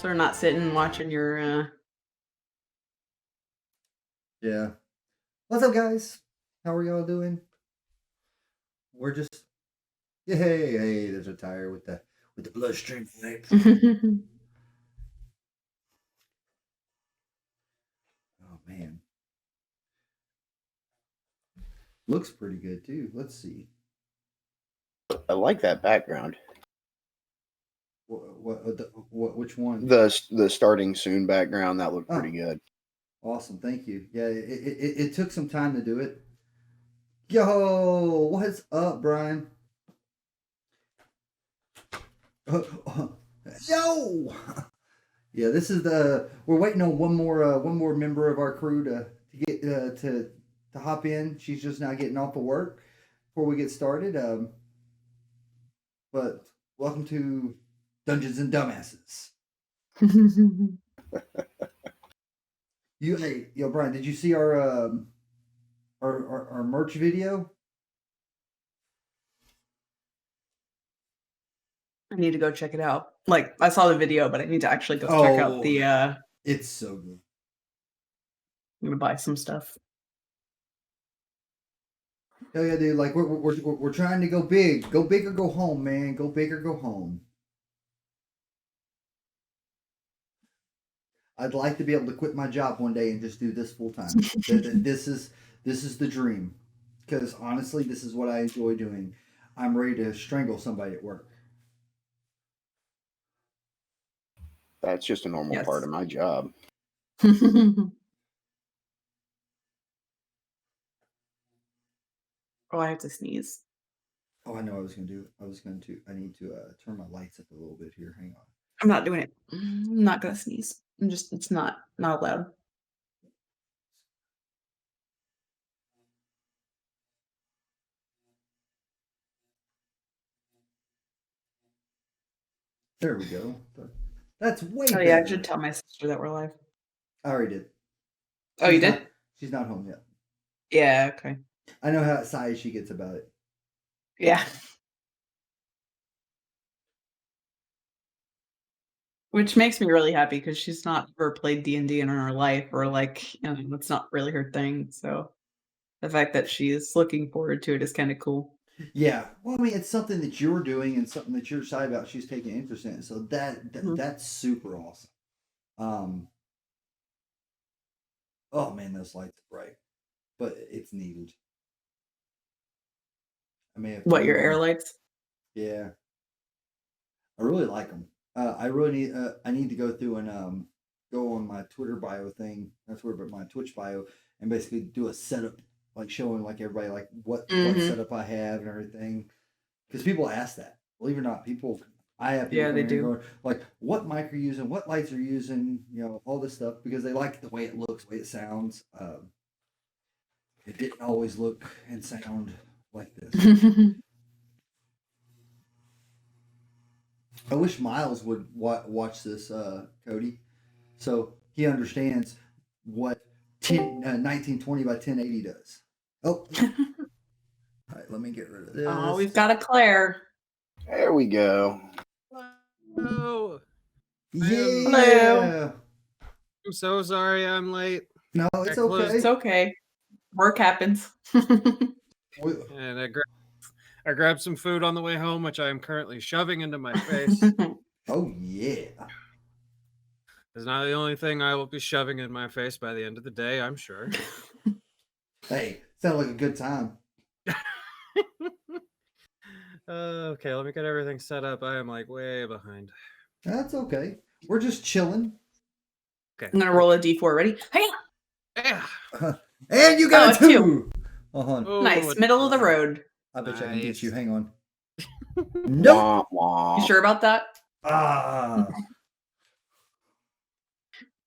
So we're not sitting watching your. Yeah. What's up, guys? How are y'all doing? We're just hey, there's a tire with the bloodstream pipe. Oh man, looks pretty good too. Let's see. I like that background. Which one? The starting soon background that looked pretty good. Awesome, thank you. Yeah, it took some time to do it. Yo, what's up, Brian? Yo. Yeah, this is we're waiting on one more member of our crew to get to hop in. She's just now getting off of work before we get started. But welcome to Dungeons and Dumbasses. Yo, Brian, did you see our merch video? I need to go check it out. Like, I saw the video, but I need to actually go check out the. It's so good. I'm gonna buy some stuff. Hell yeah, dude! Like we're trying to go big or go home, man. Go big or go home. I'd like to be able to quit my job one day and just do this full time. This is the dream, because honestly, this is what I enjoy doing. I'm ready to strangle somebody at work. That's just a normal part of my job. Oh, I have to sneeze. Oh, I know what I was going to do. I need to turn my lights up a little bit here. Hang on. I'm not doing it. I'm not going to sneeze. It's not allowed. There we go. That's way better. Oh, yeah, I should tell my sister that we're live. I already did. Oh, you did? She's not home yet. Yeah, okay. I know how excited she gets about it. Yeah. Which makes me really happy, because she's not ever played D&D in her life, or that's not really her thing. So the fact that she's looking forward to it is kind of cool. Yeah, well, I mean, it's something that you're doing and something that you're excited about. She's taking interest in, so that's super awesome. Oh man, those lights are bright, but it's needed. I mean, your air lights? Yeah, I really like them. I really need to go through and go on my Twitter bio thing. Not Twitter, but my Twitch bio, and basically do a setup, like showing like everybody like what setup I have and everything. Because people ask that. Believe it or not, I have people they do. going, like, what mic are you using, what lights are you using, all this stuff, because they like the way it looks, the way it sounds. It didn't always look and sound like this. I wish Miles would watch this, Cody, so he understands what 1920 by 1080 does. Oh. All right, let me get rid of this. Oh, we've got a Claire. There we go. Hello. Yeah. Hello. I'm so sorry I'm late. No, it's okay. It's okay. Work happens. And I grabbed some food on the way home, which I am currently shoving into my face. Oh, yeah. It's not the only thing I will be shoving in my face by the end of the day, I'm sure. Hey, sounds like a good time. Okay, let me get everything set up. I am like way behind. That's okay. We're just chilling. Okay. I'm going to roll a d4. Ready? Hey! Yeah. And you got a 2. Oh, nice. Middle of the road. I bet you I can get you. Hang on. Nope. You sure about that? All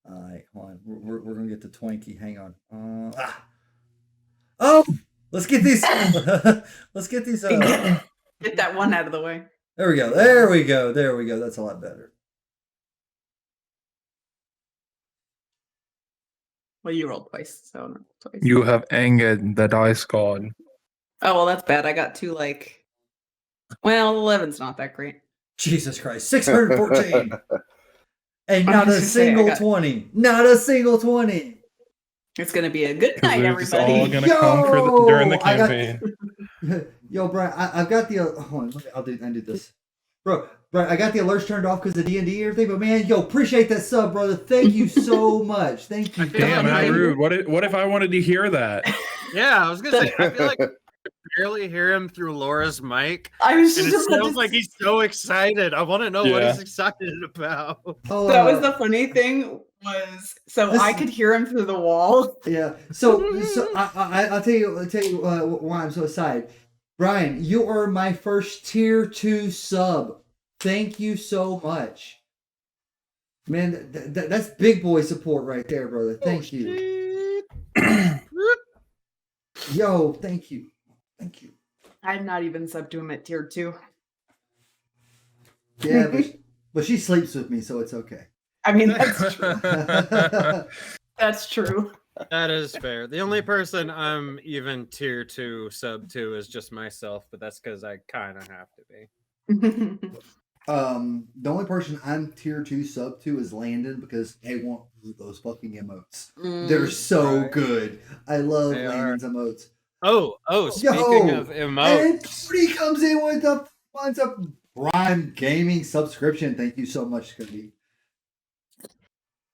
right, hold on. We're going to get the Twinkie. Hang on. Oh! Let's get these. Let's get these. Get that one out of the way. There we go. That's a lot better. Well, you rolled twice, so not twice. You have angered the dice god. Oh, well, that's bad. I got 2, well, 11's not that great. Jesus Christ. 614. And I not was a gonna say, I single got- 20. Not a single 20. It's gonna be a good 'Cause night, they're just all everybody. gonna come for during the I got- campaign. Yo, Brian, I've got the. Hold on, I'll do this. Bro, I got the alerts turned off because of D&D and everything, but man, yo, appreciate that sub, brother. Thank you so much. Thank you. I feel Damn, like how I- rude. What if I wanted to hear that? Yeah, I was gonna say, I feel like I barely hear him through Laura's mic. I was And it just about sounds to like he's so excited. I want to know what Yeah. he's excited about. Oh, That was the funny thing was I could hear him through the wall. Yeah. So I'll tell you why I'm so excited. Brian, you are my first tier 2 sub. Thank you so much. Man, that's big boy support right there, brother. Thank you. Yo, thank you. Thank you. I'm not even sub to him at tier 2. Yeah, but she sleeps with me, so it's okay. I mean, that's true. That's true. That is fair. The only person I'm even tier 2 sub to is just myself, but that's because I kind of have to be. The only person I'm tier 2 sub to is Landon because they want those fucking emotes. They're so good. I love They Landon's emotes. Oh, speaking of emotes. And Cody comes in with the Prime Gaming subscription. Thank you so much, Cody.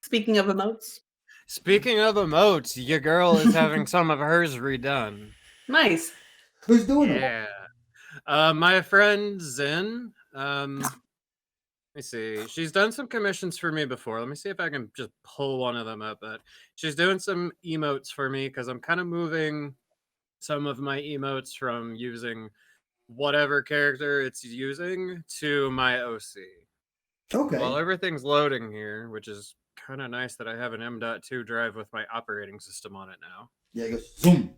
Speaking of emotes. Speaking of emotes, your girl is having some of hers redone. Nice. Who's doing them? Yeah. My friend Zen. Let me see. She's done some commissions for me before. Let me see if I can just pull one of them up. But she's doing some emotes for me because I'm kind of moving some of my emotes from using whatever character it's using to my OC. Okay. While everything's loading here, which is kind of nice that I have an M.2 drive with my operating system on it now. Yeah, it goes zoom.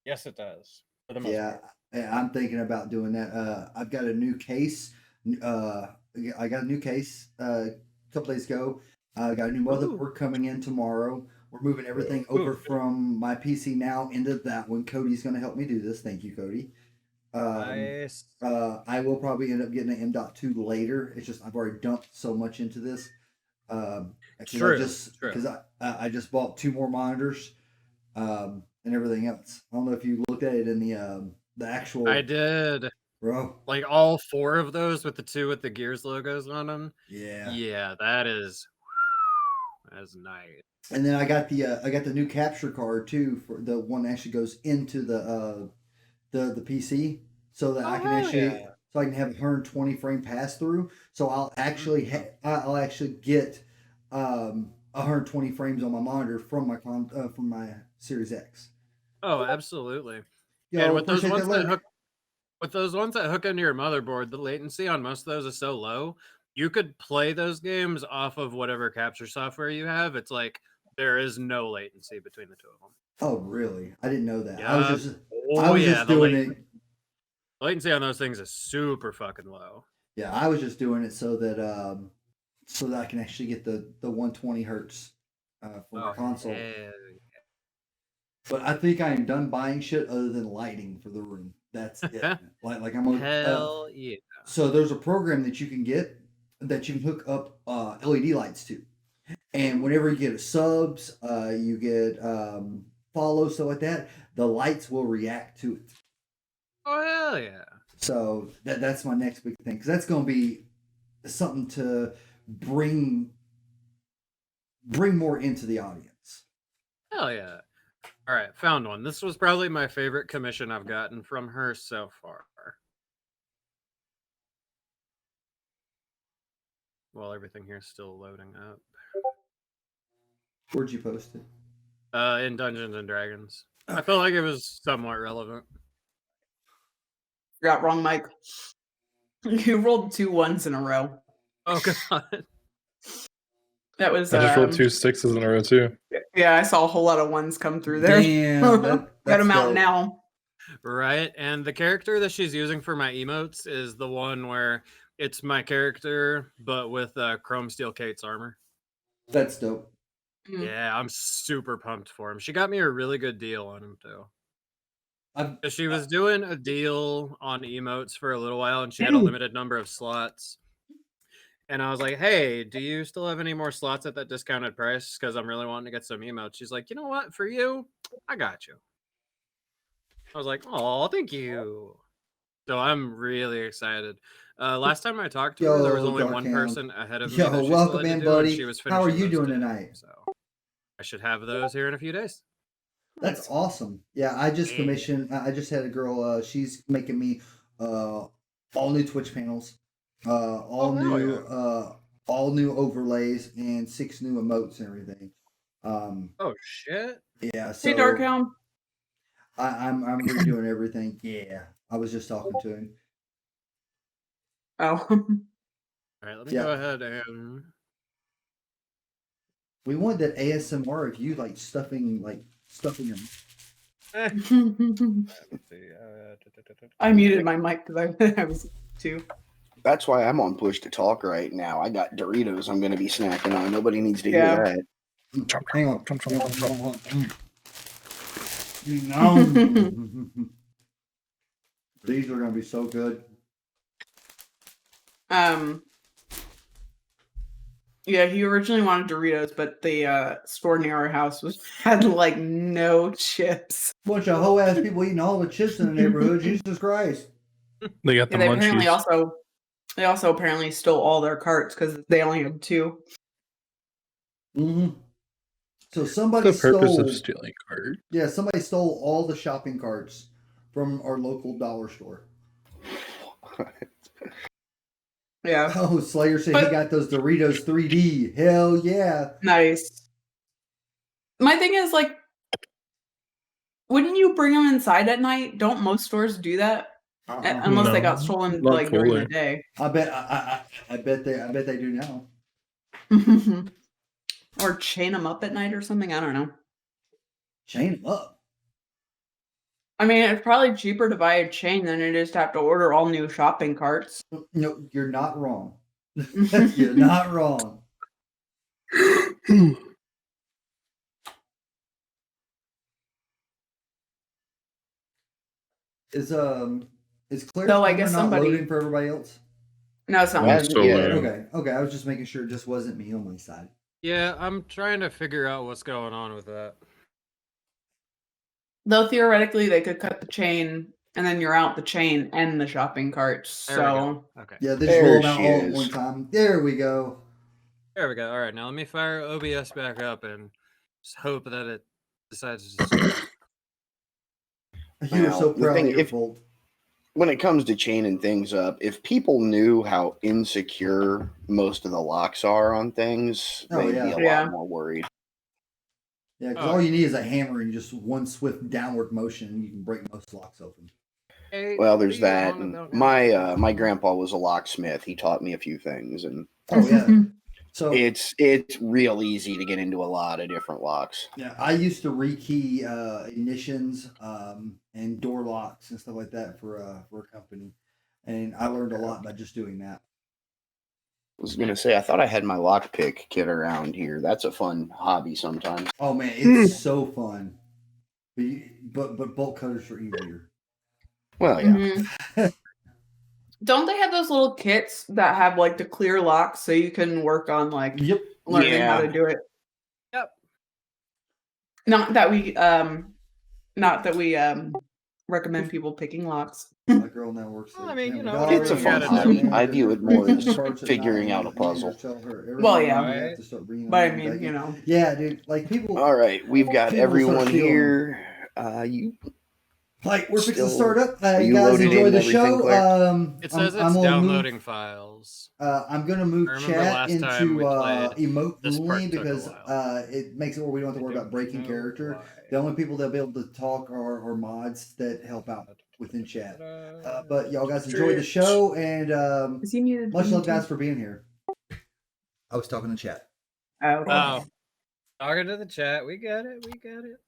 Yes, it does. For the most Yeah, part. I'm thinking about doing that. I've got a new case. I got a new case a couple days ago. I got a new motherboard coming in tomorrow. We're moving everything over from my PC now into that one. Cody's going to help me do this. Thank you, Cody. Nice. I will probably end up getting an M.2 later. It's just I've already dumped so much into this. True. Because I just bought 2 more monitors and everything else. I don't know if you looked at it in the actual. I did. Bro. Like all 4 of those with the 2 with the Gears logos on them. Yeah. Yeah, that's nice. And then I got the new capture card too for the one that actually goes into the PC so that I can actually so I can have 120 frame pass through. So I'll actually I'll actually get 120 frames on my monitor from my Series X. Oh, absolutely. Yo, And with those appreciate ones that that link. hook into your motherboard, the latency on most of those is so low. You could play those games off of whatever capture software you have. It's like there is no latency between the 2 of them. Oh, really? I didn't know that. Yeah. I was just doing it. Latency on those things is super fucking low. Yeah, I was just doing it so that I can actually get the 120 hertz for my console. Yeah. But I think I am done buying shit other than lighting for the room. That's it. like I'm on. Hell yeah. So there's a program that you can get that you can hook up LED lights to, and whenever you get subs, you get follows, stuff like that. The lights will react to it. Oh hell yeah. So that's my next big thing because that's going to be something to bring more into the audience. Hell yeah. All right, found one. This was probably my favorite commission I've gotten from her so far. While everything here's still loading up. Where'd you post it? In Dungeons and Dragons. I felt like it was somewhat relevant. Got wrong, Mike. You rolled 2 1s in a row. Oh god. That was. I just rolled 2 6s in a row too. Yeah, I saw a whole lot of 1s come through there. Damn, Got that's them out dope. now. Right, and the character that she's using for my emotes is the one where it's my character, but with Chrome Steel Kate's armor. That's dope. Yeah, I'm super pumped for him. She got me a really good deal on him too. She was doing a deal on emotes for a little while, and she had a limited number of slots. And I was like, hey, do you still have any more slots at that discounted price? Because I'm really wanting to get some emotes. She's like, you know what? For you, I got you. I was like, oh, thank you. So I'm really excited. Last time I talked to her, there was Yo, only one Darkhound. person ahead of me Yo, that she welcome still had in, to do, and buddy. she was How are finishing you those doing today. tonight? So I should have those here in a few days. That's awesome. Yeah, I just commissioned. I just had a girl. She's making me all new Twitch panels, all new overlays, and 6 new emotes and everything. Oh shit! Yeah. So Hey, Darkhound. I'm redoing everything. Yeah, I was just talking to him. Oh. All right, let me Yeah. go ahead and. We wanted that ASMR of you like stuffing them. Let's see, I muted my mic because I was too. That's why I'm on push to talk right now. I got Doritos I'm going to be snacking on. Nobody needs to Yeah. hear that. Hang on. No. These are gonna be so good. Yeah, he originally wanted Doritos, but the store near our house had like no chips. Bunch of hoe ass people eating all the chips in the neighborhood. Jesus Christ. They got the Yeah, they apparently munchies. also apparently stole all their carts because they only had 2. Mm-hmm. So What's somebody the purpose stole. of stealing cards? Yeah, somebody stole all the shopping carts from our local dollar store. Yeah. Oh, Slayer said he got those Doritos 3D. Hell yeah. Nice. My thing is, like, wouldn't you bring them inside at night? Don't most stores do that? Unless they got No, stolen not like during the fully. day. I bet they do now. Or chain them up at night or something. I don't know. Chain them up. I mean, it's probably cheaper to buy a chain than it is to have to order all new shopping carts. No, you're not wrong. You're not wrong. Is Claire's So I timer guess not somebody- loading for everybody else? No, it's not. Yeah, Still yeah. loading. Okay. I was just making sure it just wasn't me on my side. Yeah, I'm trying to figure out what's going on with that. Though theoretically they could cut the chain and then you're out the chain and the shopping carts. There we So go. Okay. Yeah, they just There roll them out she all at is. one time. There we go. There we go. All right, now let me fire OBS back up and just hope that it decides to start. You were Well, so the proud thing- of your if- Volt. When it comes to chaining things up, if people knew how insecure most of the locks are on things, Oh, they'd yeah. be a Yeah. lot more worried. Yeah, because Oh. all you need is a hammer and just one swift downward motion, and you can break most locks open. Hey, Well, what there's do you that. want And about my grandpa was a locksmith. He taught me a few things, and Oh yeah. So it's real easy to get into a lot of different locks. yeah, I used to rekey ignitions and door locks and stuff like that for a company, and I learned a lot by just doing that. I was gonna say, I thought I had my lockpick kit around here. That's a fun hobby sometimes. Oh man, it's so fun. But bolt cutters are easier. Well, yeah. Mhm. Don't they have those little kits that have like the clear locks so you can work on like Yep. learning how to Yeah. do it? Yep. Not that we recommend people picking locks. My girl now works. Well, at I mean, you Family know, Dollar, It's a and fun she's hobby. there, I view it more and as she starts at figuring 9, out a puzzle. tell her every Well, morning yeah. we have to start bringing But I them mean, back you in. know. Yeah, dude. Like people, All right, we've got People everyone start stealing here. You like we're fixing to Still- start up. are You you guys loaded enjoy in the everything, show. Claire? It says I'm it's gonna downloading move. files. I'm gonna move I remember chat last time we into played, emote this part only took a because while. it makes it where we don't have to worry about breaking know character. why. The only people that'll be able to talk are mods that help out within chat. But y'all guys enjoy the show, and Is he muted? much love, guys, for being here. I was talking to chat. Oh, okay. Oh, talking to the chat. We got it. We got it.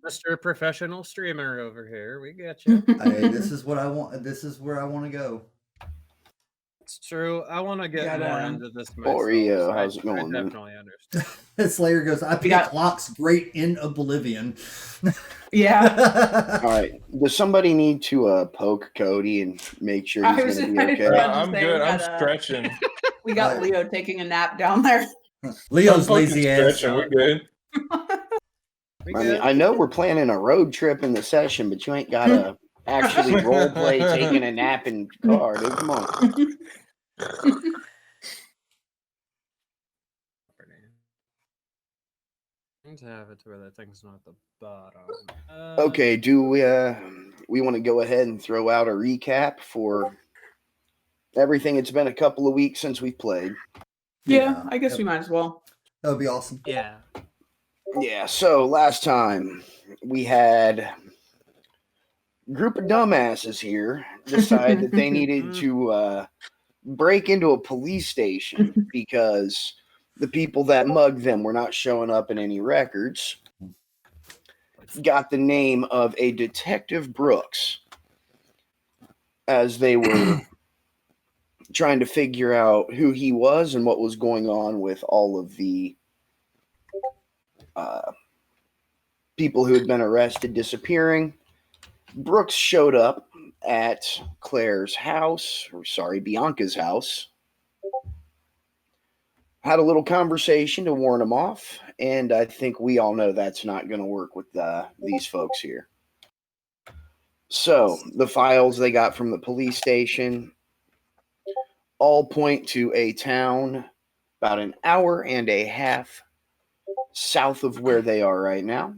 Mr. Professional Streamer over here. We got you. Hey, this is what I want. This is where I want to go. It's true. I want to get Gotta- more into this myself. Oreo, so how's it I going, man? definitely understand. Slayer goes, I pick got- locks great in Oblivion. Yeah. All right. Does somebody need to poke Cody and make sure I he's was going to just- be I okay? was- I'm say good. we I'm got, stretching. We got Right. Leo taking a nap down there. Leo's I'm fucking lazy ass. stretching, we're good. We I mean, good? I know we're planning a road trip in the session, but you ain't got to actually role play taking a nap in car, dude. Come on. To have it to where that thing's not at the bottom. Okay, do we want to go ahead and throw out a recap for everything? It's been a couple of weeks since we've played. Yeah, I guess we might as well. That would be awesome. Yeah. Yeah, so last time we had a group of dumbasses here decide that they needed to break into a police station because the people that mugged them were not showing up in any records. Got the name of a Detective Brooks as they were trying to figure out who he was and what was going on with all of the people who had been arrested disappearing. Brooks showed up at Claire's house, or sorry, Bianca's house. Had a little conversation to warn him off, and I think we all know that's not going to work with these folks here. So the files they got from the police station all point to a town about an hour and a half south of where they are right now.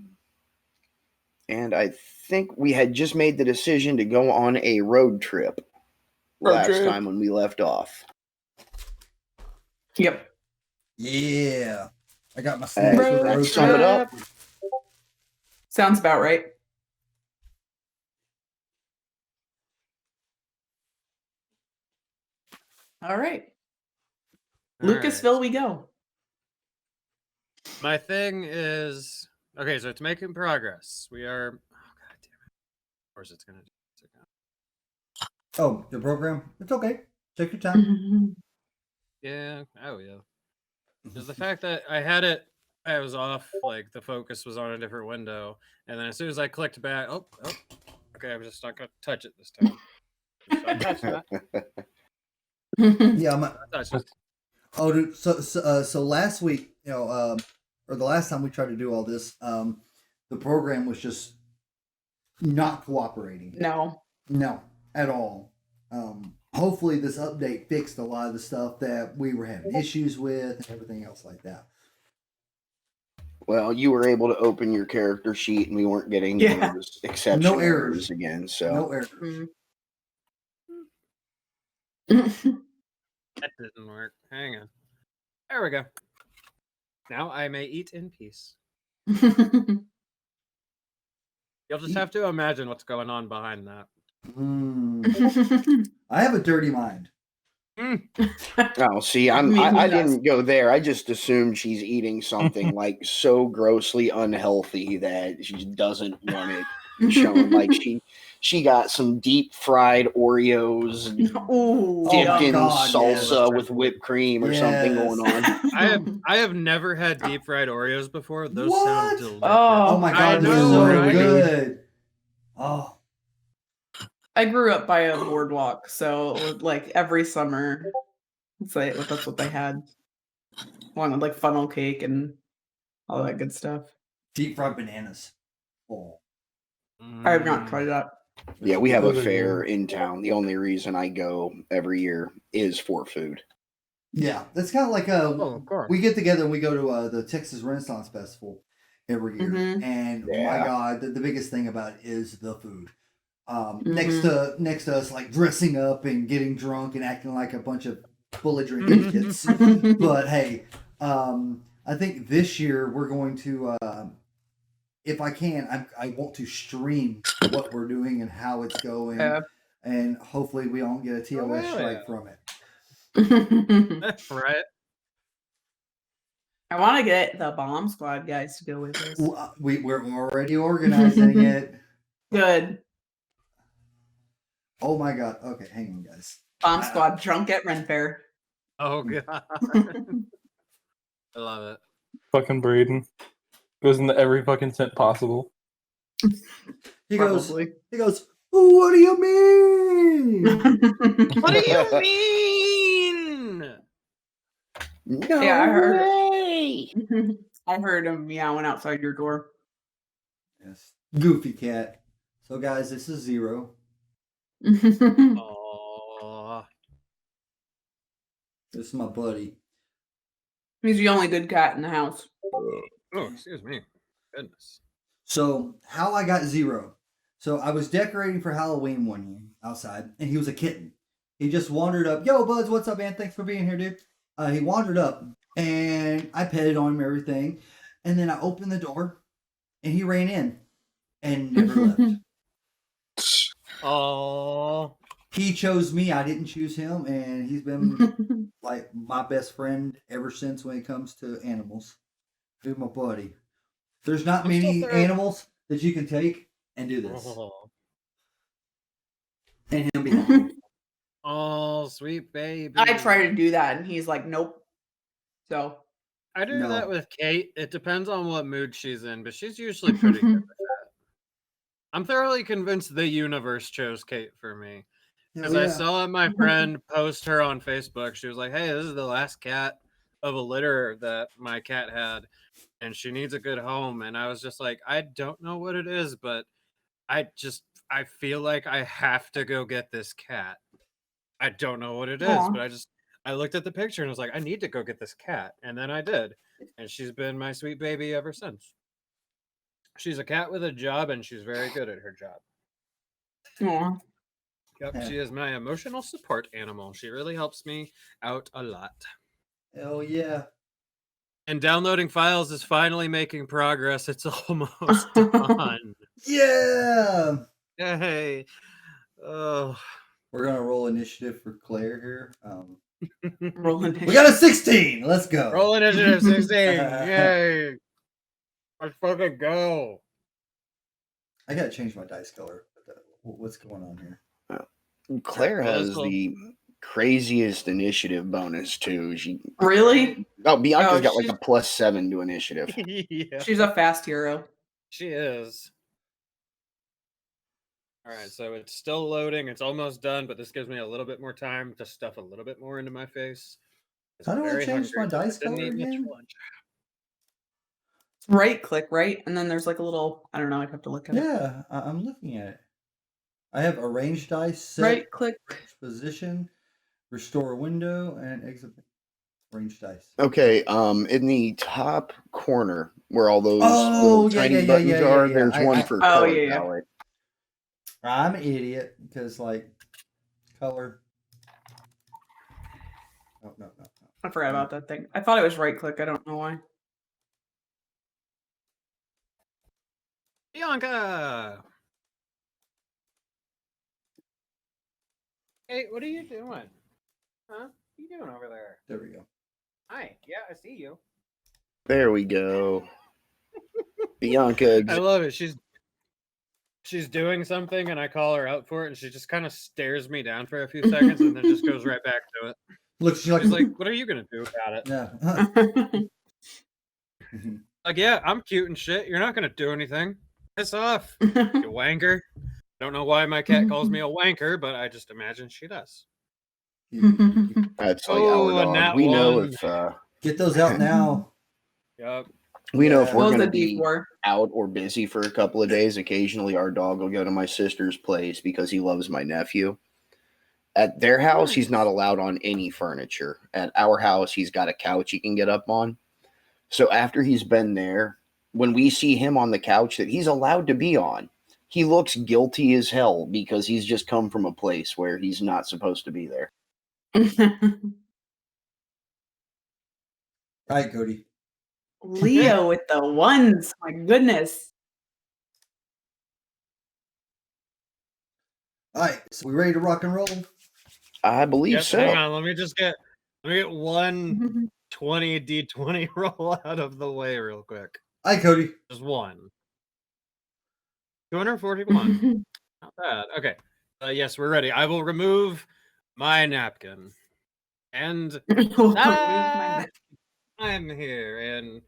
And I think we had just made the decision to go on a road trip last time when we left off. Yep. Yeah. I got my snacks Hey, with the let's road sum it trip. up. Sounds about right. All right. All Lucasville right. we go. My thing is okay, so it's making progress. We are. Oh god damn it! Of course, it's gonna. Oh, the program? It's okay. Take your time. Yeah. Oh yeah. There's the fact that I had it. I was off. Like the focus was on a different window, and then as soon as I clicked back, oh. Okay, I'm just not gonna touch it this time. Just don't touch that. Yeah, I'm. Don't touch it. Oh, dude. So last week, or the last time we tried to do all this, the program was just not cooperating. No. At all. Hopefully, this update fixed a lot of the stuff that we were having issues with and everything else like that. Well, you were able to open your character sheet, and we weren't getting Yeah. those exception No errors. again. So No errors. That didn't work. Hang on. There we go. Now I may eat in peace. You'll just have to imagine what's going on behind that. I have a dirty mind. oh, see, I didn't go there. I just assumed she's eating something like so grossly unhealthy that she just doesn't want it shown. Like she got some deep fried Oreos Ooh, dipped my in God, salsa yes. with whipped cream or something going on. I have never had deep fried Oreos before. Those What? sound delicious. Oh my I God, know, they're so right? good. Oh. I grew up by a boardwalk, so like every summer, that's what they had. Wanted like funnel cake and all that good stuff. Deep fried bananas. Oh. I have not tried that. Yeah, we have a fair in town. The only reason I go every year is for food. Yeah, that's kind of like of course. we get together and we go to the Texas Renaissance Festival every year, Mhm. and my Yeah. God, the biggest thing about it is the food. Next to us, like dressing up and getting drunk and acting like a bunch of bullet drinking kids. But hey, I think this year we're going to, if I can, I want to stream what we're doing and how it's going, and hopefully we don't get a TOS strike from it. Right. I want to get the Bomb Squad guys to go with us. We're already organizing it. Good. Oh my God. Okay, hang on, guys. Bomb Squad drunk at Ren Fair. Oh god. I love it. Fucking Braden goes into every fucking tent possible. He Probably. goes, what do you mean? What do you mean? No Yeah, I heard it. way. I heard him meowing outside your door. Yes. Goofy cat. So guys, this is Zero. Aww. This is my buddy. He's the only good cat in the house. Oh, excuse me. Goodness. So how I got Zero. So I was decorating for Halloween one year outside, and he was a kitten. He just wandered up. Yo, Buds, what's up, man? Thanks for being here, dude. He wandered up, and I petted on him, everything, and then I opened the door, and he ran in, and never left. Aww. He chose me. I didn't choose him, and he's been like my best friend ever since when it comes to animals. He's my buddy. There's not I'm still many third. animals that you can take and do this, Oh. and him be happy. Oh, sweet baby. I try to do that, and he's like, nope. So, I do No. that with Kate. It depends on what mood she's in, but she's usually pretty good with that. I'm thoroughly convinced the universe chose Kate for me. Because I saw my friend post her on Facebook. She was like, hey, this is the last cat of a litter that my cat had, and she needs a good home. And I was just like, I don't know what it is, but I feel like I have to go get this cat. I don't know what it is, Aw. but I looked at the picture and was like, I need to go get this cat. And then I did. And she's been my sweet baby ever since. She's a cat with a job, and she's very good at her job. aw. Yep, Yeah. she is my emotional support animal. She really helps me out a lot. Hell yeah. And downloading files is finally making progress. It's almost done. Yeah. Yay. Oh. We're gonna roll initiative for Claire here. Rolling We got a 16. Let's go. Roll initiative 16. Yay. Let's fucking go. I gotta change my dice color. What's going on here? Claire Well, has that's cool. the craziest initiative bonus too. Really? Bianca's Oh, got like she's- a +7 to initiative. Yeah, She's a fast hero. she is. All right, so it's still loading. It's almost done, but this gives me a little bit more time to stuff a little bit more into my face. How I'm do I very change my hungry, dice didn't color eat much again? lunch. Right click, right? And then there's like a little, I don't know, I'd have to look at it. Yeah, I'm looking at it. I have arrange dice, set Right click. position, restore window, and exit range dice. Okay, in the top corner where all those Oh, little yeah, tiny yeah, buttons yeah, are, yeah. there's one for Oh, color yeah. palette. I'm an idiot because like color. No. I forgot about that thing. I thought it was right click. I don't know why. Bianca! Hey, what are you doing? Huh? What are you doing over there? There we go. Hi. Yeah, I see you. There we go. Bianca. I love it. She's doing something, and I call her out for it, and she just kind of stares me down for a few seconds, and then just goes right back to it. Look, she's She's like, "What are you gonna do about it?" yeah. Like, yeah, I'm cute and shit. You're not gonna do anything. Piss off, you wanker. Don't know why my cat calls me a wanker, but I just imagine she does. That's like Oh, our a dog. nat We know one. if Get those out now. Yup. we know if Yeah. we're What was gonna the be D4? out or busy for a couple of days. Occasionally, our dog will go to my sister's place because he loves my nephew. At their house, he's not allowed on any furniture. At our house, he's got a couch he can get up on. So after he's been there, when we see him on the couch that he's allowed to be on, he looks guilty as hell because he's just come from a place where he's not supposed to be there. All right, Cody. Leo with the ones. My goodness. All right, so we ready to rock and roll? I believe Yep, so. hang on. Let me get one 20 D20 roll out of the way real quick. Hi, Cody. Just one. 241. Not bad. Okay. Yes, we're ready. I will remove my napkin. And ta-da! I'm here. And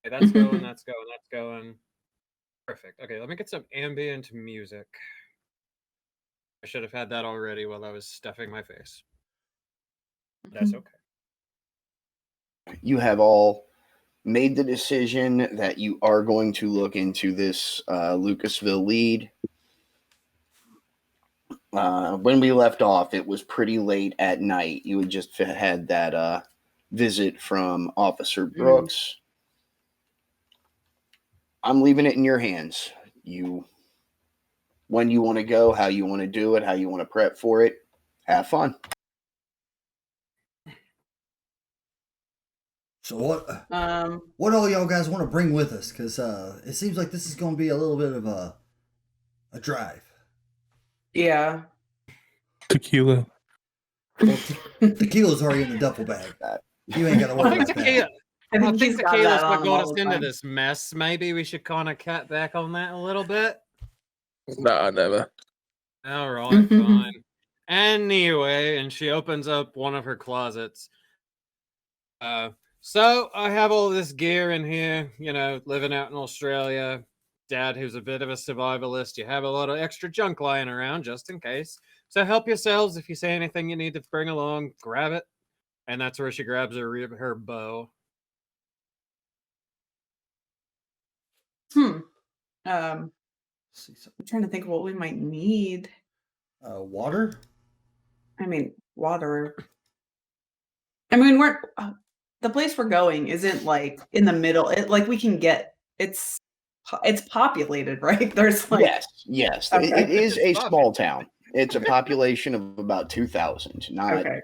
okay, that's going, that's going, that's going. Perfect. Okay, let me get some ambient music. I should have had that already while I was stuffing my face. That's okay. you have all made the decision that you are going to look into this Lucasville lead. When we left off, it was pretty late at night. You had just had that visit from Officer Brooks. I'm leaving it in your hands. When you want to go, how you want to do it, how you want to prep for it. Have fun. So what all y'all guys want to bring with us? Because it seems like this is going to be a little bit of a drive. Yeah. Tequila. Well, tequila's already in the duffel bag. You ain't got to worry about that. I I think think he's got tequila's that what on got all us the into time. this mess. Maybe we should kind of cut back on that a little bit. Nah, never. All right, fine. Anyway, and she opens up one of her closets. So I have all this gear in here, living out in Australia. Dad, who's a bit of a survivalist, you have a lot of extra junk lying around just in case. So help yourselves. If you say anything you need to bring along, grab it. And that's where she grabs her bow. I'm trying to think of what we might need. Water? I mean, water. I mean, we're the place we're going isn't like in the middle. We can get it's populated, right? There's Yes. Okay. It is a It's small town. It's a population of about 2,000. Not okay.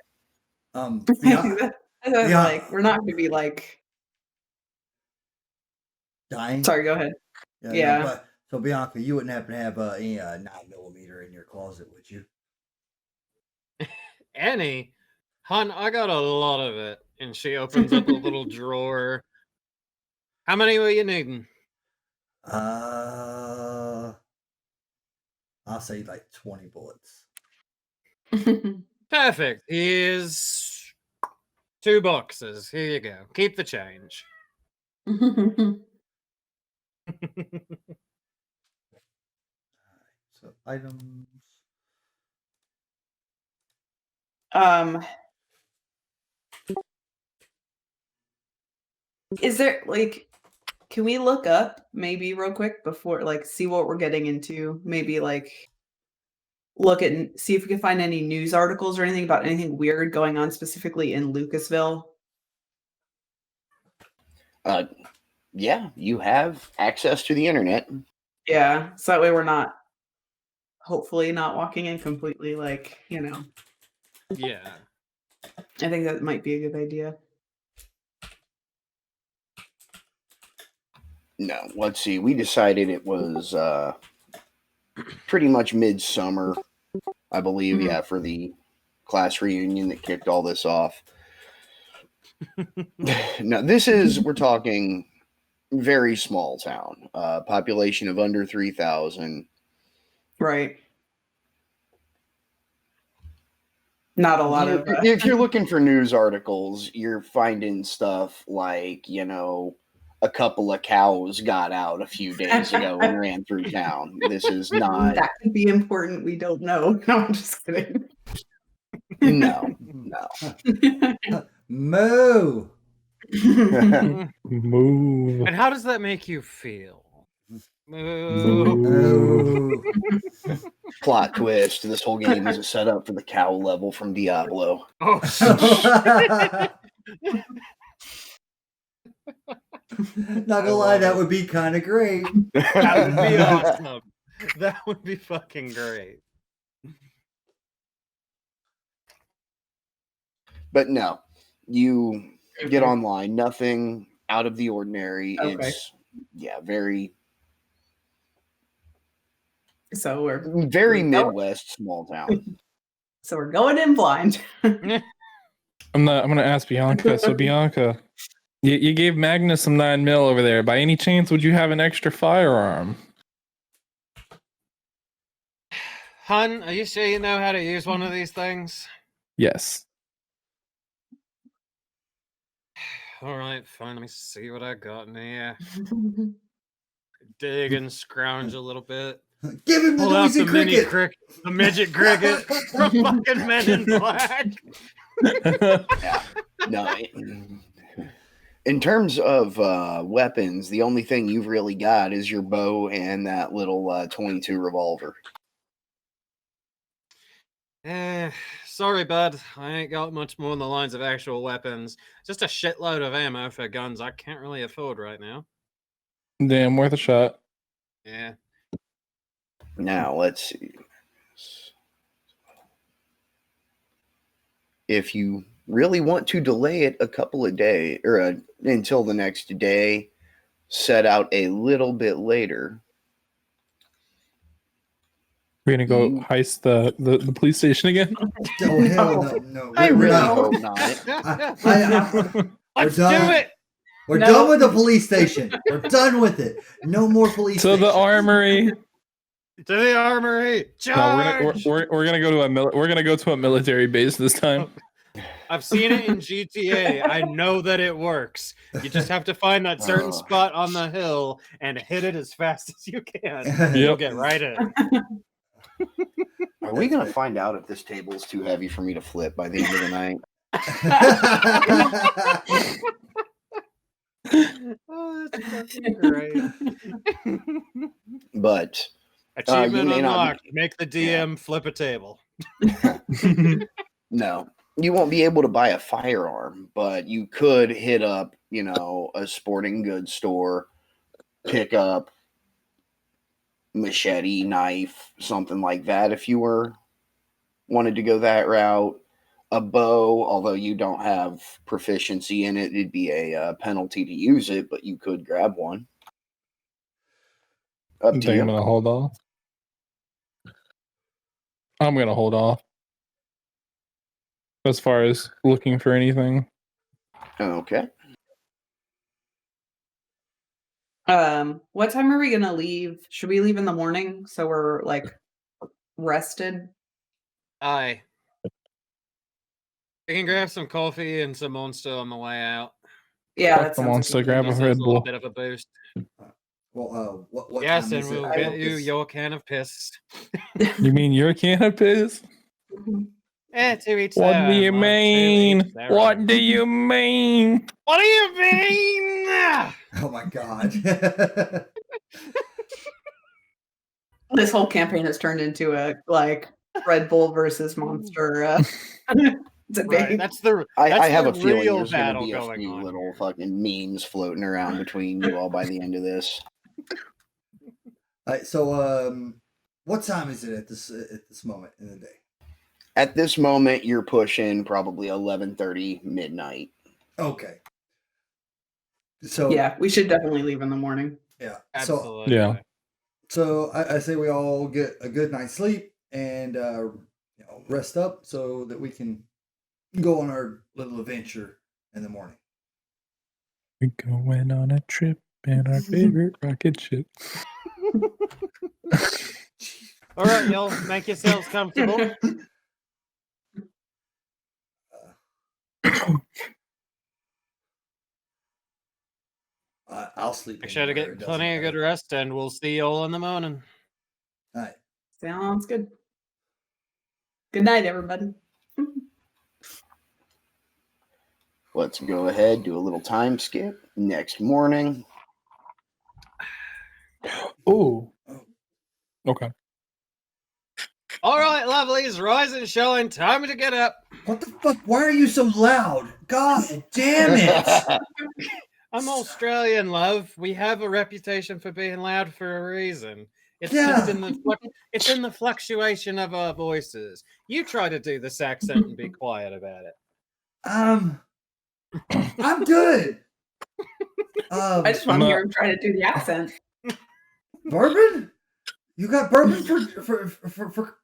Yeah, We're not going to be like. dying. Sorry, go ahead. No, Yeah. but so Bianca, you wouldn't happen to have any 9mm in your closet, would you? Annie, hon, I got a lot of it. And she opens up a little drawer. How many were you needing? I'll say like 20 bullets. Perfect. Here's 2 boxes. Here you go. Keep the change. So items. Is there can we look up maybe real quick before see what we're getting into? Maybe look at see if we can find any news articles or anything about anything weird going on specifically in Lucasville. Yeah, you have access to the internet. Yeah, so that way we're not hopefully not walking in completely Yeah. I think that might be a good idea. No, let's see. We decided it was pretty much midsummer, I believe, Mhm. for the class reunion that kicked all this off. No, we're talking very small town, population of under 3,000. Right. Not a lot of If you're looking for news articles, you're finding stuff like, a couple of cows got out a few days ago and ran through town. This is not. That could be important. We don't know. No, I'm just kidding. No. Moo. Move. And how does that make you feel? Moo. Plot twist. This whole game is a setup for the cow level from Diablo. Oh, Not gonna lie, that would be kind of great. that would be awesome. That would be fucking great. But no, you get online. Nothing out of the ordinary. Okay. It's very, So we're very We're going- Midwest small town. so we're going in blind. I'm gonna ask Bianca. So Bianca, you gave Magnus some 9mm over there. By any chance, would you have an extra firearm? Hun, are you sure you know how to use one of these things? Yes. All right, fine. Let me see what I got in here. Dig and scrounge a little bit. Give him the Pull out noisy the mini cricket. cricket, the midget cricket from fucking Men in Black. No, In terms of weapons, the only thing you've really got is your bow and that little 22 revolver. Sorry, bud. I ain't got much more in the lines of actual weapons. Just a shitload of ammo for guns I can't really afford right now. Damn, worth a shot. Yeah. Now, let's see. If you really want to delay it a couple of days or until the next day, set out a little bit later. We're gonna go You- heist the police station again. Oh hell no! I We're Really not. know. hope not. Let's done. do it. We're No. done with the police station. We're done with it. No more police. To the stations. armory. To the armory. No, Charge. we're gonna go to we're gonna go to a military base this time. I've seen it in GTA. I know that it works. You just have to find that certain spot on the hill and hit it as fast as you can. You'll get right in. Are we going to find out if this table is too heavy for me to flip by the end of the night? Oh, that's fucking great. But Achievement may not unlocked. Make the DM flip a table. no, you won't be able to buy a firearm, but you could hit up, a sporting goods store, pick up machete, knife, something like that if you wanted to go that route. A bow, although you don't have proficiency in it, it'd be a penalty to use it, but you could grab one. Up I to think I'm you. gonna hold off. I'm gonna hold off as far as looking for anything. Okay. What time are we gonna leave? Should we leave in the morning so we're like rested? Aye. We can grab some coffee and some Monster on the way out. Yeah, Fuck that the sounds Monster, like grab a Gives us Red a little Bull. bit of a boost. Well, what Yes, time and is it? we'll I get hope you this- your can of piss. You mean your can of piss? To each What their do you own, love, to each mean? their What own. do you mean? What do you mean? Oh my god! This whole campaign has turned into a like Red Bull versus Monster debate. Right, that's the I have the a feeling real there's going to battle be a going few on little here. fucking memes floating around between you all by the end of this. Alright, so what time is it at this moment in the day? At this moment, you're pushing probably 11:30 midnight. Okay. So Yeah, we should definitely leave in the morning. yeah. Absolutely. Yeah. So I say we all get a good night's sleep and rest up so that we can go on our little adventure in the morning. We're going on a trip in our favorite rocket ship. All right, y'all, make yourselves comfortable. I'll sleep. Make sure to anywhere, it get doesn't plenty of good matter. rest, and we'll see you all in the morning. All right. Sounds good. Good night, everybody. Let's go ahead, do a little time skip. Next morning. Oh. Okay. All right, lovelies, rise and shine. Time to get up. What the fuck? Why are you so loud? God damn it! I'm Australian, love. We have a reputation for being loud for a reason. It's just in the fluctuation of our voices. You try to do this accent and be quiet about it. I'm good. I just want to No. hear him try to do the accent. Bourbon? You got bourbon for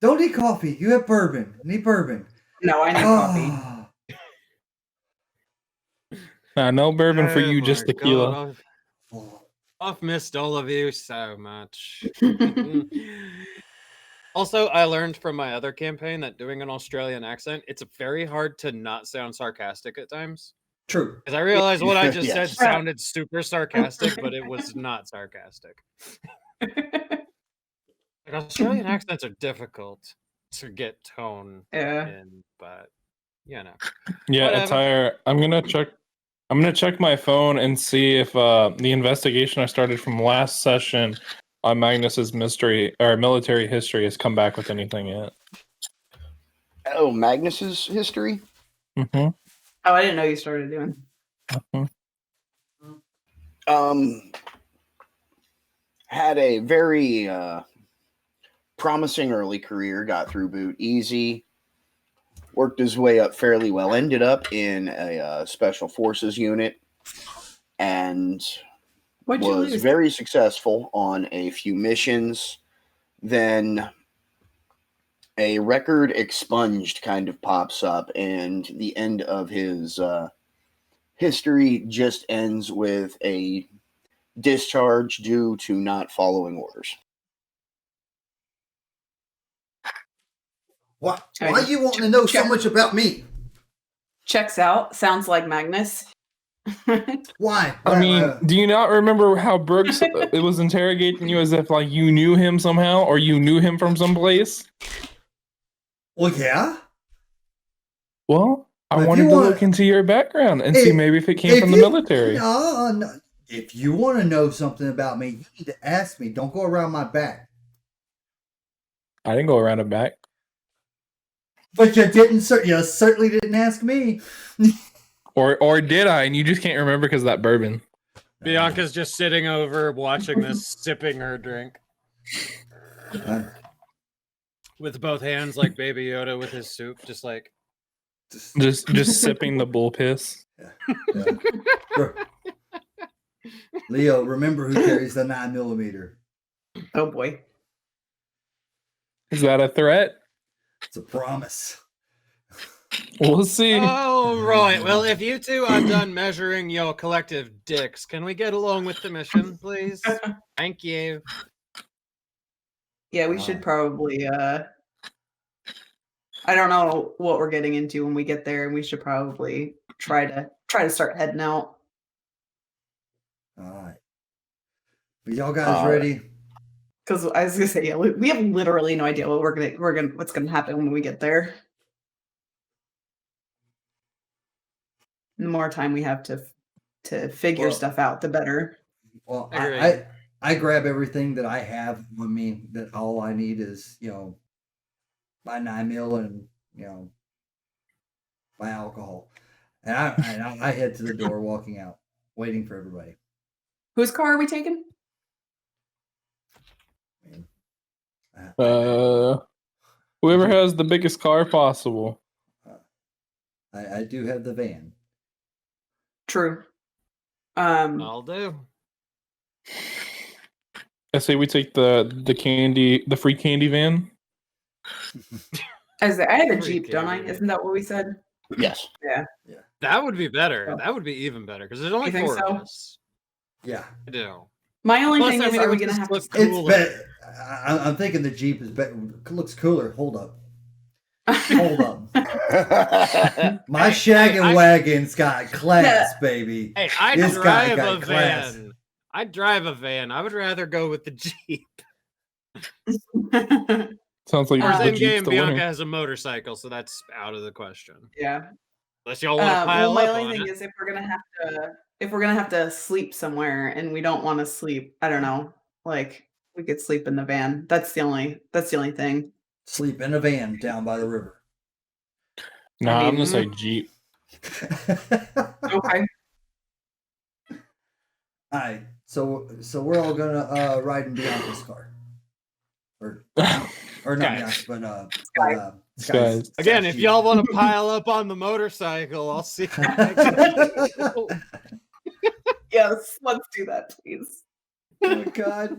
Don't need coffee. You have bourbon. Need bourbon. No, I need coffee. Nah, no bourbon for Oh you, my just tequila. God, I've missed all of you so much. Also, I learned from my other campaign that doing an Australian accent, it's very hard to not sound sarcastic at times. True. Because I realized what I just Yes. said sounded super sarcastic, but it was not sarcastic. Like, Australian accents are difficult to get tone Yeah. in, but you know. Yeah, Whatever. attire. I'm gonna check my phone and see if the investigation I started from last session on Magnus's mystery or military history has come back with anything yet. Oh, Magnus's history? Mm-hmm. Oh, I didn't know you started doing. Had a very promising early career, got through boot easy, worked his way up fairly well, ended up in a special forces unit, and What'd you was lose? very successful on a few missions. Then a record expunged kind of pops up, and the end of his history just ends with a discharge due to not following orders. Why Okay. you want to know so Check. much about me? Checks out. Sounds like Magnus. Why? I mean, do you not remember how Brooks it was interrogating you as if like you knew him somehow or you knew him from someplace? Well, yeah. Well, I But if wanted you to wanna- look into your background and see maybe if it came from the military. No, if you want to know something about me, you need to ask me. Don't go around my back. I didn't go around it back. But you didn't. You certainly didn't ask me. Or did I? And you just can't remember because of that bourbon. Bianca's just sitting over watching this, sipping her drink with both hands like Baby Yoda with his soup, just like. Just sipping the bull piss. Yeah. Leo, remember who carries the 9mm. Oh boy. Is that a threat? It's a promise. We'll see. Oh, right. Well, if you two are done measuring your collective dicks, can we get along with the mission, please? Thank you. Yeah, we should probably I don't know what we're getting into when we get there, and we should probably try to start heading out. All right. Are y'all guys ready? Because I was gonna say, yeah, we have literally no idea what what's gonna happen when we get there. The more time we have to figure stuff out, the better. Well, Agreed. I grab everything that I have. I mean, that all I need is my 9mm and my alcohol, and I head to the door, walking out, waiting for everybody. Whose car are we taking? Whoever has the biggest car possible. I do have the van. True. I'll do. I say we take the free candy van. I have a Free Jeep, don't I? candy. Isn't that what we said? Yes. Yeah. That would be better. Oh. That would be even better because there's only You think 4 so? of us. Yeah, I do. My only Plus, thing I is, mean, are it we would gonna just have to? look it's cooler. better. I'm thinking the Jeep is better. Looks cooler. Hold up. Hold up. My shaggin' wagon's got class, baby. Hey, I This guy drive got a class. van. I drive a van. I would rather go with the Jeep. Sounds like Whereas the in Jeep's game, the Bianca winner. has a motorcycle, so that's out of the question. Yeah. Unless y'all want to pile Well, my up only on thing it. is if we're gonna have to sleep somewhere and we don't want to sleep, I don't know, like we could sleep in the van. That's the only thing. Sleep in a van down by the river. Nah, I'm mean, gonna say Jeep. Okay. All right, so we're all gonna ride in Bianca's car, or not Guys. Bianca, Sky. but Guys. Again, if Jeep. y'all want to pile up on the motorcycle, I'll see. what I can do. Yes, let's do that, please. Oh God,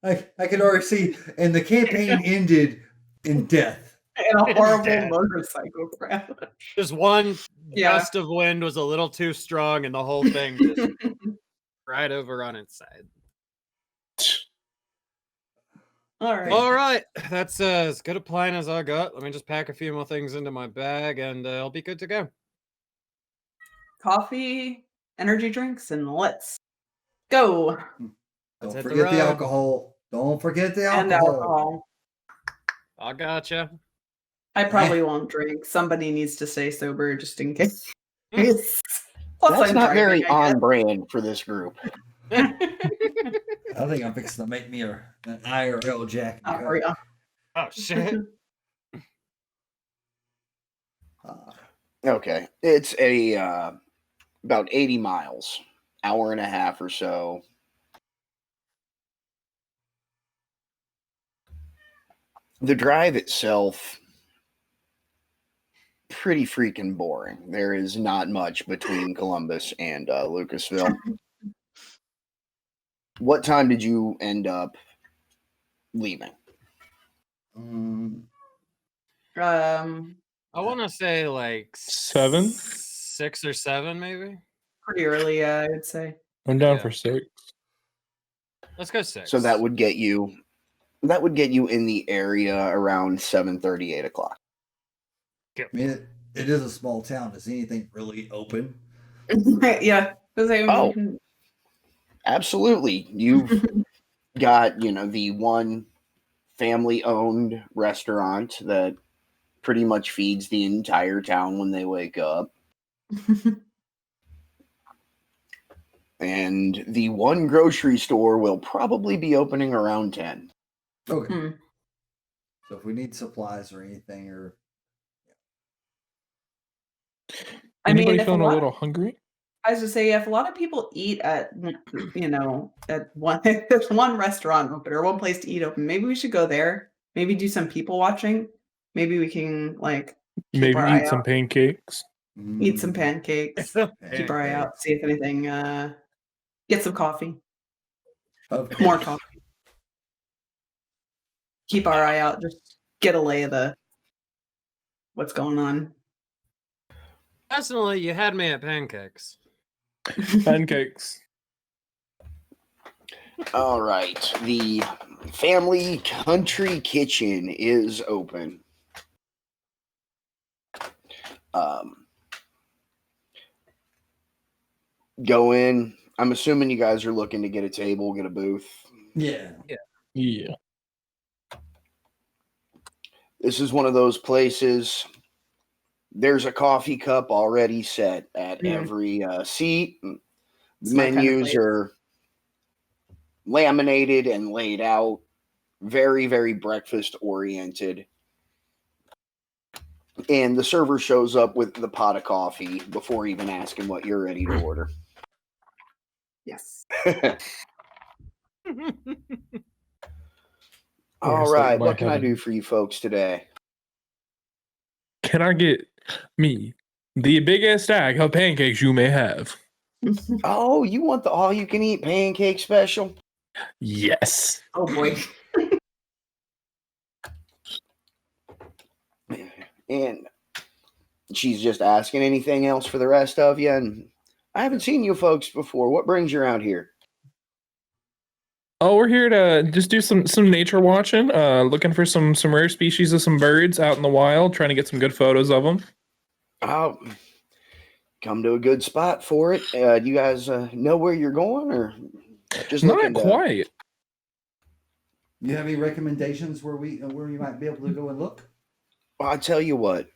I can already see, and the campaign ended in death. And a horrible Dead. motorcycle crash. Just one Yeah. gust of wind was a little too strong, and the whole thing just right over on its side. All right. All right, that's as good a plan as I got. Let me just pack a few more things into my bag, and I'll be good to go. Coffee, energy drinks, and let's go. Don't hit the forget the road. alcohol. Don't forget the And alcohol. alcohol. I gotcha. I probably won't drink. Somebody needs to stay sober just in case. Hmm. Plus, That's I'm not very driving, I on brand for this group. guess. I think I'm fixing to make me an IRL Jack and Oh, Coke. Oh shit. Okay. It's a about 80 miles, hour and a half or so. The drive itself, pretty freaking boring. There is not much between Columbus and Lucasville. What time did you end up leaving? I want to say like 7? 6 or 7, maybe. Pretty early, I would say. I'm down Yeah. for 6. Let's go 6. So that would get you in the area around 7:30, 8 o'clock. I mean, it is a small town. Is anything really open? Yeah. Oh. Absolutely. You've got, the one family-owned restaurant that pretty much feeds the entire town when they wake up. And the one grocery store will probably be opening around 10. Okay. Hmm. So if we need supplies or anything, or Anybody if feeling a little hungry? I was to say, if a lot of people eat at, at one, there's one restaurant open or one place to eat open, maybe we should go there. Maybe do some people watching. Maybe we can keep Maybe our eye eat some out, pancakes. eat some pancakes, keep our eye out, see if anything. Get some coffee, Of course. more coffee. Keep our eye out. Just get a lay of what's going on. Personally, you had me at pancakes. Pancakes. All right. The family country kitchen is open. Go in. I'm assuming you guys are looking to get a table, get a booth. Yeah. Yeah. This is one of those places. There's a coffee cup already set at every seat. It's my kind of Menus place. are laminated and laid out. Very, very breakfast oriented. And the server shows up with the pot of coffee before even asking what you're ready to order. Yes. All right. What can I do for you folks today? Can I get me the biggest stack of pancakes you may have? Oh, you want the all-you-can-eat pancake special? Yes. Oh boy. And she's just asking anything else for the rest of you. And I haven't seen you folks before. What brings you around here? Oh, we're here to just do some nature watching. Looking for some rare species of some birds out in the wild. Trying to get some good photos of them. Oh, come to a good spot for it. Do you guys know where you're going, or just Not quite. You have any recommendations where you might be able to go and look? Well, I tell you what.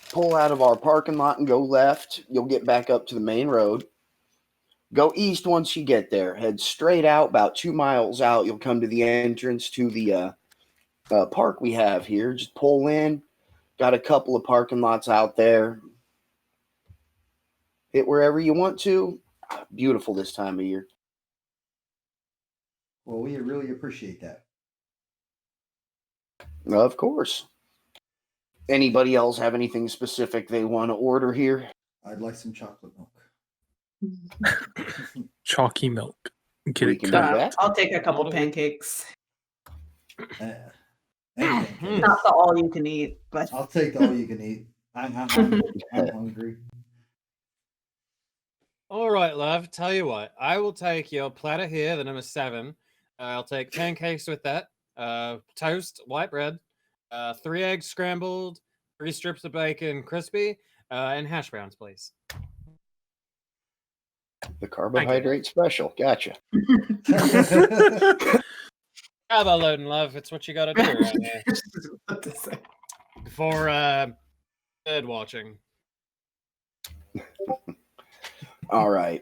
Pull out of our parking lot and go left. You'll get back up to the main road. Go east once you get there. Head straight out about 2 miles out. You'll come to the entrance to the park we have here. Just pull in. Got a couple of parking lots out there. Hit wherever you want to. Beautiful this time of year. Well, we really appreciate that. Of course. Anybody else have anything specific they want to order here? I'd like some chocolate milk. Chalky milk. Get We it can cut. do that. I'll take a couple pancakes. Anything. Not the all you can eat, but I'll take all you can eat. I'm hungry. All right, love. Tell you what, I will take your platter here, the number 7. I'll take pancakes with that. Toast, white bread, 3 eggs scrambled, 3 strips of bacon crispy, and hash browns, please. The carbohydrate special. Gotcha. How about loading love? It's what you got to do right here. What to say. Before bed watching. All right.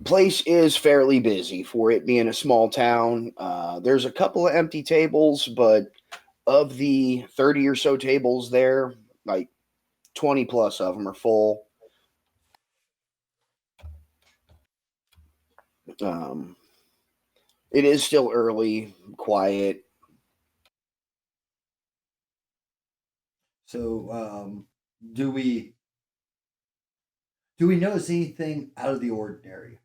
Place is fairly busy for it being a small town. There's a couple of empty tables, but of the 30 or so tables there, like 20 plus of them are full. It is still early, quiet. So, do we notice anything out of the ordinary?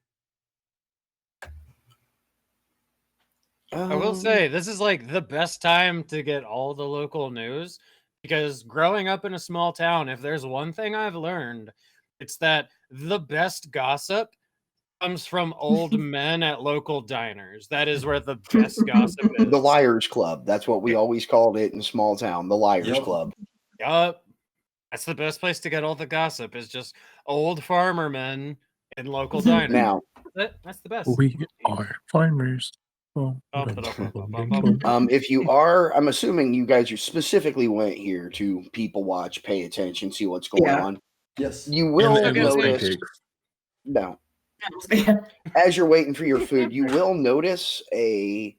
I will say this is like the best time to get all the local news because growing up in a small town, if there's one thing I've learned, it's that the best gossip comes from old men at local diners. That is where the best gossip is. The Liars Club. That's what we always called it in small town. The Liars Yep. Club. Yup. That's the best place to get all the gossip is just old farmer men in local diners. Now, That's the best. We are farmers. if you are, I'm assuming you guys specifically went here to people watch, pay attention, see what's going Yeah. on. Yes. You will And the notice. pancakes. No, Yeah. as you're waiting for your food, you will notice a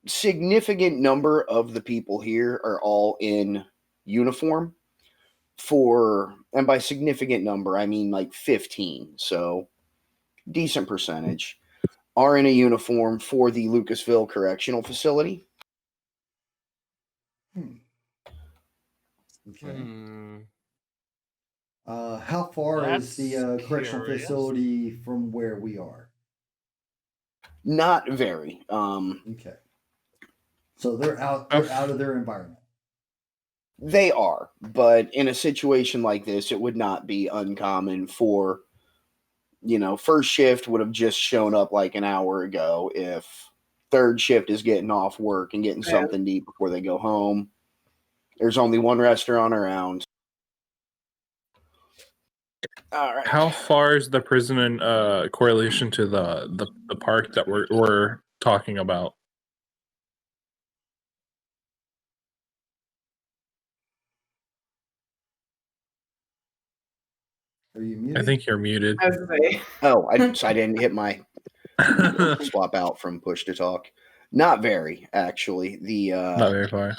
significant number of the people here are all in uniform. And by significant number, I mean like 15. So decent percentage are in a uniform for the Lucasville Correctional Facility. Okay. Hmm. How far is the That's correctional curious. facility from where we are? Not very. Okay. So they're out of their environment. They are, but in a situation like this, it would not be uncommon for, first shift would have just shown up like an hour ago. If third shift is getting off work and getting something to eat before they go home, there's only one restaurant around. All right. How far is the prison in correlation to the park that we're talking about? Are you muted? I think you're muted. I was gonna say. Oh, I didn't hit my swap out from push to talk. Not very, actually. Not very far.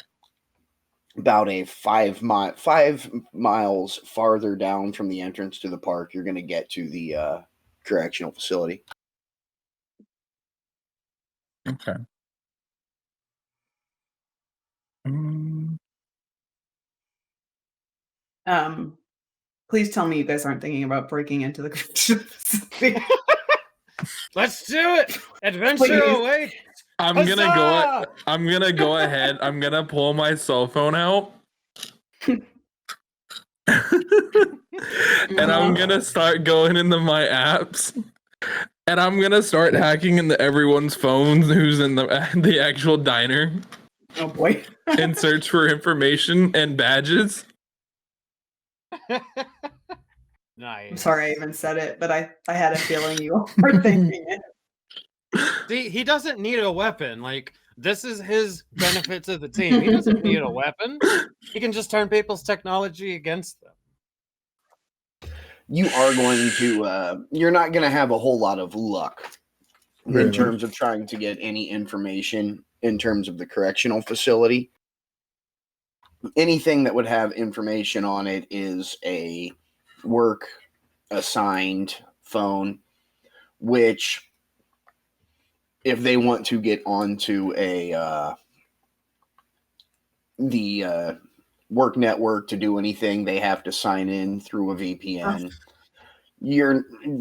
About a 5 miles farther down from the entrance to the park, you're going to get to the correctional facility. Okay. Please tell me you guys aren't thinking about breaking into the correctional facility. Let's do it. Adventure Please. awaits. I'm Huzzah! gonna go ahead. I'm gonna pull my cell phone out. And I'm gonna start going into my apps. And I'm gonna start hacking into everyone's phones who's in the actual diner Oh boy. and search for information and badges. Nice. I'm sorry I even said it, but I had a feeling you were thinking it. See, he doesn't need a weapon. Like, this is his benefit to the team. He doesn't need a weapon. He can just turn people's technology against them. You are going to, you're not going to have a whole lot of luck in terms of trying to get any information in terms of the correctional facility. Anything that would have information on it is a work assigned phone, which if they want to get onto the work network to do anything, they have to sign in through a VPN.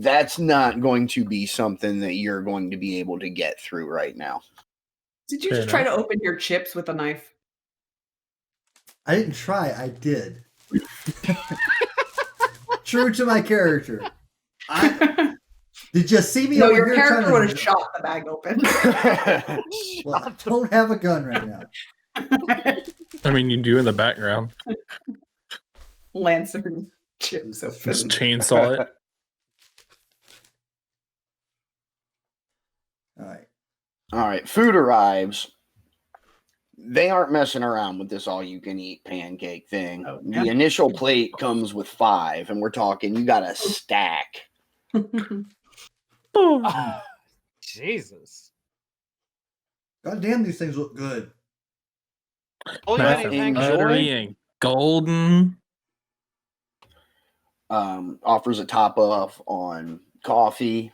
That's not going to be something that you're going to be able to get through right now. Did you just try to open your chips with a knife? I didn't try. I did. True to my character. Did you see me No, over your here character trying would to- have shot the bag open. Well, I don't have a gun right now. I mean, you do in the background. Lancer and chips open. Just chainsaw it. All right. All right, food arrives. they aren't messing around with this all-you-can-eat pancake thing. Oh, The yeah. initial plate comes with 5, and we're talking you got a stack. Jesus. God damn, these things look good. Oh, Nice Enjoy. and buttery and golden. Offers a top off on coffee.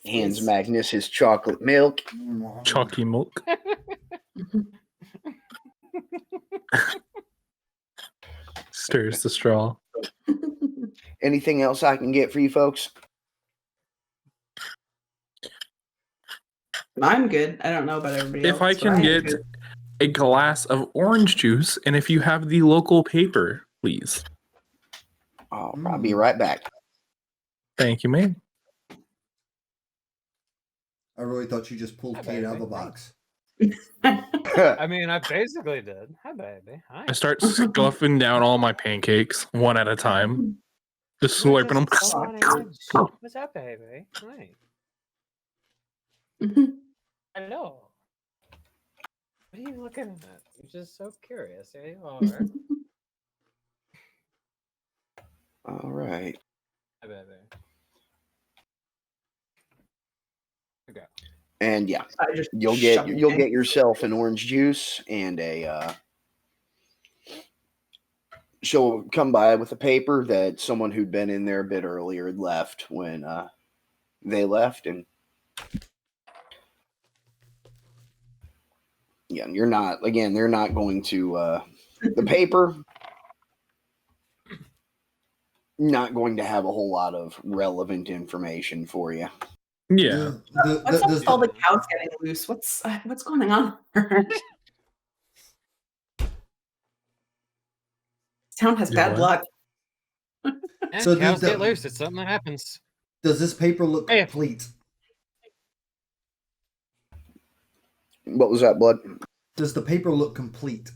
Hands Please. Magnus his chocolate milk. Chalky milk. Stirs the straw. Anything else I can get for you folks? I'm good. I don't know about everybody else. If I but can am get good. a glass of orange juice, and if you have the local paper, please. I'll be right back. Thank you, ma'am. I really thought you just pulled Hi, Kate out of the baby. box. I mean, I basically did. Hi, baby. Hi. I start scuffing down all my pancakes one at a time. Just You're slurping them. just so on edge. What's up, baby? Hi. Hello. What are you looking at? You're just so curious. There you are. All right. Hi, baby. Okay. And yeah, I just you'll shoved get it. yourself an orange juice and a she'll come by with a paper that someone who'd been in there a bit earlier had left when they left, and yeah, they're not going to the paper not going to have a whole lot of relevant information for you. Yeah. What's up with all the cows getting loose? What's going on? This town has Do bad what? luck. And So cows the- get loose. It's something that happens. Does this paper look Hey. complete? What was that, Blood? Does the paper look complete?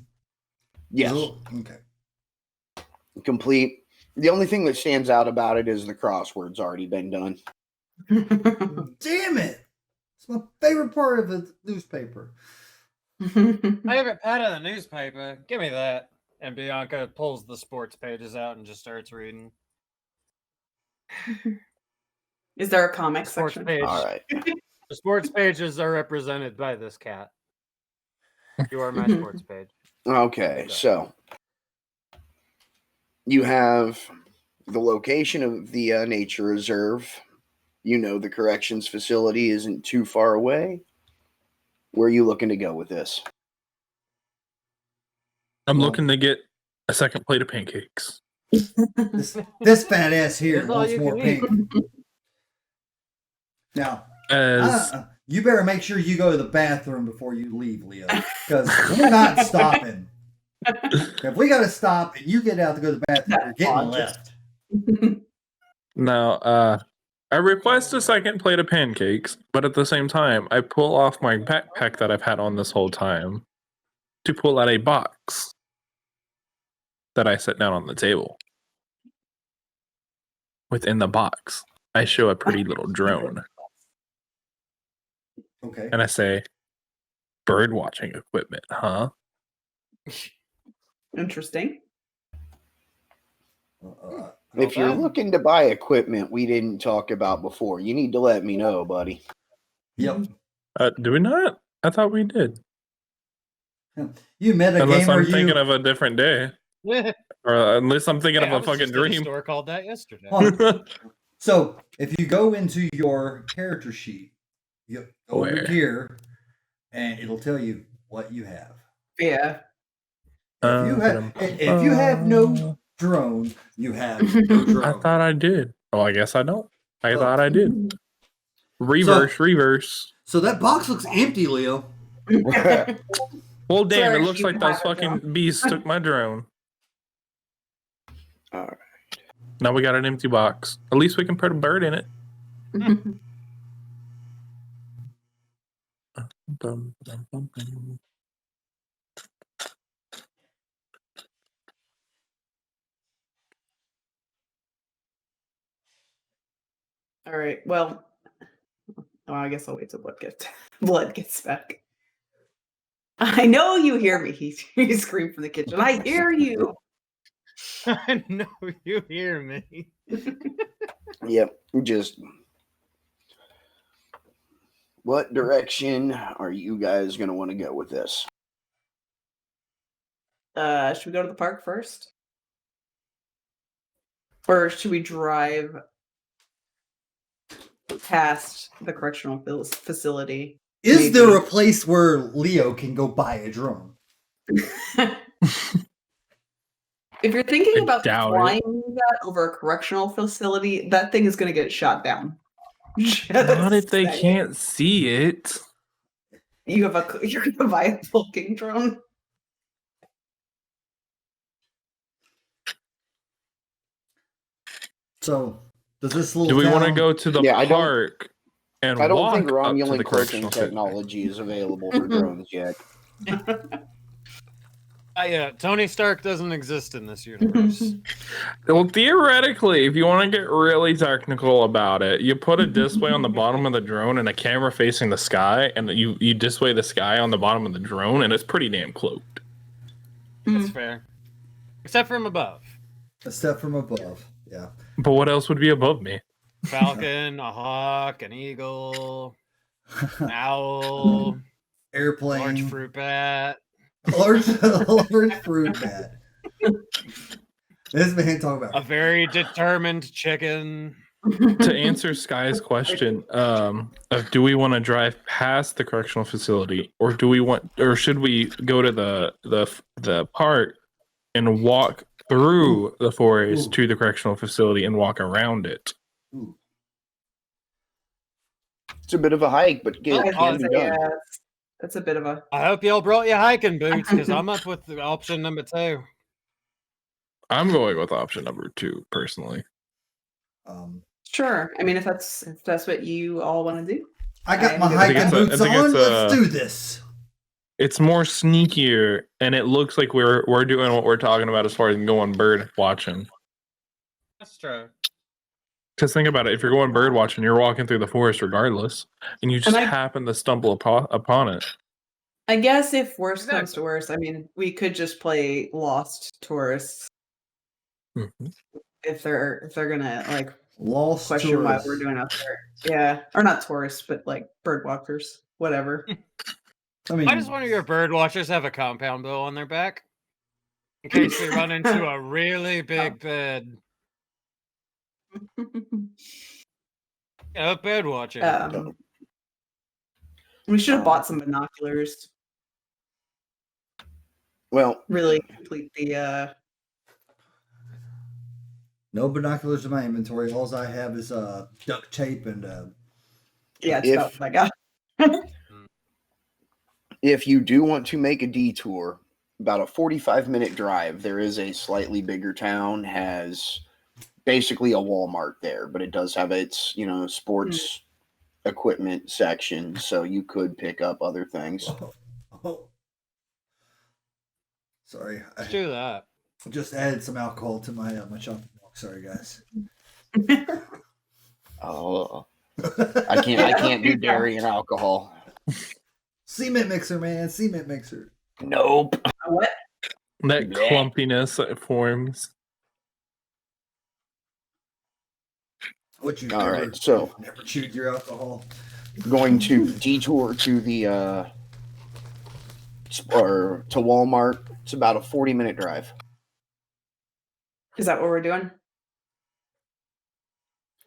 Yes, Okay. complete. The only thing that stands out about it is the crossword's already been done. Damn it! It's my favorite part of the newspaper. Favorite part of the newspaper. Give me that. And Bianca pulls the sports pages out and just starts reading. Is there a comic Sports section? page. All right. The sports pages are represented by this cat. You are my sports page. Okay, so you have the location of the nature reserve. You know the corrections facility isn't too far away. Where are you looking to go with this? I'm Well- looking to get a second plate of pancakes. This fat ass here Here's all wants you more can eat. pink. Now, As you better make sure you go to the bathroom before you leave, Leo, because we're not stopping. If we got to stop and you get out to go to the bathroom, you're getting left. now, I request a second plate of pancakes, but at the same time, I pull off my backpack that I've had on this whole time to pull out a box that I set down on the table. Within the box, I show a pretty little drone, Okay. and I say, "Bird watching equipment, huh?" Interesting. If you're looking to buy equipment we didn't talk about before, you need to let me know, buddy. Yep. Do we not? I thought we did. You met a Unless gamer. I'm thinking of a different day, or unless I'm thinking Hey, I of a was fucking just at a dream. store called that yesterday. Hold on. So if you go into your character sheet, you go over Where? here, and it'll tell you what you have. Yeah. If you have no drone, you have no I drone. thought I did. Oh, I guess I don't. I thought I did. Reverse. So that box looks empty, Leo. Well, damn, Sorry, it looks you like those have it, fucking beasts took my drone. All right. Now we got an empty box. At least we can put a bird in it. Dum, dum, dum, dum. All right. Well, I guess I'll wait till blood gets back. I know you hear me. He screamed from the kitchen. I hear you. I know you hear me. Yep. Just what direction are you guys going to want to go with this? Should we go to the park first? Or should we drive past the correctional facility? Is Maybe. there a place where Leo can go buy a drone? If you're thinking I about doubt flying that over a correctional facility, that thing is going to get shot down. Not if they Just saying. can't see it. You're going to buy a bulking drone. So, does this little Do we want to town- go to the Yeah, I don't- park and I don't walk think up to Romulan the cloaking correctional facility? technology is available for drones yet. Yeah, Tony Stark doesn't exist in this universe. Well, theoretically, if you want to get really technical about it, you put a display on the bottom of the drone and a camera facing the sky, and you display the sky on the bottom of the drone, and it's pretty damn cloaked. That's fair. Except from above. A step from above. Yeah. But what else would be above me? Falcon, a hawk, an eagle, an owl, Airplane. large fruit bat. Large fruit bat. This man talking A about very determined chicken. To answer Sky's question, of do we want to drive past the correctional facility, or should we go to the park and walk through the forest to the correctional facility and walk around it? Ooh. It's a bit of a hike, but I it can was be gonna say, done. yeah, that's a bit of a. I hope y'all brought your hiking boots because I'm up with the option number 2. I'm going with option number 2 personally. Sure. I mean, if that's what you all want to do. I got my I think hiking boots I think on. it's Let's do this. It's more sneakier, and it looks like we're doing what we're talking about as far as going bird watching. That's true. Because think about it, if you're going bird watching, you're walking through the forest regardless, and you just And happen to stumble upon it. I guess if worst comes to Exactly. worst, I mean, we could just play Lost Tourists Mhm. if they're gonna like Lost question why tourists. we're doing out there. Yeah, or not tourists, but like bird walkers, whatever. I mean, Why does one of your bird watchers have a compound bow on their back? In case they run into a really big bird. Bird watching. We should have bought some binoculars. Well, Really complete the. no binoculars in my inventory. All I have is duct tape and Yeah, it's If- about what I got. if you do want to make a detour, about a 45-minute drive, there is a slightly bigger town, has basically a Walmart there, but it does have its, sports equipment section, so you could pick up other things. oh. Sorry, I Let's do that. just added some alcohol to my my shopping box. Sorry, guys. Oh, I can't do dairy and alcohol. Cement mixer, man. Cement mixer. Nope. What? That Yeah. clumpiness that forms. What you All never, right, so- never chewed your alcohol. Going to detour to the or to Walmart. It's about a 40-minute drive. Is that what we're doing?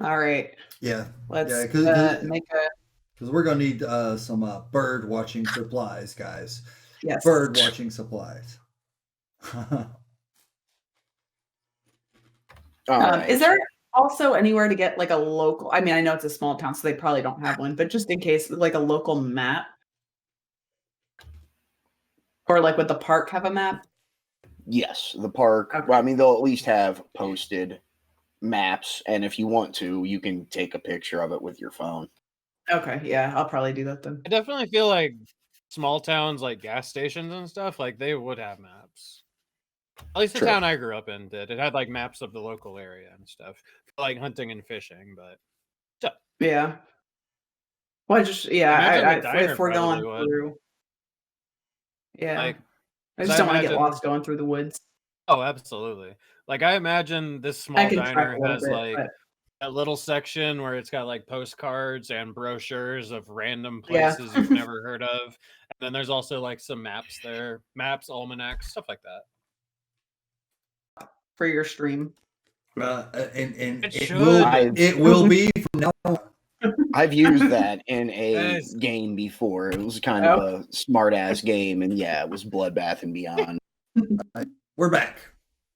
All right. Yeah, Let's Yeah, 'cause- make a because we're gonna need some bird watching supplies, guys. yes. Bird watching supplies. All right. Is there also anywhere to get like a local? I mean, I know it's a small town, so they probably don't have one, but just in case, like a local map, or like would the park have a map? Yes, the park. Okay. Well, I mean, they'll at least have posted maps, and if you want to, you can take a picture of it with your phone. Okay, yeah, I'll probably do that then. I definitely feel like small towns like gas stations and stuff, like they would have maps. At least the True. town I grew up in did. It had like maps of the local area and stuff, for, like hunting and fishing. But Yeah. Well, I just yeah, Imagine the I diner if we're going probably would. through. Yeah. Like, I 'cause just I don't want to get imagine- lost going through the woods. Oh, absolutely. Like, I imagine this I small can trek diner a little has bit, like but a little section where it's got like postcards and brochures of random Yeah. places you've never heard of. And then there's also like some maps there, maps, almanacs, stuff like that. for your stream. And It it should. will be from now on. I've used that in a Yes. game before. It was kind of a smart ass game, and yeah, it was Bloodbath and Beyond. We're back.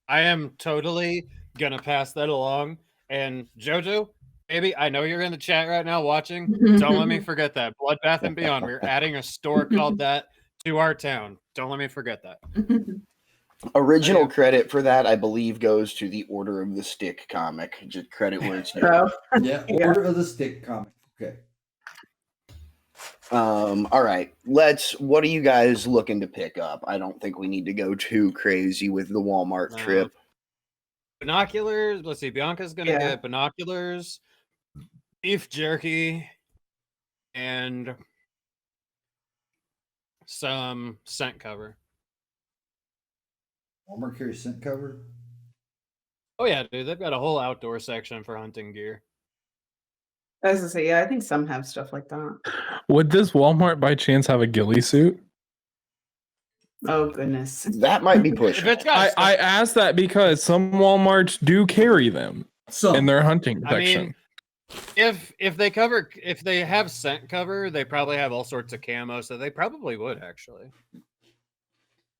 I am totally gonna pass that along. And Jojo, baby, I know you're in the chat right now watching. Don't let me forget that. Bloodbath and Beyond. We're adding a store called that to our town. Don't let me forget that. Original Oh, yeah. credit for that, I believe, goes to the Order of the Stick comic. Just credit where it's due. So, Yeah, Yeah. Order of the Stick comic. Okay. All right. What are you guys looking to pick up? I don't think we need to go too crazy with the Walmart trip. Binoculars. Let's see. Bianca's gonna Yeah. get binoculars, beef jerky, and some scent cover. Walmart carries scent cover. Oh yeah, dude, they've got a whole outdoor section for hunting gear. I was gonna say, yeah, I think some have stuff like that. Would this Walmart by chance have a ghillie suit? Oh goodness. That might be If pushing. it's got stuff- I asked that because some Walmarts do carry them So in their hunting I section. mean, if they have scent cover, they probably have all sorts of camo, so they probably would actually.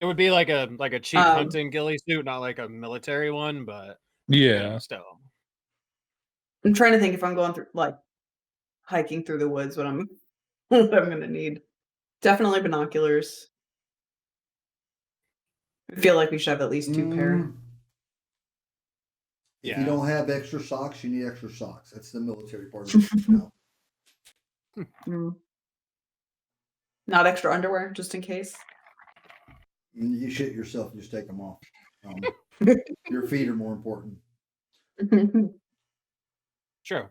It would be like a cheap hunting ghillie suit, not like a military one, but Yeah. still. I'm trying to think if I'm going through like hiking through the woods, what I'm what I'm gonna need. Definitely binoculars. I feel like we should have at least 2 pair. If Yeah. you don't have extra socks, you need extra socks. That's the military part of it now. Mm. Not extra underwear, just in case. You shit yourself and just take them off. Your feet are more important. True.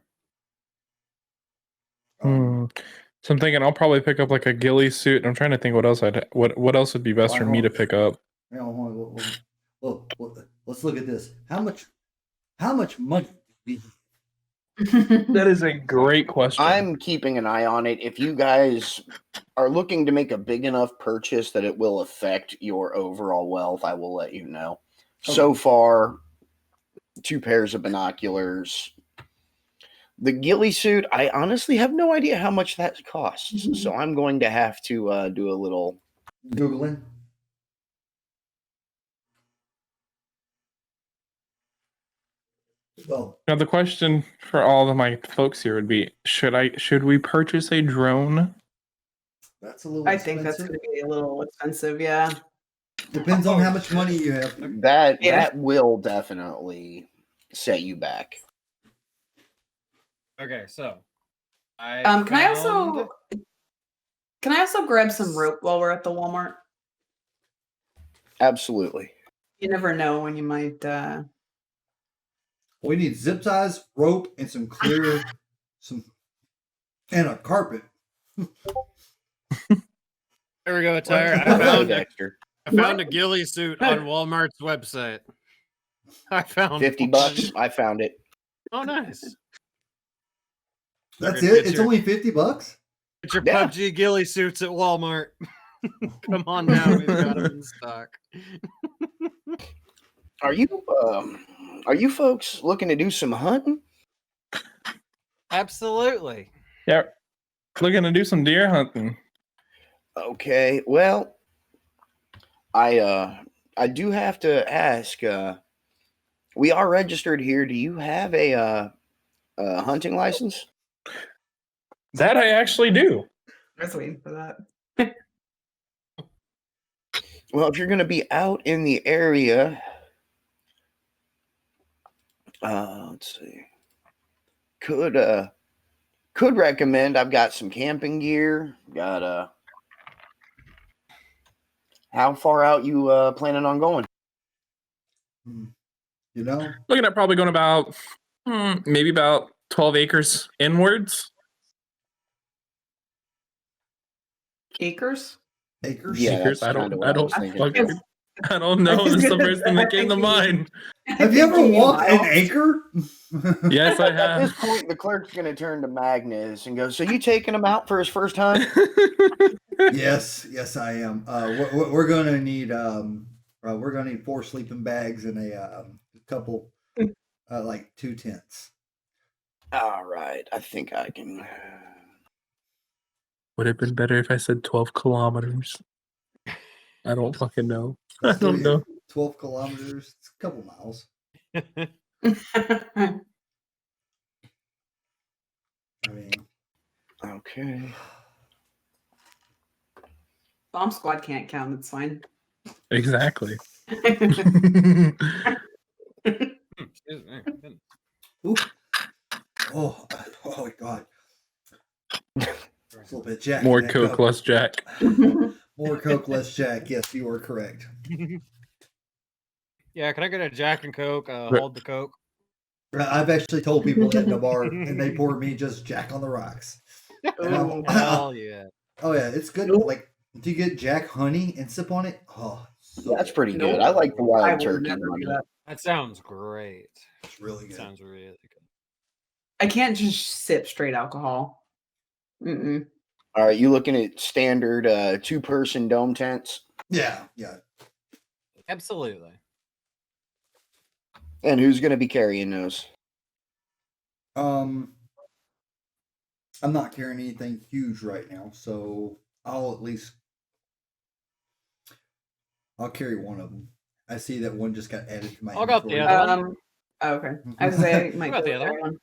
So I'm thinking I'll probably pick up like a ghillie suit. I'm trying to think what else what else would be best for me to pick up. Hang on, hold on, well, let's look at this. How much money do we That is a great question. I'm keeping an eye on it. If you guys are looking to make a big enough purchase that it will affect your overall wealth, I will let you know. So far, 2 pairs of binoculars. The ghillie suit, I honestly have no idea how much that costs. So I'm going to have to do a little Googling? Well, Now the question for all of my folks here would be: should we purchase a drone? that's a little I expensive. think that's gonna be a little expensive, yeah. Depends on how much money you have. that will definitely set you back. Okay, so Can I also grab some rope while we're at the Walmart? Absolutely. You never know when you might We need zip ties, rope, and some clear, and a carpet. There we go, Tyre. I found a ghillie suit on Walmart's website. I found $50. one. I found it. Oh, nice. That's Get it. It's your- only $50. Get your Yeah. PUBG ghillie suits at Walmart. Come on now, we've got them in stock. Are you folks looking to do some hunting? Absolutely. Yeah, looking to do some deer hunting. Okay. Well, I do have to ask. We are registered here. Do you have a hunting license? That I actually do. I was waiting for that. Well, if you're going to be out in the area, let's see. Could recommend. I've got some camping gear. Got How far out you planning on going? You know? Looking at probably going about maybe about 12 acres inwards. Acres? Acres? Yeah, Acres? that's I kinda don't. what I I was don't. thinking. Fucking, I don't know. was That's the gonna first thing say, that came to mind. Have you ever Thinking walked an miles. acre? Yes, I At this have. point, the clerk's going to turn to Magnus and go, "So you taking him out for his first time?" Yes, I am. We're gonna need 4 sleeping bags and a couple like 2 tents. All right, I think I can. Would have been better if I said 12 kilometers. I don't fucking know. I That's don't know. 12 kilometers. It's a couple miles. I mean, Okay. Bomb squad can't count. It's fine. Exactly. Excuse me. ooh. Oh my god. A little bit Jack. More in that Coke, cup. less Jack. More Coke, less Jack. Yes, you are correct. Yeah, can I get a Jack and Coke? Hold the Coke. I've actually told people that in a bar, and they pour me just Jack on the rocks. And Ooh. Hell yeah. oh yeah, it's good. Nope. Like, do you get Jack honey and sip on it? Oh, so That's pretty Nope. good. I like the I wild will turkey never money. do that. That sounds great. It's really good. Sounds really good. I can't just sip straight alcohol. Mm-mm. All right, you looking at standard 2-person dome tents? Yeah. Absolutely. And who's going to be carrying those? I'm not carrying anything huge right now, so I'll carry one of them. I see that one just got added to my I'll go with the inventory. other one. Okay. I was saying, I might What go about the with other that one.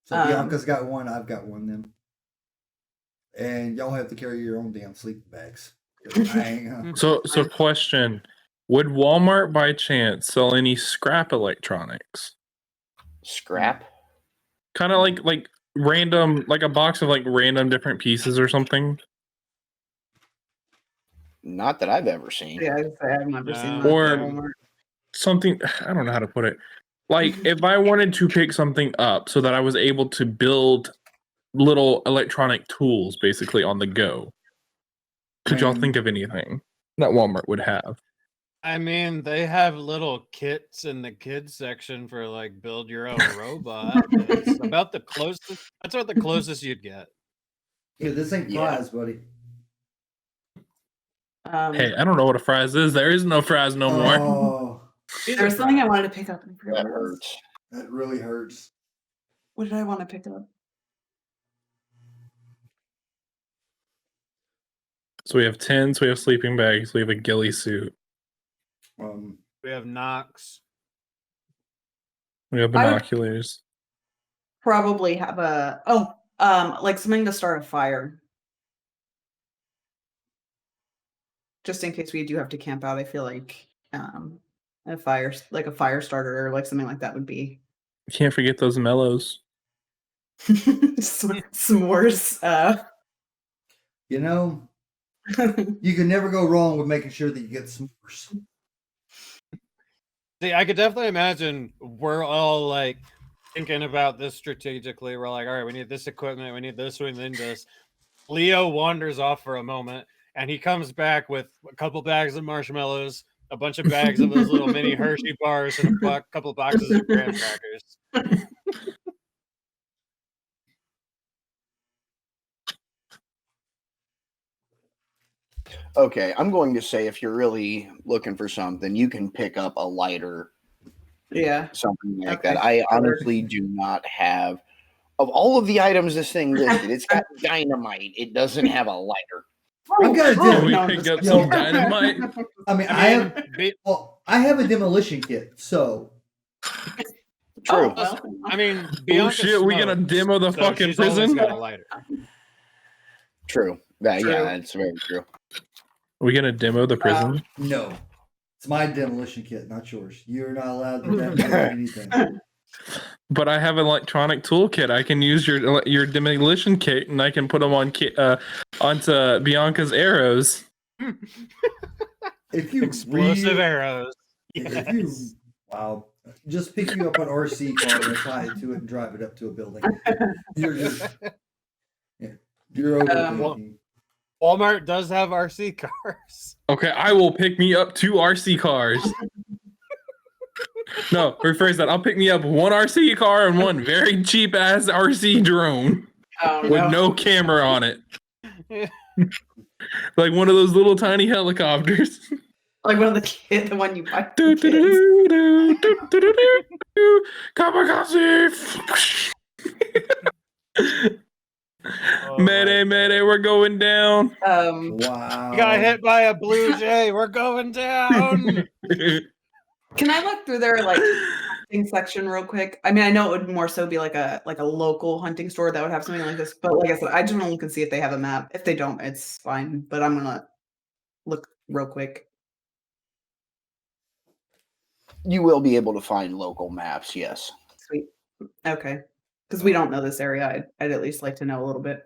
So Bianca's got one, I've got one then. And y'all have to carry your own damn sleeping bags. I ain't, So question. Would Walmart by chance sell any scrap electronics? Scrap? Kind of like random, like a box of like random different pieces or something? Not that I've ever seen. Yeah, I've never seen No. that. Or- at Walmart. Something, I don't know how to put it. Like if I wanted to pick something up so that I was able to build little electronic tools basically on the go, could y'all think of anything that Walmart would have? I mean, they have little kits in the kids section for like build your own robot. That's about the closest. That's about the closest you'd get. yeah, this ain't Yeah. fries, buddy. Hey, I don't know what a fries is. There is no fries no more. Oh, These There are was something I fries. wanted to pick up. and I forgot That what it was. hurts. that really hurts. What did I want to pick up? So we have tents, we have sleeping bags, we have a ghillie suit, We have Knox. we have I would- binoculars. Probably have like something to start a fire. Just in case we do have to camp out, I feel like a fire starter or like something like that would be You can't forget those mellows. s'mores. You know, you can never go wrong with making sure that you get s'mores. See, I could definitely imagine we're all like thinking about this strategically. We're like, all right, we need this equipment, we need this, we need this. Leo wanders off for a moment and he comes back with a couple bags of marshmallows, a bunch of bags of those little mini Hershey bars, and a couple boxes of graham crackers. Okay, I'm going to say if you're really looking for something, you can pick up a lighter, Yeah. something like Okay, that. I sure. honestly do not have. Of all of the items this thing listed, it's got dynamite. It doesn't have a lighter. I've got a Can we no, I'm pick just up kidding. some dynamite? I mean, I mean, I have a demolition kit, so True. Oh, well, I mean, Oh Bianca shit, we gonna smokes, demo the so fucking she's always prison? got a lighter. True. True. Yeah, that's very true. We gonna demo the prison? no. It's my demolition kit, not yours. You're not allowed to demo anything. But I have an electronic toolkit. I can use your demolition kit, and I can put them on onto Bianca's arrows. If you Explosive really, arrows. if you, Yes. wow, just pick you up an RC car and apply it to it and drive it up to a building. You're just, yeah, you're overthinking. Walmart does have RC cars. Okay, I will pick me up 2 RC cars. No, rephrase that. I'll pick me up 1 RC car and 1 very cheap ass RC drone Oh with no. no camera on it. Like one of those little tiny helicopters. Like one of the one you buy for Do, kids. do, do, do, do, do, do, do, do. Kamikaze. Oh, Mayday, my mayday, God. we're going down. Wow. We got hit by a blue jay. We're going down. Can I look through their like hunting section real quick? I mean, I know it would more so be like a local hunting store that would have something like this, but like I said, I just want to look and see if they have a map. If they don't, it's fine. But I'm gonna look real quick. You will be able to find local maps, yes. Sweet. Okay. Because we don't know this area. I'd at least like to know a little bit.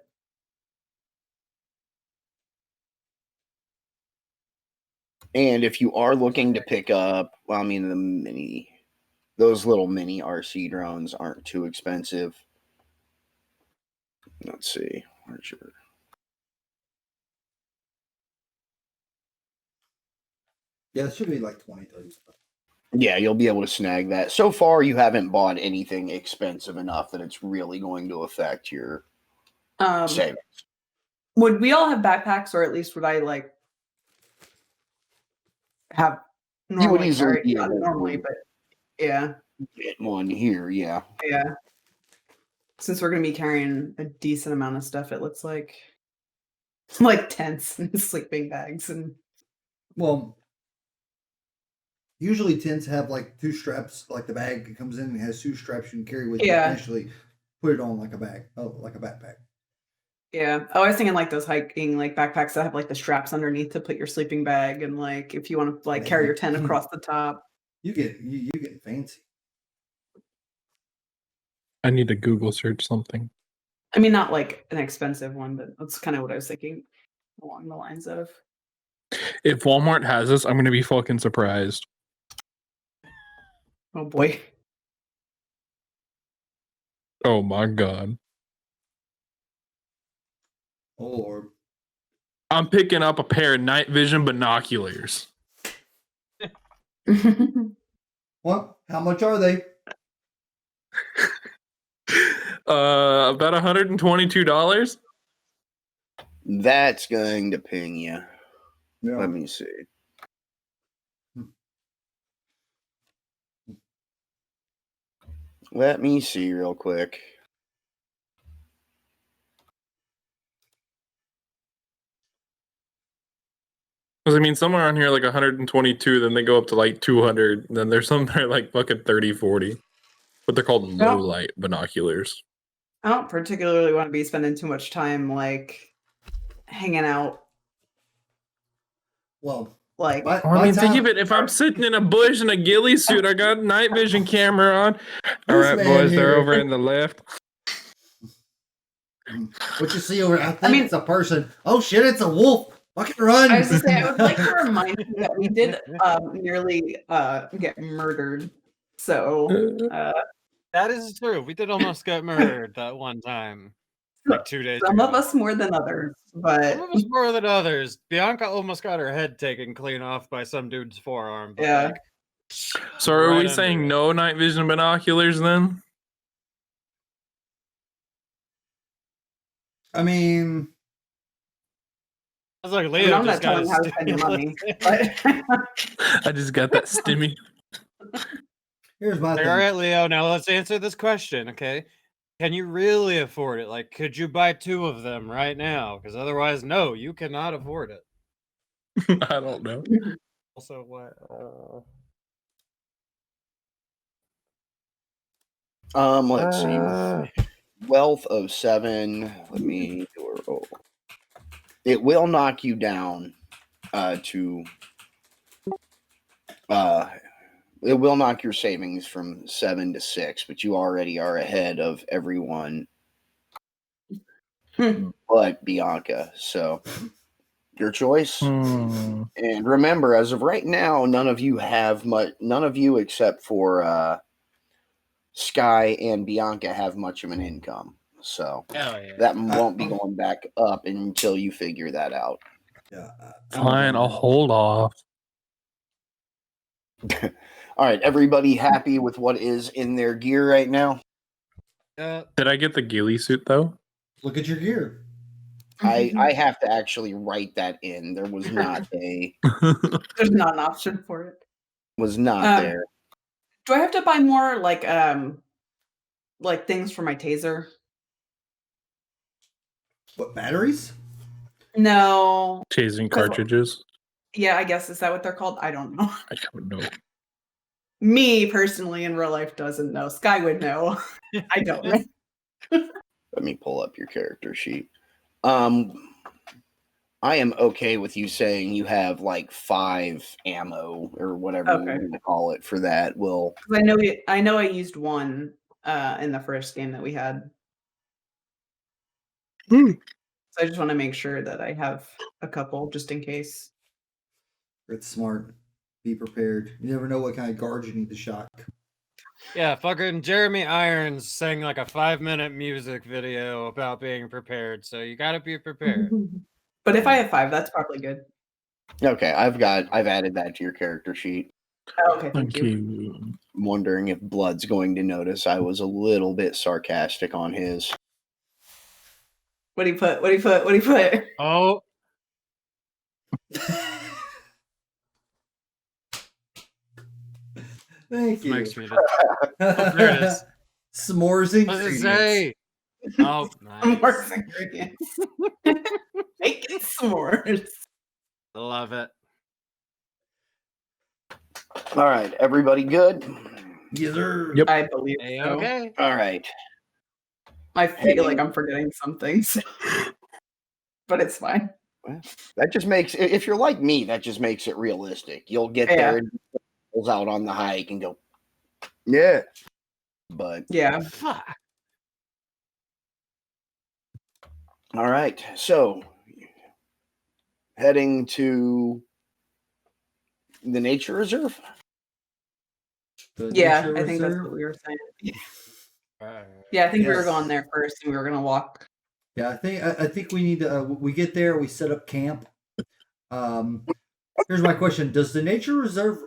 And if you are looking to pick up, well, I mean, those little mini RC drones aren't too expensive. Let's see. Where's your... Yeah, it should be like 20, 30. Yeah, you'll be able to snag that. So far, you haven't bought anything expensive enough that it's really going to affect your savings. Would we all have backpacks, or at least would I like have You would normally easily carry? be Not able normally, to but yeah, get one here, yeah. yeah. Since we're gonna be carrying a decent amount of stuff, it looks like tents and sleeping bags and Well, usually tents have like 2 straps, like the bag comes in and has 2 straps you can carry with you. Yeah. Initially, put it on like a bag, like a backpack. yeah. Oh, I was thinking like those hiking like backpacks that have like the straps underneath to put your sleeping bag and like if you want to like carry your tent across the top. You get fancy. I need to Google search something. I mean, not like an expensive one, but that's kind of what I was thinking along the lines of. If Walmart has this, I'm gonna be fucking surprised. Oh boy. Oh my god. Oh Lord. I'm picking up a pair of night vision binoculars. What? How much are they? About $122. That's going to ping you. Yeah. Let me see. Let me see real quick. Because I mean, somewhere on here like 122, then they go up to like 200, then there's some that are like fucking 30, 40. But they're called low light binoculars. I don't particularly want to be spending too much time like hanging out. Well, Like I mean, think of it. If I'm sitting in a bush in a ghillie suit, I got a night vision camera on. All right, man boys, they're here. over in the left. what you see over there, I think mean- it's a person. Oh shit, it's a wolf. Fucking run. I was just saying, I would like to remind you that we did nearly get murdered. So That is true. We did almost get murdered that one time, like 2 days some ago. of us more than others, but Some of us more than others. Bianca almost got her head taken clean off by some dude's forearm. But yeah. like, So are right we under saying it. no night vision binoculars then? I mean, I was like, I mean, Leo I'm not just got telling you how to spend your money. But I just got that stimmy. here's my thing. All right, Leo. Now let's answer this question, okay? Can you really afford it? Like, could you buy 2 of them right now? Because otherwise, no, you cannot afford it. I don't know. Also, what? Let's see. Wealth of 7. Let me roll. It will knock you down to it will knock your savings from 7 to 6, but you already are ahead of everyone but Bianca. So your choice. And remember, as of right now, none of you have much. None of you except for Sky and Bianca have much of an income. So Hell yeah. that won't be going back up until you figure that out. Yeah. Fine, I'll hold off. All right, everybody happy with what is in their gear right now? Did I get the ghillie suit though? Look at your gear. I have to actually write that in. There was not a There's not an option for it. there. Do I have to buy more like things for my taser? What, batteries? No. Chasing cartridges. Yeah, I guess is that what they're called? I don't know. I don't know. Me personally in real life doesn't know. Sky would know. I don't know. Let me pull up your character sheet. I am okay with you saying you have like 5 ammo or whatever Okay. we're going to call it for that. Well, 'Cause I know I used one in the first game that we had. So I just want to make sure that I have a couple just in case. It's smart. Be prepared. You never know what kind of guards you need to shock. Yeah, fucking Jeremy Irons sang like a 5-minute music video about being prepared, so you gotta be prepared. But if I have 5, that's probably good. okay, I've added that to your character sheet. Oh, okay, thank Thank you. you. I'm wondering if Blood's going to notice I was a little bit sarcastic on his. What do you put? What do you put? What do you put? Oh, Thank you. Mike's muted. Oh, there it is. S'mores What does it ingredients. say? Oh, S'mores nice. ingredients. Making s'mores. Love it. All right, everybody good? Yes, sir. Yep. I believe Hey, so. okay. All right. I feel like I'm forgetting some things. But it's fine. That just makes, if you're like me, that just makes it realistic. You'll get Yeah. there and pulls out on the hike and go, yeah. But Yeah. Fuck. all right, so heading to the nature reserve. The Yeah, nature I think that's reserve. what we were saying. Yeah, I think we were Yes. going there first and we were gonna walk. Yeah, I think we need to. We get there, we set up camp. Here's my question: does the nature reserve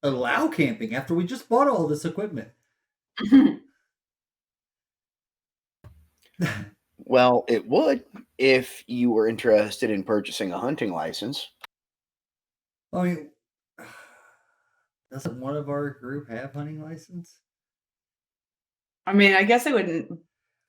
allow camping after we just bought all this equipment? Well, it would if you were interested in purchasing a hunting license. I mean, doesn't one of our group have hunting license? I mean, I guess I wouldn't.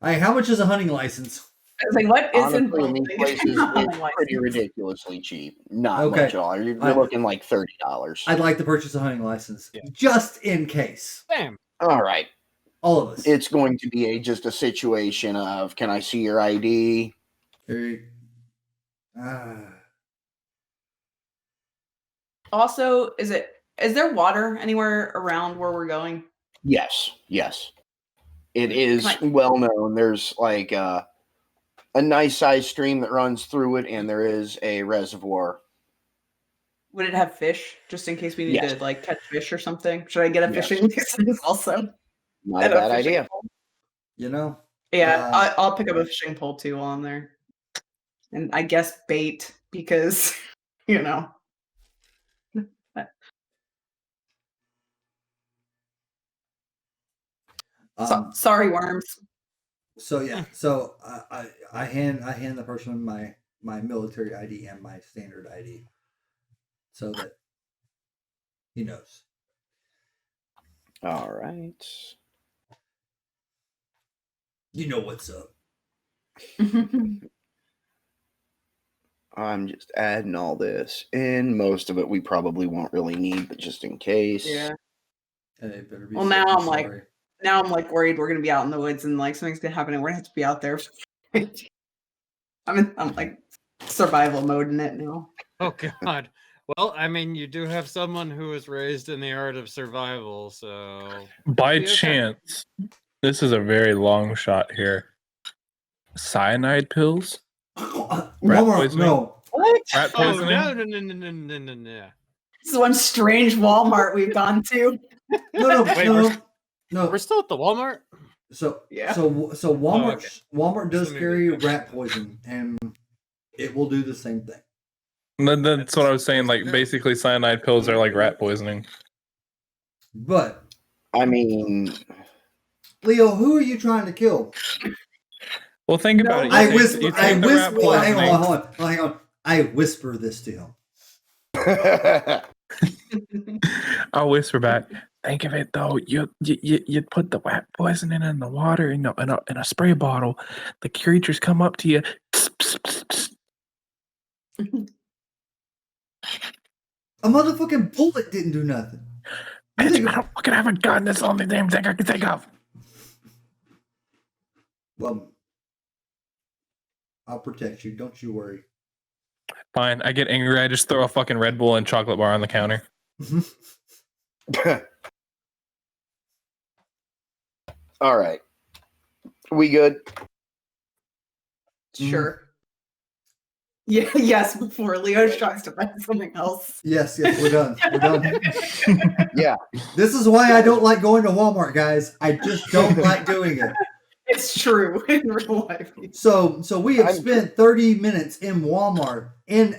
How much is a hunting license? I was like, what is Honestly, in involved these in places, getting a hunting it's pretty license? ridiculously cheap. Not Okay. much at all. You're I- looking like $30. I'd like to purchase a hunting license Yeah. just in case. Damn. All right. All of us. It's going to be just a situation of, can I see your ID? Also, is there water anywhere around where we're going? Yes. It is Can I- well known. There's like a nice sized stream that runs through it, and there is a reservoir. Would it have fish, just in case we need Yes. to like catch fish or something? Should I get a Yes. fishing license also? Not a And bad fishing idea. pole? You know, Yeah, I'll pick up a fishing pole too while I'm there, and I guess bait because you know. Sorry, worms. So yeah, so I hand the person my military ID and my standard ID, so that he knows. All right. You know what's up. I'm just adding all this in. Most of it we probably won't really need, but just in case. Yeah. And it better be Well, safe now and I'm like- sorry. Now I'm like worried we're gonna be out in the woods and like something's gonna happen and we're gonna have to be out there. I'm like survival mode in it now. Oh god. Well, I mean, you do have someone who was raised in the art of survival, so By Okay. chance, this is a very long shot here. Cyanide pills? Walmart, poisoning? no. What? Rat Oh poisoning? no. This is one strange Walmart we've gone to. No, Wait, no. we're still at the Walmart? So Yeah. so Walmart okay. Walmart does So maybe carry that's- rat poison, and it will do the same thing. That's what I was saying. Like, basically, cyanide pills are like rat poisoning. But I mean, Leo, who are you trying to kill? Well, think about it. No, I You whisper. take I the rat whisper. Hang poisoning. on, hold on, hang on. I whisper this to him. I'll whisper back. Think of it though. You put the rat poisoning in the water in a spray bottle. The creatures come up to you. A motherfucking bullet didn't do nothing. You Bitch, think- I don't fucking have a gun. That's the only damn thing I can think of. Well, I'll protect you. Don't you worry. Fine. I get angry. I just throw a fucking Red Bull and chocolate bar on the counter. all right. We good? Sure. Yeah. Yes. Before Leo tries to find something else. Yes, we're done. We're done. Yeah. This is why I don't like going to Walmart, guys. I just don't like doing it. It's true in real life. So we have I'm- spent 30 minutes in Walmart in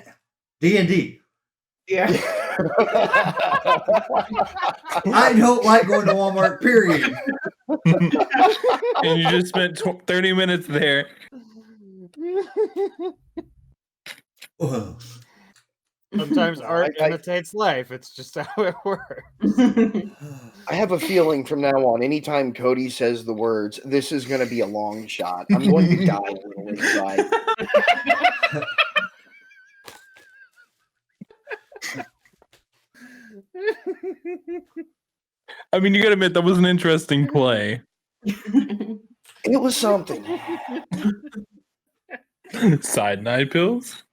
D&D. Yeah. I don't like going to Walmart, period. And you just spent 30 minutes there. Ugh. Sometimes art I- imitates life. It's just how it works. I have a feeling from now on, anytime Cody says the words, this is going to be a long shot. I'm going to die a little inside. I mean, you gotta admit that was an interesting play. It was something. Cyanide pills.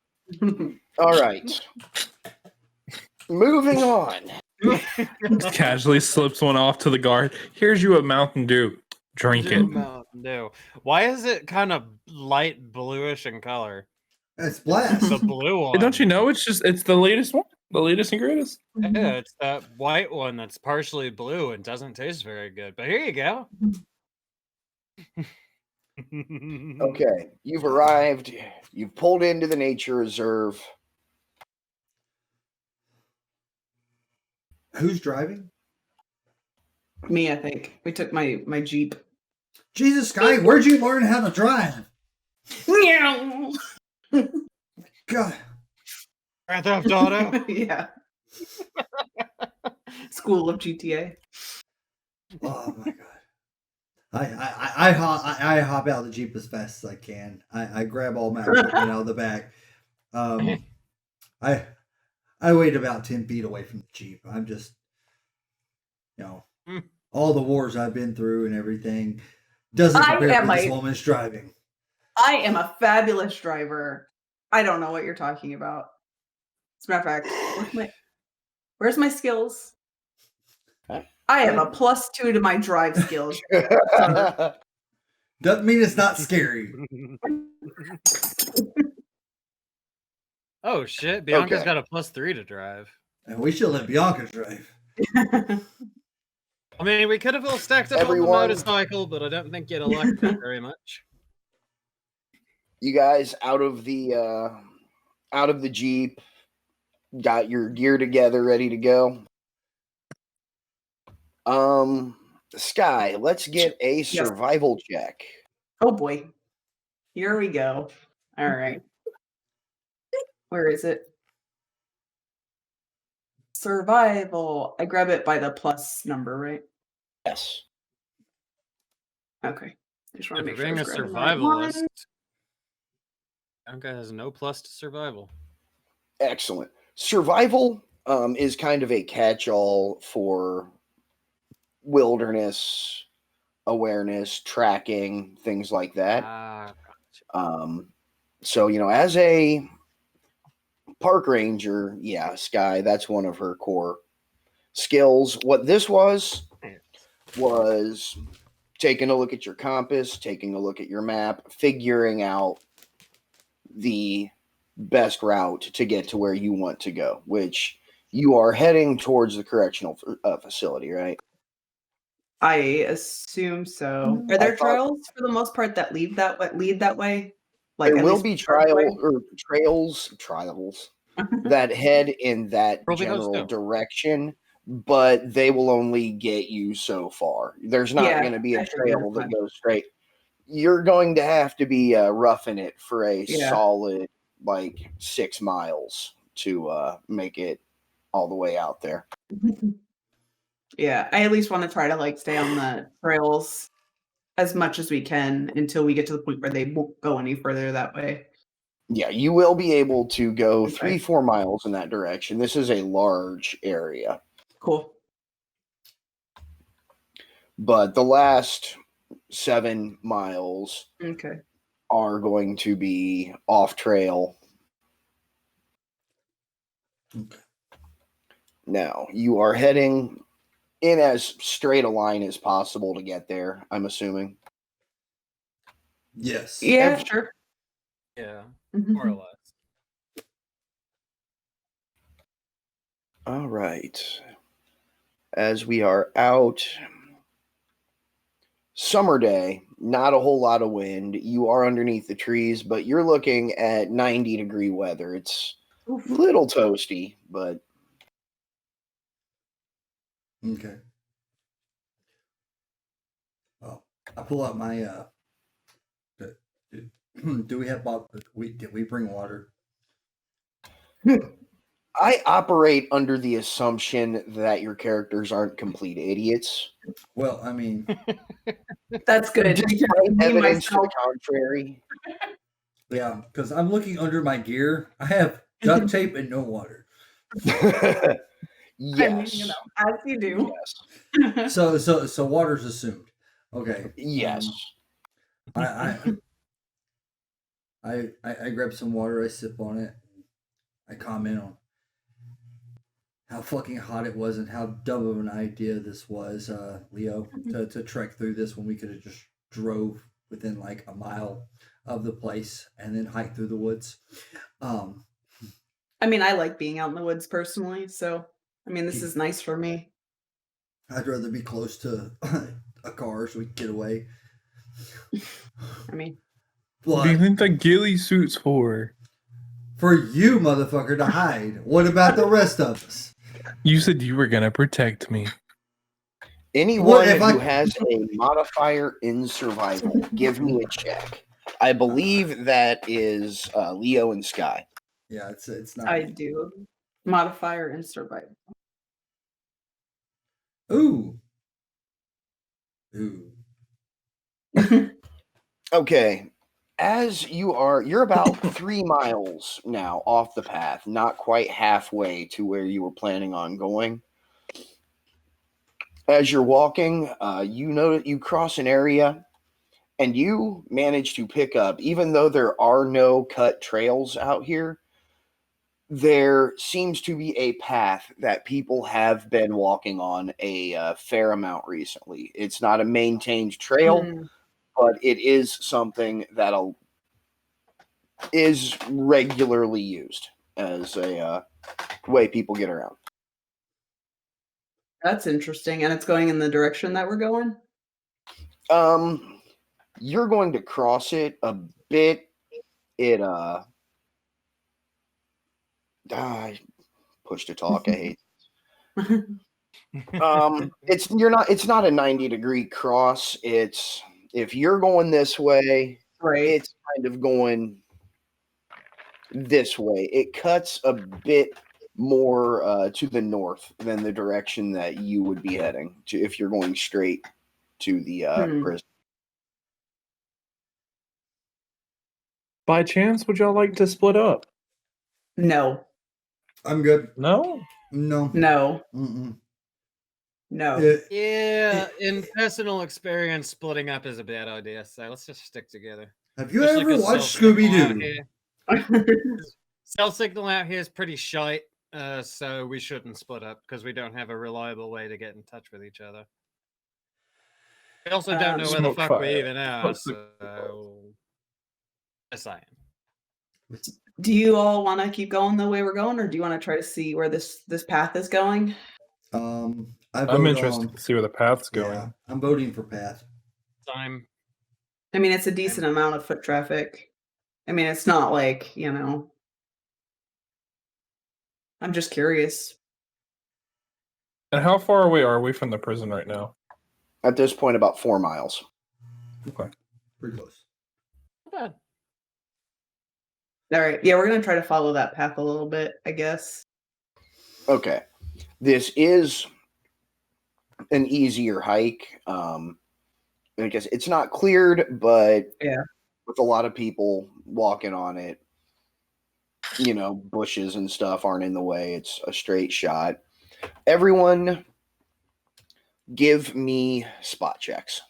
All right. Moving on. Just casually slips one off to the guard. Here's you a Mountain Dew. Drink it. Mountain Dew. Why is it kind of light bluish in color? It's blast. The blue one. Don't you know? It's the latest one, the latest and greatest. Yeah, it's that white one that's partially blue and doesn't taste very good. But here you go. Okay. You've arrived. You've pulled into the nature reserve. Who's driving? Me, I think. We took my Jeep. Jesus, Sky, where'd you learn how to drive? Meow. God. Grand Theft Auto. Yeah. School of GTA. Oh my god. I hop out of the Jeep as fast as I can. I grab all my equipment out of the back. I wait about 10 feet away from the Jeep. I'm just, all the wars I've been through and everything doesn't I compare am to this a- woman's driving. I am a fabulous driver. I don't know what you're talking about. As a matter of fact, where's my skills? I have a +2 to my drive skills. Doesn't mean it's not scary. Oh shit! Bianca's Okay. got a +3 to drive. And we should let Bianca drive. I mean, we could have all stacked up Everyone- on the motorcycle, but I don't think you'd have liked that very much. You guys out of the Jeep, got your gear together, ready to go. Sky, let's get a survival check. Oh boy. Here we go. All right. Where is it? Survival. I grab it by the plus number, right? Yes. Okay. I just want If to make being sure. a I was grabbing the right one. survivalist, Bianca has no plus to survival. Excellent. Survival is kind of a catch-all for wilderness awareness, tracking, things like that. So, as a park ranger, yeah, Sky, that's one of her core skills. What this was taking a look at your compass, taking a look at your map, figuring out the best route to get to where you want to go, which you are heading towards the correctional facility, right? I assume so. Are I there thought trails for the most part that lead that way? Like there at will least be part of the way? trails that head in that Probably those general too. direction, but they will only get you so far. There's not Yeah, going to be a I figured trail as that much. goes straight. You're going to have to be roughing it for a Yeah. solid like 6 miles to make it all the way out there. Yeah, I at least want to try to like stay on the trails as much as we can until we get to the point where they won't go any further that way. Yeah, you will be able to go Okay. 3-4 miles in that direction. This is a large area, Cool. but the last 7 miles Okay. are going to be off trail. Okay. Now, you are heading in as straight a line as possible to get there, I'm assuming. Yes. Yeah, Ev- sure. Yeah, more or less. All right. As we are out, summer day, not a whole lot of wind. You are underneath the trees, but you're looking at 90-degree weather. It's a Oof. little toasty, but Okay. Well, I pull out my do we have did we bring water? I operate under the assumption that your characters aren't complete idiots. Well, I mean, That's good. Despite because me, evidence to myself, the contrary. yeah, because I'm looking under my gear. I have duct tape and no water. I Yes. mean, as you do. Yes. So water's assumed. Okay. Yes. I grab some water. I sip on it. I comment on how fucking hot it was and how dumb of an idea this was, Leo, to trek through this when we could have just drove within like a mile of the place and then hike through the woods. I mean, I like being out in the woods personally, so I mean, this is nice for me. I'd rather be close to a car so we can get away. I mean, What do you But think the ghillie suit's for? for you, motherfucker, to hide. What about the rest of us? You said you were gonna protect me. Anyone if who I- has a modifier in survival, give me a check. I believe that is Leo and Sky. Yeah, it's not. I do modifier and survival. Ooh. Okay. As you're about 3 miles now off the path, not quite halfway to where you were planning on going. As you're walking, you cross an area and you manage to pick up, even though there are no cut trails out here, there seems to be a path that people have been walking on a fair amount recently. It's not a maintained trail, but it is something that is regularly used as a way people get around. That's interesting, and it's going in the direction that we're going. You're going to cross it a bit. It I push to talk. I hate. It's not a 90-degree cross. It's if you're going this way, Right. it's kind of going this way. It cuts a bit more to the north than the direction that you would be heading to if you're going straight to the prison. By chance, would y'all like to split up? No. I'm good. No? No. No. Mm-mm. No. Yeah, in personal experience, splitting up is a bad idea. So let's just stick together. Have you Especially ever 'cause watched cell signal out Scooby-Doo? here- Cell signal out here is pretty shite, so we shouldn't split up because we don't have a reliable way to get in touch with each other. We also don't know where the Smoke fuck fire. we even are, Smoke so just saying. Do you all want to keep going the way we're going, or do you want to try to see where this path is going? I I'm vote interested on. to see where the path's going. Yeah, I'm voting for Path. Time. I mean, it's a decent amount of foot traffic. I mean, it's not like, I'm just curious. And how far away are we from the prison right now? At this point, about 4 miles. Okay. Pretty close. Not bad. All right. Yeah, we're going to try to follow that path a little bit, I guess. Okay. This is an easier hike. I guess it's not cleared, but Yeah. with a lot of people walking on it, bushes and stuff aren't in the way. It's a straight shot. Everyone, give me spot checks.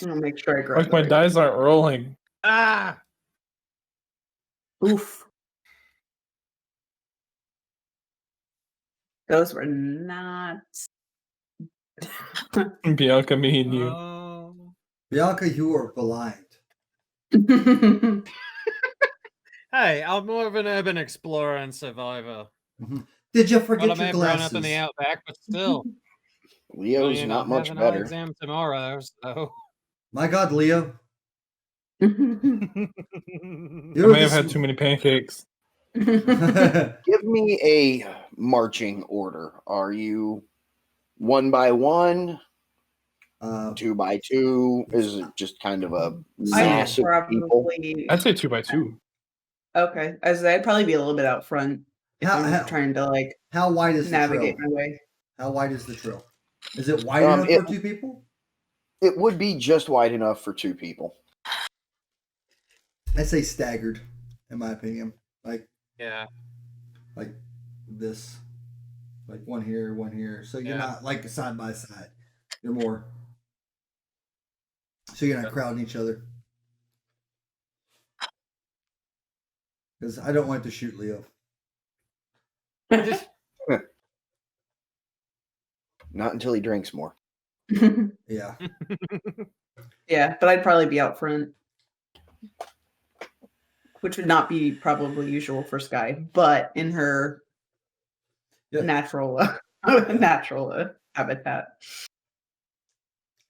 I'm going to make sure I grab Like my the right dice aren't rolling. Ah! one. Oof. Those were not. Bianca, me and you. Oh. Bianca, you are blind. Hey, I'm more of an urban explorer and survivor. Did you Well, forget I may your have grown glasses? up in the outback, but still. Leo's I not much have an eye better. exam tomorrow, so. My God, Leo. I You're may have this- had too many pancakes. Give me a marching order. Are you 1 by 1, 2 by 2? Is it just kind of a mass of people? probably. I'd say 2 by 2. Okay. I'd probably be a little bit out front if I'm trying to how wide is the navigate trail? my way. How wide is the trail? Is it wide enough for 2 people? It would be just wide enough for 2 people. I say staggered, in my opinion. Yeah. Like this. Like one here. So you're not like side by side. You're more. So you're not crowding each other. Because I don't want to shoot Leo. Not until he drinks more. Yeah. Yeah, but I'd probably be out front, which would not be probably usual for Sky, but in her natural habitat.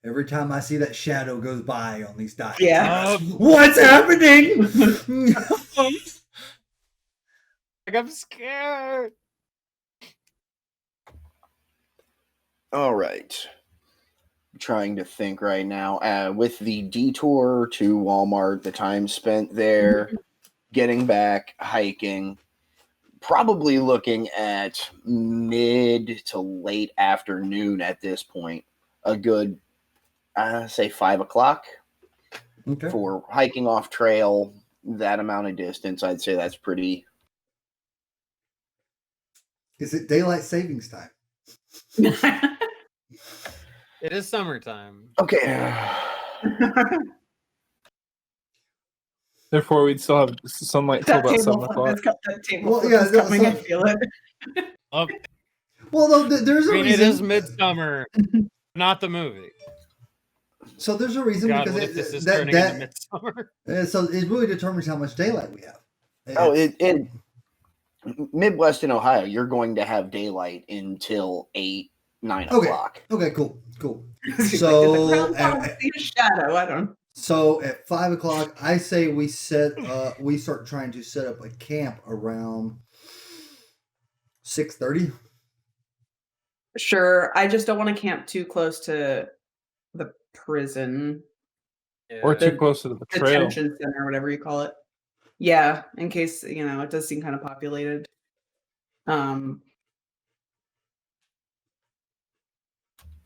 Every time I see that shadow goes by on these dice, Yeah. what's happening? Like, I'm scared. All right. I'm trying to think right now. With the detour to Walmart, the time spent there, getting back, hiking, probably looking at mid to late afternoon at this point. A good, say 5 o'clock Okay. for hiking off trail. That amount of distance, I'd say that's pretty. Is it daylight savings time? It is summertime. Okay. Therefore, we'd still have sunlight till about 7 o'clock. That table Well, yeah, is coming. I so- feel it. Oh, Well, no, there's a I mean, reason. it is midsummer, not the movie. So there's a reason God, because what if this is turning into midsummer? so it really determines how much daylight we have. Oh, in Midwest in Ohio, you're going to have daylight until 8, 9 o'clock. Okay, cool. So So see a shadow. I don't. So at 5 o'clock, I say we start trying to set up a camp around 6:30. Sure, I just don't want to camp too close to the prison, Or The- too close to the trail. detention center, whatever you call it. Yeah, in case it does seem kind of populated. And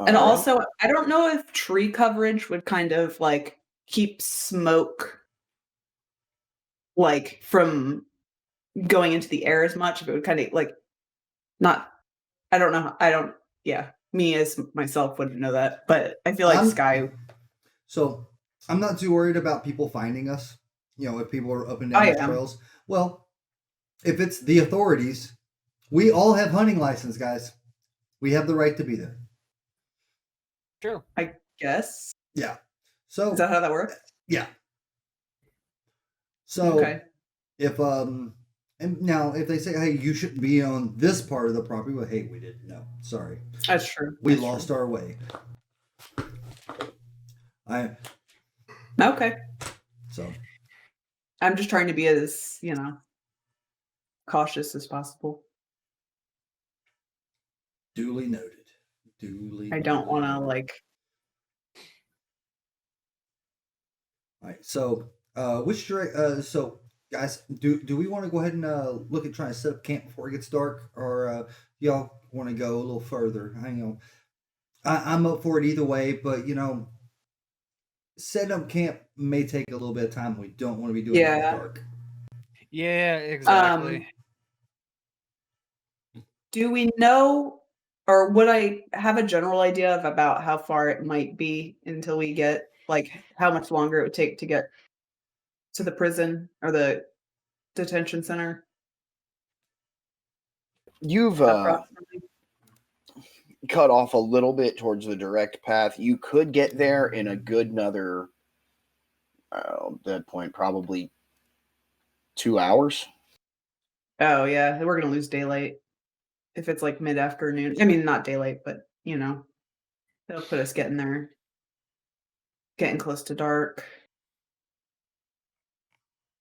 All right. also, I don't know if tree coverage would kind of keep smoke from going into the air as much. If it would kind of not. I don't know. Yeah, me as myself wouldn't know that, but I feel like Sky. So I'm not too worried about people finding us. If people are up and down I the am. trails. Well, if it's the authorities, we all have hunting license, guys. We have the right to be there. True. I guess. Yeah. So Is that how that works? yeah. So Okay. if And now, if they say, "Hey, you shouldn't be on this part of the property," well, hey, we didn't know. Sorry, That's true. we That's lost true. our way. Okay. So I'm just trying to be as, cautious as possible. duly noted. Duly. I don't want to noted. All right. So, which direct? So, guys, do we want to go ahead and look at trying to set up camp before it gets dark, or y'all want to go a little further? I'm up for it either way, but setting up camp may take a little bit of time. We don't want to be doing it in the Yeah. dark. Yeah, exactly. Do we know, or would I have a general idea of about how far it might be until we get, how much longer it would take to get to the prison or the detention center? You've Approximately. cut off a little bit towards the direct path. You could get there in a good another, at that point, probably 2 hours. Oh yeah, we're gonna lose daylight if it's like mid-afternoon. I mean, not daylight, but it'll put us getting close to dark.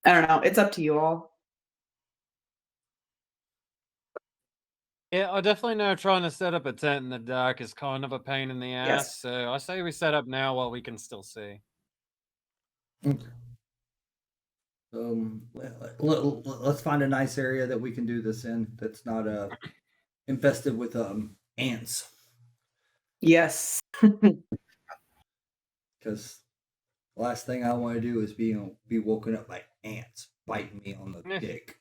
I don't know. It's up to you all. Yeah, I definitely know trying to set up a tent in the dark is kind of a pain in the ass. Yes. So I say we set up now while we can still see. Let's find a nice area that we can do this in that's not infested with ants. Yes. Because the last thing I want to do is be woken up by ants biting me on the dick.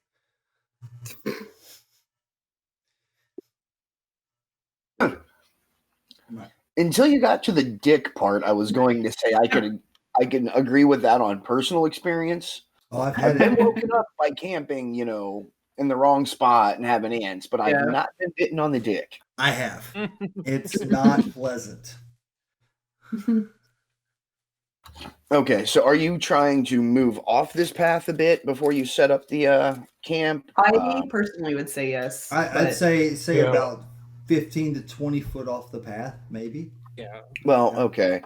Until you got to the dick part, I was going to say I can agree with that on personal experience. Oh, I've been woken up by camping, in the wrong spot and having ants, but I've Yeah. not been bitten on the dick. I have. It's not pleasant. Okay, so are you trying to move off this path a bit before you set up the camp? I personally would say yes. I'd say Yeah. about 15 to 20 foot off the path, maybe. Yeah. Well, okay.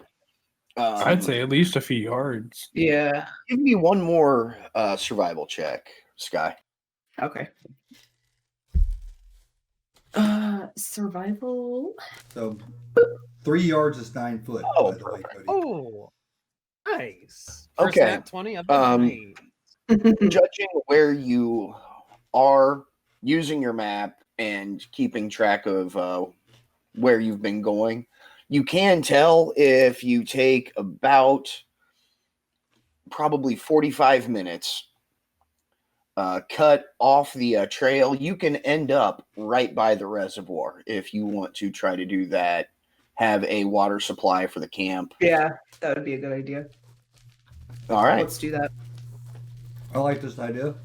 I'd say at least a few yards. Yeah. Give me one more survival check, Sky. Okay. Survival. So 3 yards is 9 foot, Oh, by the way, Cody. Oh, nice. First Okay. nat 20 of Judging where you are, using your map and keeping track of where you've been going, you can tell if you take about probably 45 minutes, cut off the trail, you can end up right by the reservoir if you want to try to do that. Have a water supply for the camp. Yeah, that would be a good idea. All right. Let's do that. I like this idea.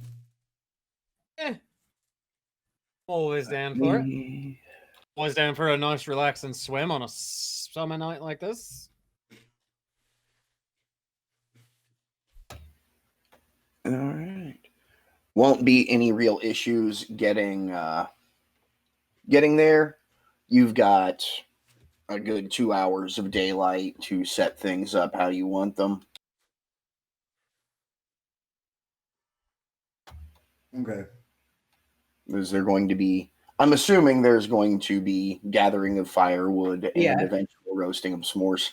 Always down for it. Always down for a nice relaxing swim on a summer night like this. All right. Won't be any real issues getting there. You've got a good 2 hours of daylight to set things up how you want them. Okay. Is there going to be? I'm assuming there's going to be gathering of firewood and Yeah. eventual roasting of s'mores.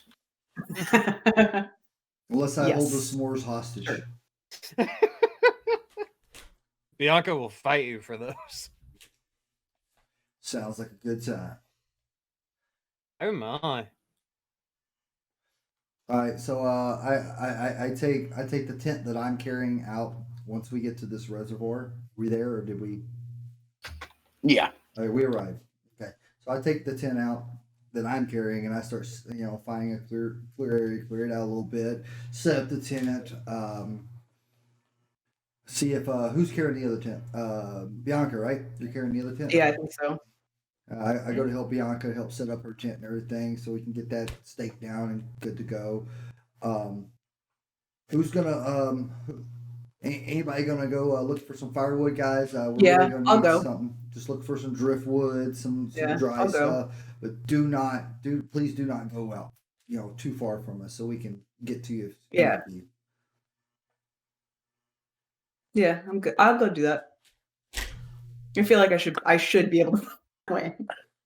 Unless I hold the Yes. s'mores hostage. Sure. Bianca will fight you for those. Sounds like a good time. Oh my. All right, so I take the tent that I'm carrying out once we get to this reservoir. We there, or did we? Yeah. All right, we arrived. Okay, so I take the tent out that I'm carrying, and I start finding a clear area, clear it out a little bit, set up the tent. See if who's carrying the other tent. Bianca, right? You're carrying the other tent. Yeah, I think so. I go to help Bianca help set up her tent and everything, so we can get that staked down and good to go. Who's gonna Anybody gonna go look for some firewood, guys? We're Yeah, really gonna I'll need go. something. Just look for some driftwood, some Yeah, dry I'll go. stuff, but please do not go out, too far from us, so we can get to you. Yeah. Yeah, I'm good. I'll go do that. I feel like I should be able to play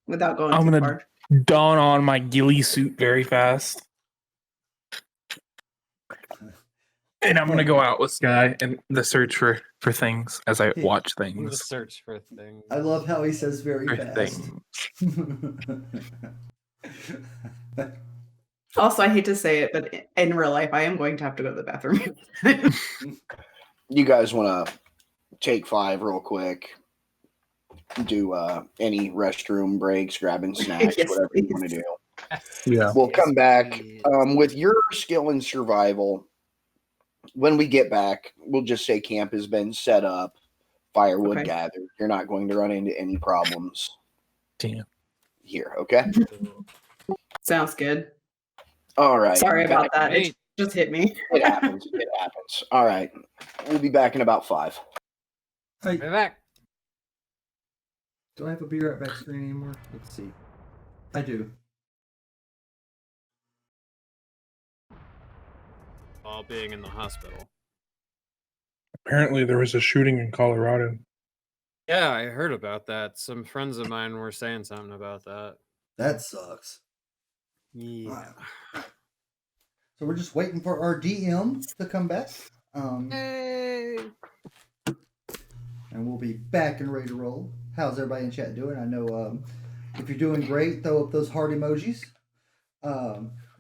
without going I'm too gonna far. don on my ghillie suit very fast. And I'm gonna go out with Sky in the search for things as I watch The things. search for things. I love how he says very For fast. things. Also, I hate to say it, but in real life, I am going to have to go to the bathroom. You guys want to take 5 real quick? Do any restroom breaks, grabbing snacks, Yes, whatever you please. want to do. Yeah. We'll Yes, come back please. with your skill in survival. When we get back, we'll just say camp has been set up, firewood Okay. gathered. You're not going to run into any problems Damn. here, okay? Sounds good. All right. Sorry about that. It Great. just hit me. It happens. It happens. All right. We'll be back in about 5. Hey, Be back. do I have a beer at back screen anymore? Let's see. I do. While being in the hospital. Apparently there was a shooting in Colorado. Yeah, I heard about that. Some friends of mine were saying something about that. That sucks. Yeah. So we're just waiting for our DM to come back. Hey. And we'll be back and ready to roll. How's everybody in chat doing? I know if you're doing great, throw up those heart emojis.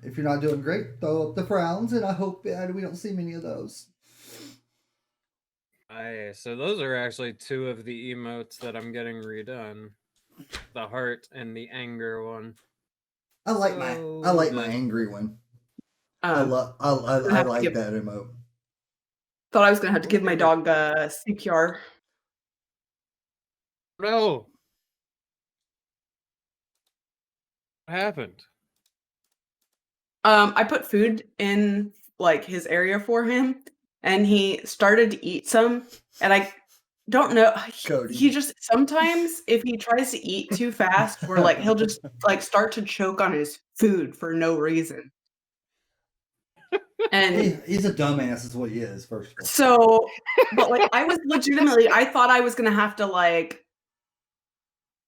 If you're not doing great, throw up the frowns, and I hope we don't see many of those. So those are actually 2 of the emotes that I'm getting redone. The heart and the anger one. I like my angry one. I like that emote. Thought I was gonna have to give my dog CPR. No. What happened? I put food in like his area for him, and he started to eat some, and I don't know. Cody. He just sometimes, if he tries to eat too fast, or like he'll just like start to choke on his food for no reason. And he's a dumbass, is what he is. First of all. So, but like I was legitimately, I thought I was gonna have to like.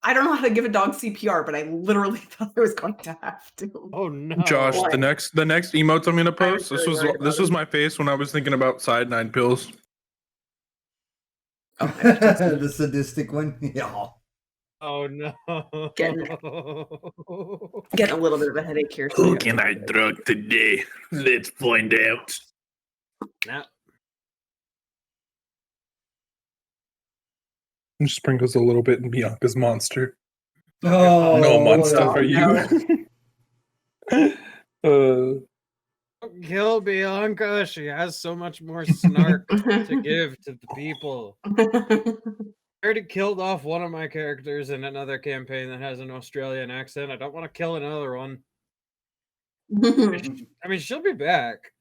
I don't know how to give a dog CPR, but I literally thought I was going to have to. Oh no. Josh, What? the next emotes I'm gonna post. really worried about This was my face when I was thinking about cyanide pills. The sadistic one. Yeah. Oh no. Getting a little bit of a headache here. so Who yeah. can I drug today? Let's find out. Now, Sprinkles a little bit in Bianca's monster. Oh, No what monster a- for you. don't kill Bianca. She has so much more snark to give to the people. I already killed off one of my characters in another campaign that has an Australian accent. I don't want to kill another one. I mean, she'll be back.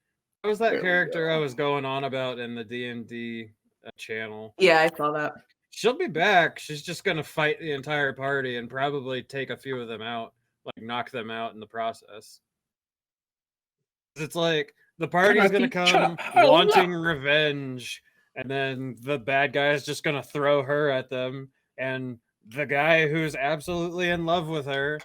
That was that There we character I go. was going on about in the D&D channel. Yeah, I saw that. She'll be back. She's just going to fight the entire party and probably take a few of them out, like knock them out in the process. It's like the party's going to come wanting revenge, and then the bad guy is just going to throw her at them, and the guy who's absolutely in love with her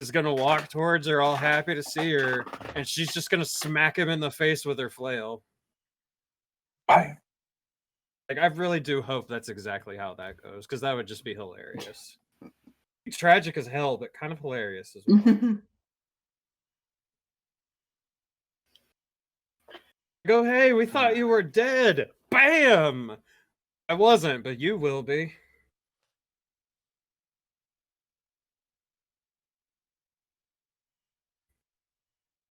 is going to walk towards her all happy to see her, and she's just going to smack him in the face with her flail. Bye. Like, I really do hope that's exactly how that goes, because that would just be hilarious. It's tragic as hell, but kind of hilarious as well. Go, hey, we thought you were dead. Bam! I wasn't, but you will be.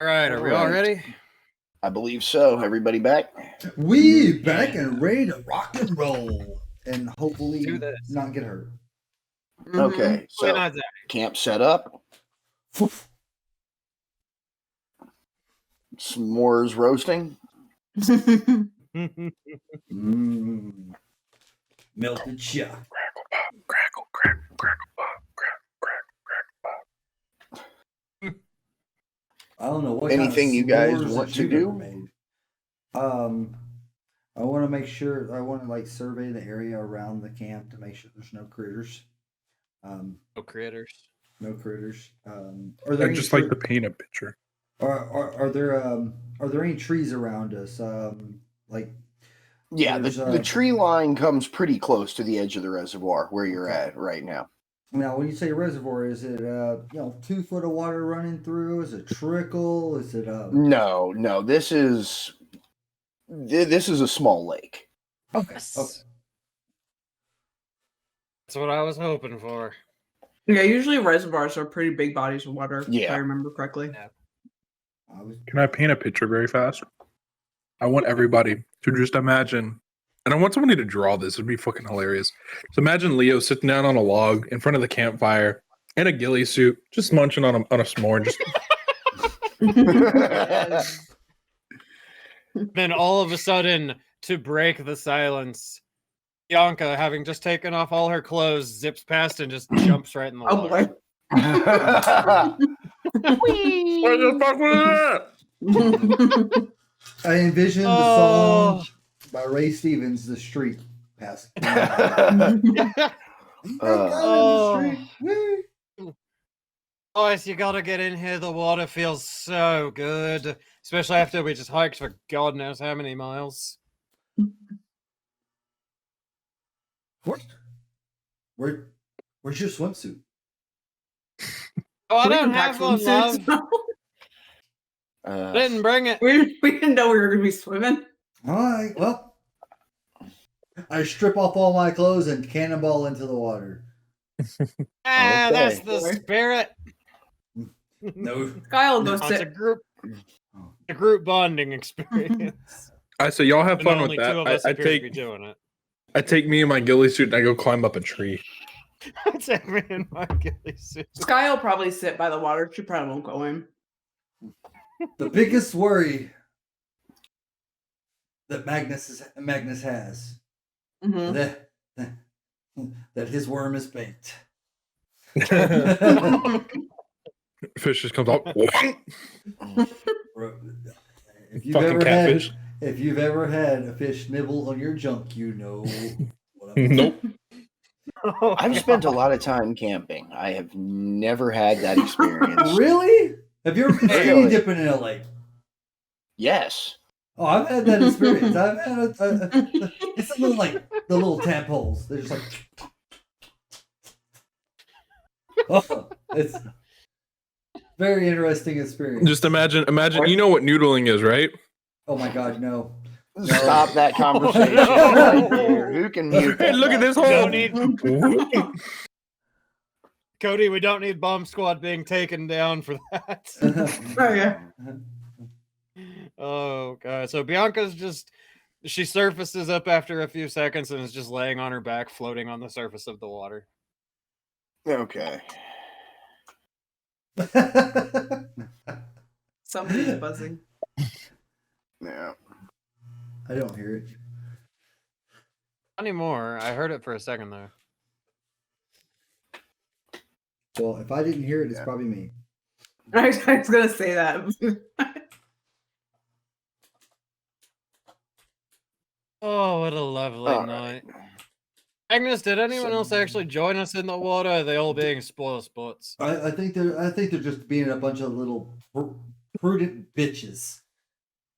All right, are we all Alright. ready? I believe so. Everybody back? We back and ready to rock and roll, and hopefully Do this. not get hurt. Okay, Why so not that? camp set up. S'mores roasting. Melted shot. Crackle, crackle, I don't know what Anything kind of you guys s'mores want that to you've do? ever made. I want to make sure. I want to like survey the area around the camp to make sure there's no critters. No critters. No critters. Are there I any just like to paint a picture. are there any trees around us? Like Yeah, there's, the tree line comes pretty close to the edge of the reservoir where you're at right now. now when you say reservoir, is it 2 foot of water running through? Is it trickle? Is it No, this is a small lake. okay? Yes. Okay. That's what I was hoping for. Yeah, usually reservoirs are pretty big bodies of water, if Yeah. I remember correctly. Can I paint a picture very fast? I want everybody to just imagine, and I want somebody to draw this. It'd be fucking hilarious. So imagine Leo sitting down on a log in front of the campfire in a ghillie suit, just munching on a s'more. Just Then all of a sudden, to break the silence, Bianca, having just taken off all her clothes, zips past and just jumps right in the Oh water. boy. what the fuck was that? I envisioned the song by Ray Stevens, "The Street." Pass. Boys, you gotta get in here. The water feels so good, especially after we just hiked for God knows how many miles. Where's your swimsuit? Oh, I We don't didn't pack have one, love. swimsuits. Didn't bring it. We didn't know we were going to be swimming. All right. Well, I strip off all my clothes and cannonball into the water. Ah, that's Okay. the spirit. No. Kyle will go It's a sit. group bonding experience. I say y'all have And fun only with two of that. us appear to be doing it. I take me and my ghillie suit and I go climb up a tree. Take me in my ghillie suit. Sky will probably sit by the water. She probably won't go in. The biggest worry that Magnus has Mhm. that his worm is baked. Fish just comes out. If you've Fucking ever catfish. if you've ever had a fish nibble on your junk, you know. What I'm Nope. I've spent a lot of time camping. I have never had that experience. Really? Have you ever been skinny Really? dipping in a lake? Yes. Oh, I've had that experience. I've had it's a little like the little tadpoles. They're just like. Oh, it's very interesting experience. Just imagine. You know what noodling is, right? Oh my God, no. Stop that conversation right there. Who can mute Hey, that? look at this Don't hole. need Cody. We don't need Bomb Squad being taken down for that. Oh, yeah. Oh god. So Bianca's she surfaces up after a few seconds and is just laying on her back, floating on the surface of the water. Okay. Somebody's buzzing. Yeah. I don't hear it. Not anymore. I heard it for a second though. Well, if I didn't hear it, it's Yeah. probably me. I was going to say that. Oh, what a lovely All night. Agnes, did anyone else actually join us in the water? Or are they all being spoil sports? I think they're just being a bunch of little prudent bitches.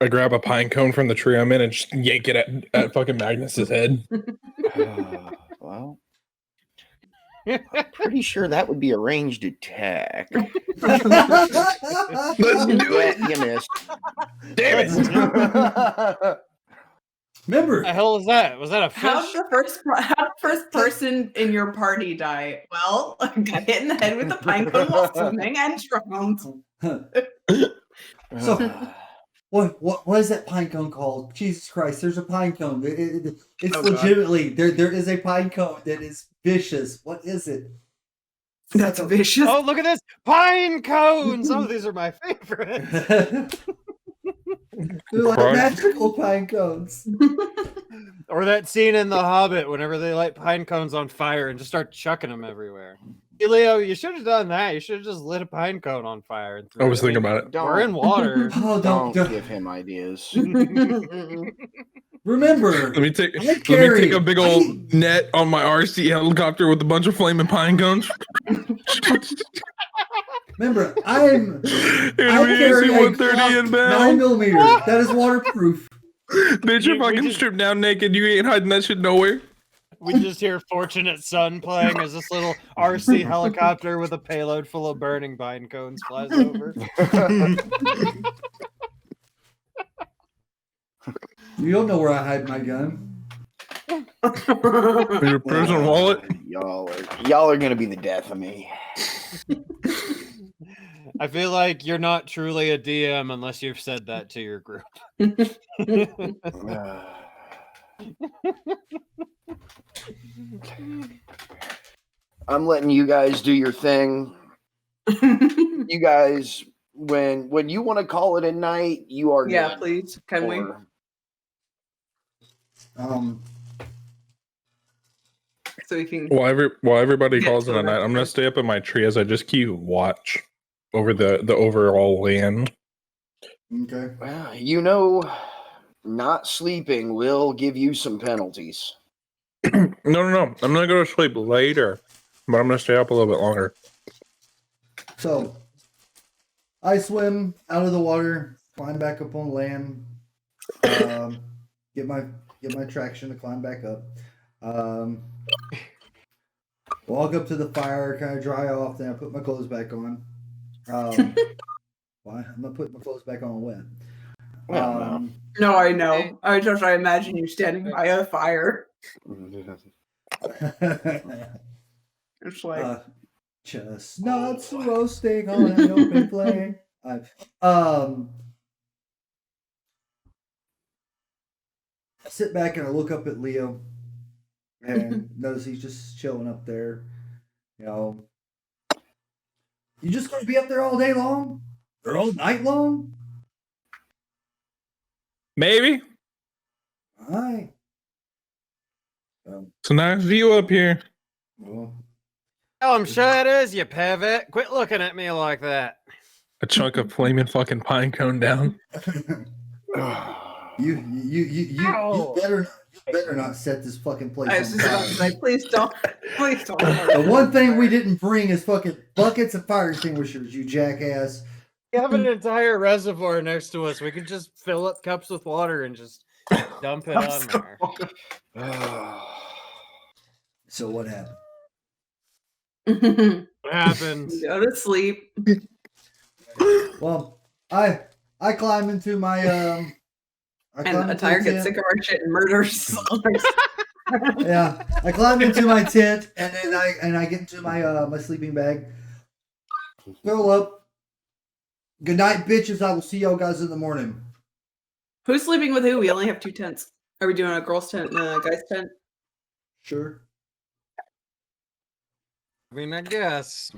I grab a pine cone from the tree I'm in and just yank it at fucking Magnus's head. Well, pretty sure that would be a ranged attack. Let's do it. You missed. Damn it. Remember, The hell is that? Was that a How fish? did the first person in your party die? Well, I got hit in the head with a pine cone while swimming and drowned. So- what is that pine cone called? Jesus Christ! There's a pine cone. It's Oh, God. legitimately there is a pine cone that is vicious. What is it? That's vicious. Oh, look at this! Pine cones! Oh, these are my favorite. They're like Crunch. magical pine cones. Or that scene in The Hobbit whenever they light pine cones on fire and just start chucking them everywhere. Hey, Leo, you should have done that. You should have just lit a pine cone on fire. And I was thinking about it. We're in water. Oh, Don't don't. give him ideas. Remember, Let me take I carry- a big old net on my RC helicopter with a bunch of flaming pine cones. remember, I carry AC a 130 Glock inbound. 9mm. That is waterproof. Bitch, you're We fucking just- stripped down naked. You ain't hiding that shit nowhere. We just hear Fortunate Son playing as this little RC helicopter with a payload full of burning pine cones flies over. You don't know where I hide my gun. In your prison wallet. Y'all are gonna be the death of me. I feel like you're not truly a DM unless you've said that to your group. I'm letting you guys do your thing. You guys, when you want to call it a night, you are Yeah, good. please. Can we? Or- So we can. While everybody Yeah, calls it so a night, that's I'm gonna good. stay up in my tree as I just keep watch over the overall land. Okay. Well, you know, not sleeping will give you some penalties. No. I'm gonna go to sleep later, but I'm gonna stay up a little bit longer. So, I swim out of the water, climb back up on land, get my traction to climb back up. Walk up to the fire, kind of dry off, then I put my clothes back on. Why? I'm not putting my clothes back on wet. No, I know. I imagine you standing by a fire. It's like Chestnuts roasting on an open flame. I sit back and I look up at Leo and notice he's just chilling up there. You know, you just gonna be up there all day long or all night long? Maybe. All right. It's a nice view up here. Well, Oh, I'm sure it is, you pivot. Quit looking at me like that. A chunk of flaming fucking pine cone down. you Ow. better not set this fucking place I on was just about to fire. say, please don't. Please don't. The one thing we didn't bring is fucking buckets of fire extinguishers, you jackass. We have an entire reservoir next to us. We could just fill up cups with water and just dump it on there. So what happened? What happened? Go to sleep. Well, I climb into my And Attire gets sick of our shit and murders. Yeah, I climb into my tent and then I get into my my sleeping bag. Fill up. Good night, bitches. I will see y'all guys in the morning. Who's sleeping with who? We only have 2 tents. Are we doing a girl's tent and a guy's tent? Sure. I mean, I guess.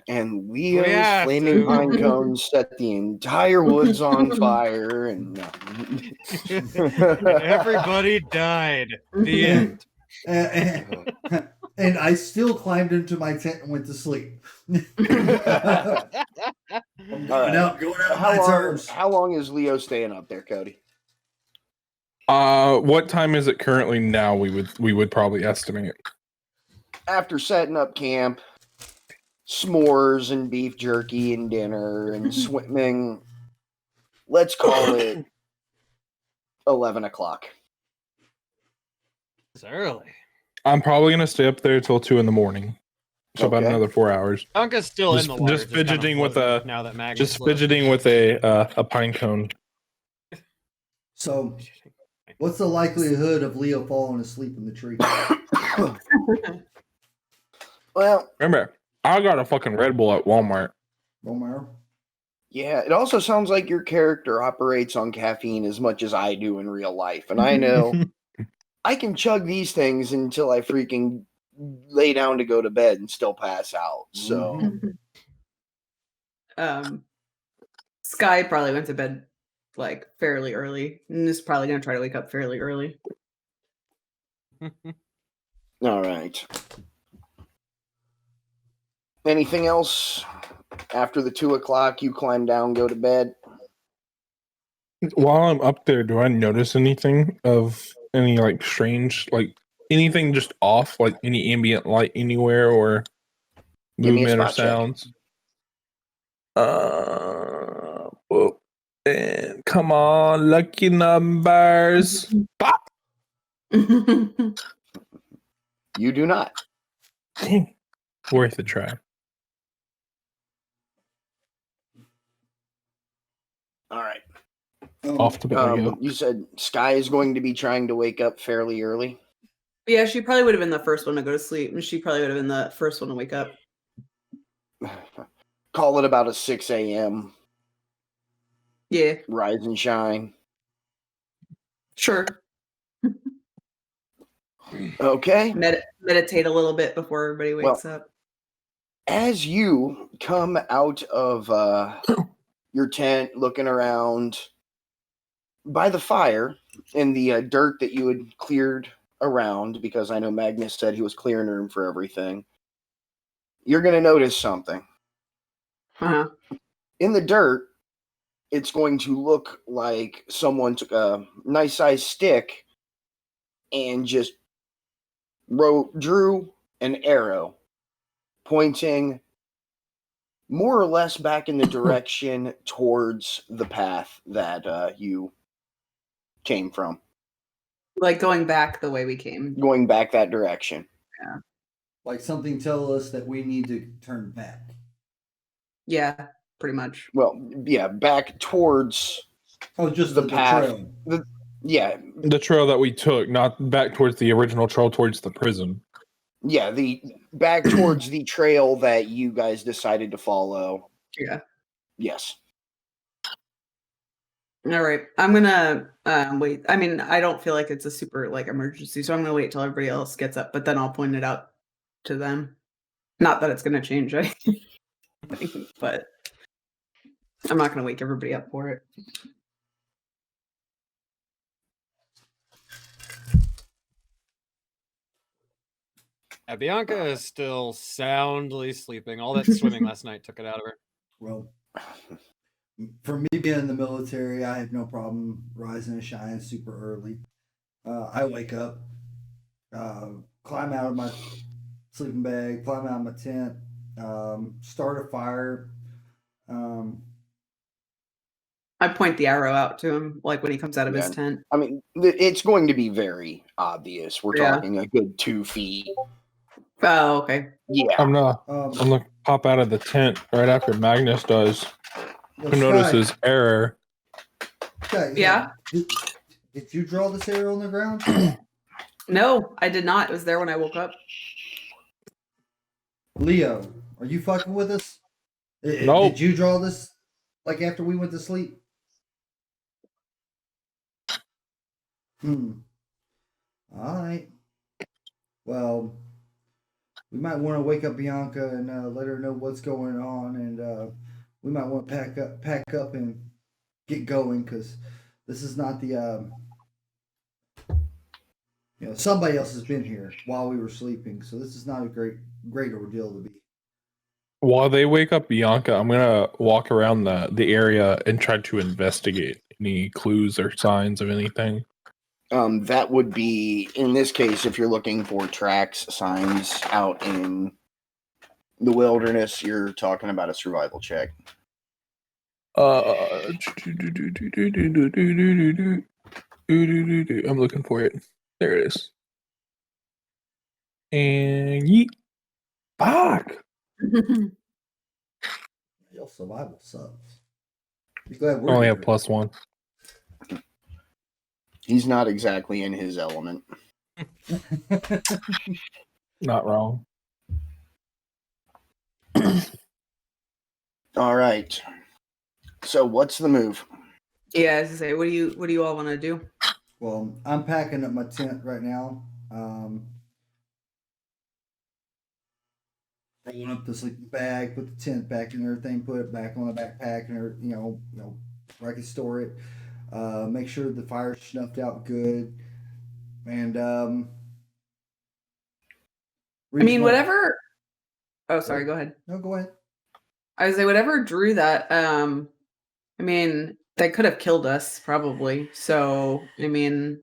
And We Leo's have flaming to. pine cones set the entire woods on fire, and Everybody died. The end. And I still climbed into my tent and went to sleep. I'm going out my terms. How long is Leo staying up there, Cody? What time is it currently now? We would probably estimate. After setting up camp, s'mores and beef jerky and dinner and swimming, let's call it 11 o'clock. It's early. I'm probably gonna stay up there till 2 a.m. So about Okay. another 4 hours. Unca's still Just- in the water. just kinda fidgeting with floating a- now that Maggie's Just left. fidgeting with a pine cone. So, what's the likelihood of Leo falling asleep in the tree? Well, Remember, I got a fucking Red Bull at Walmart. Romero? yeah, it also sounds like your character operates on caffeine as much as I do in real life. And I know I can chug these things until I freaking lay down to go to bed and still pass out. So, Sky probably went to bed like fairly early, and is probably gonna try to wake up fairly early. All right. Anything else after the 2 o'clock? You climb down, go to bed. While I'm up there, do I notice anything of any like strange, like anything just off, like any ambient light anywhere or Give me a movement or spot check. sounds? Well, and come on, lucky numbers. Pop! You do not. Dang. Worth a try. All right. Off to bed I go. You said Sky is going to be trying to wake up fairly early. Yeah, she probably would have been the first one to go to sleep, and she probably would have been the first one to wake up. Call it about a 6 a.m. Yeah, rise and shine. sure. Okay. Meditate a little bit before everybody wakes up. As you come out of your tent, looking around by the fire in the dirt that you had cleared around, because I know Magnus said he was clearing room for everything, you're going to notice something. Uh-huh. In the dirt, it's going to look like someone took a nice sized stick and just drew an arrow pointing more or less back in the direction towards the path that you came from. Like going back the way we came. Going back that direction. Yeah. Like something tell us that we need to turn back. Yeah, pretty much. Well, yeah, back towards just the path. trail. The trail that we took, not back towards the original trail towards the prison. Yeah, the back towards the trail that you guys decided to follow. Yeah. Yes. All right. I'm gonna wait. I mean, I don't feel like it's a super like emergency, so I'm gonna wait till everybody else gets up, but then I'll point it out to them. Not that it's gonna change anything, but I'm not gonna wake everybody up for it. Bianca is still soundly sleeping. All that swimming last night took it out of her. Well, for me being in the military, I have no problem rising and shining super early. I wake up, climb out of my sleeping bag, climb out of my tent, start a fire. I point the arrow out to him, like when he comes out of his tent. I mean, it's going to be very obvious. We're talking a good 2 feet. Oh, okay. Yeah. I'm gonna pop out of the tent right after Magnus does. Who notices error? Yeah. Did you draw this arrow on the ground? No, I did not. It was there when I woke up. Leo, are you fucking with us? No. Did you draw this like after we went to sleep? All right. Well, we might want to wake up Bianca and let her know what's going on, and we might want to pack up and get going, because this is not the somebody else has been here while we were sleeping, so this is not a great ordeal to be. While they wake up Bianca, I'm gonna walk around the area and try to investigate any clues or signs of anything. That would be, in this case, if you're looking for tracks, signs out in the wilderness, you're talking about a survival check. I'm looking for it. There it is. And yeet. Fuck. Your survival sucks. Glad I only have +1. He's not exactly in his element. Not wrong. All right. So what's the move? Yeah, as I say, what do you all want to do? Well, I'm packing up my tent right now. rolling up the sleeping bag, put the tent back and everything, put it back on the backpack, and where I can store it. Make sure the fire's snuffed out good, and I mean, reasonable- whatever. Oh, sorry. Go ahead. No, go ahead. I would say whatever drew that. I mean, they could have killed us probably. So, I mean,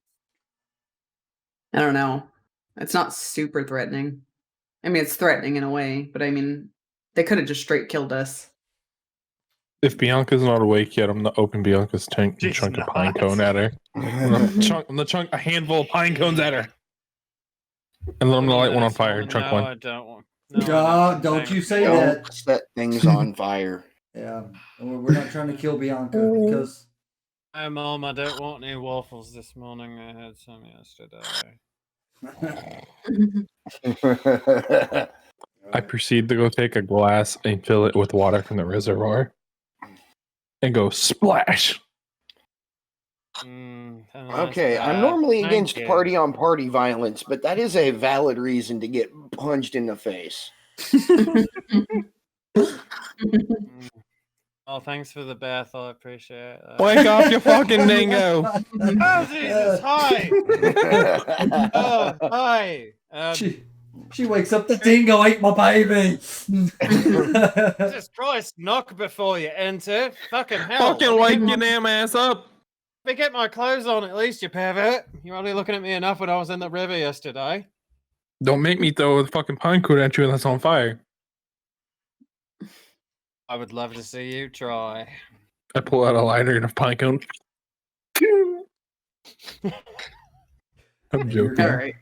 I don't know. It's not super threatening. I mean, it's threatening in a way, but I mean, they could have just straight killed us. If Bianca's not awake yet, I'm gonna open Bianca's tank and She's chunk a not. pine cone at her. I'm gonna chunk a handful of pine cones at her. And then I'm gonna light one on fire and chunk no, one. I don't want. No, I Don't you say Don't that. set things on fire. Yeah, we're not trying to kill Bianca because Hey, Mom, I don't want any waffles this morning. I had some yesterday. I proceed to go take a glass and fill it with water from the reservoir and go splash. Okay, I'm normally against party on party violence, but that is a valid reason to get punched in the face. Oh, thanks for the bath. I appreciate that. Wake up, you fucking dingo! Oh, Jesus! Hi! Oh, hi! she wakes up. The dingo ate my baby. Jesus Christ, knock before you enter. Fucking hell. Fucking wake your damn ass up! Let me get my clothes on at least, you pervert. You're only looking at me enough when I was in the river yesterday. Don't make me throw a fucking pine cone at you that's on fire. I would love to see you try. I pull out a lighter and a pine cone. I'm joking. All right.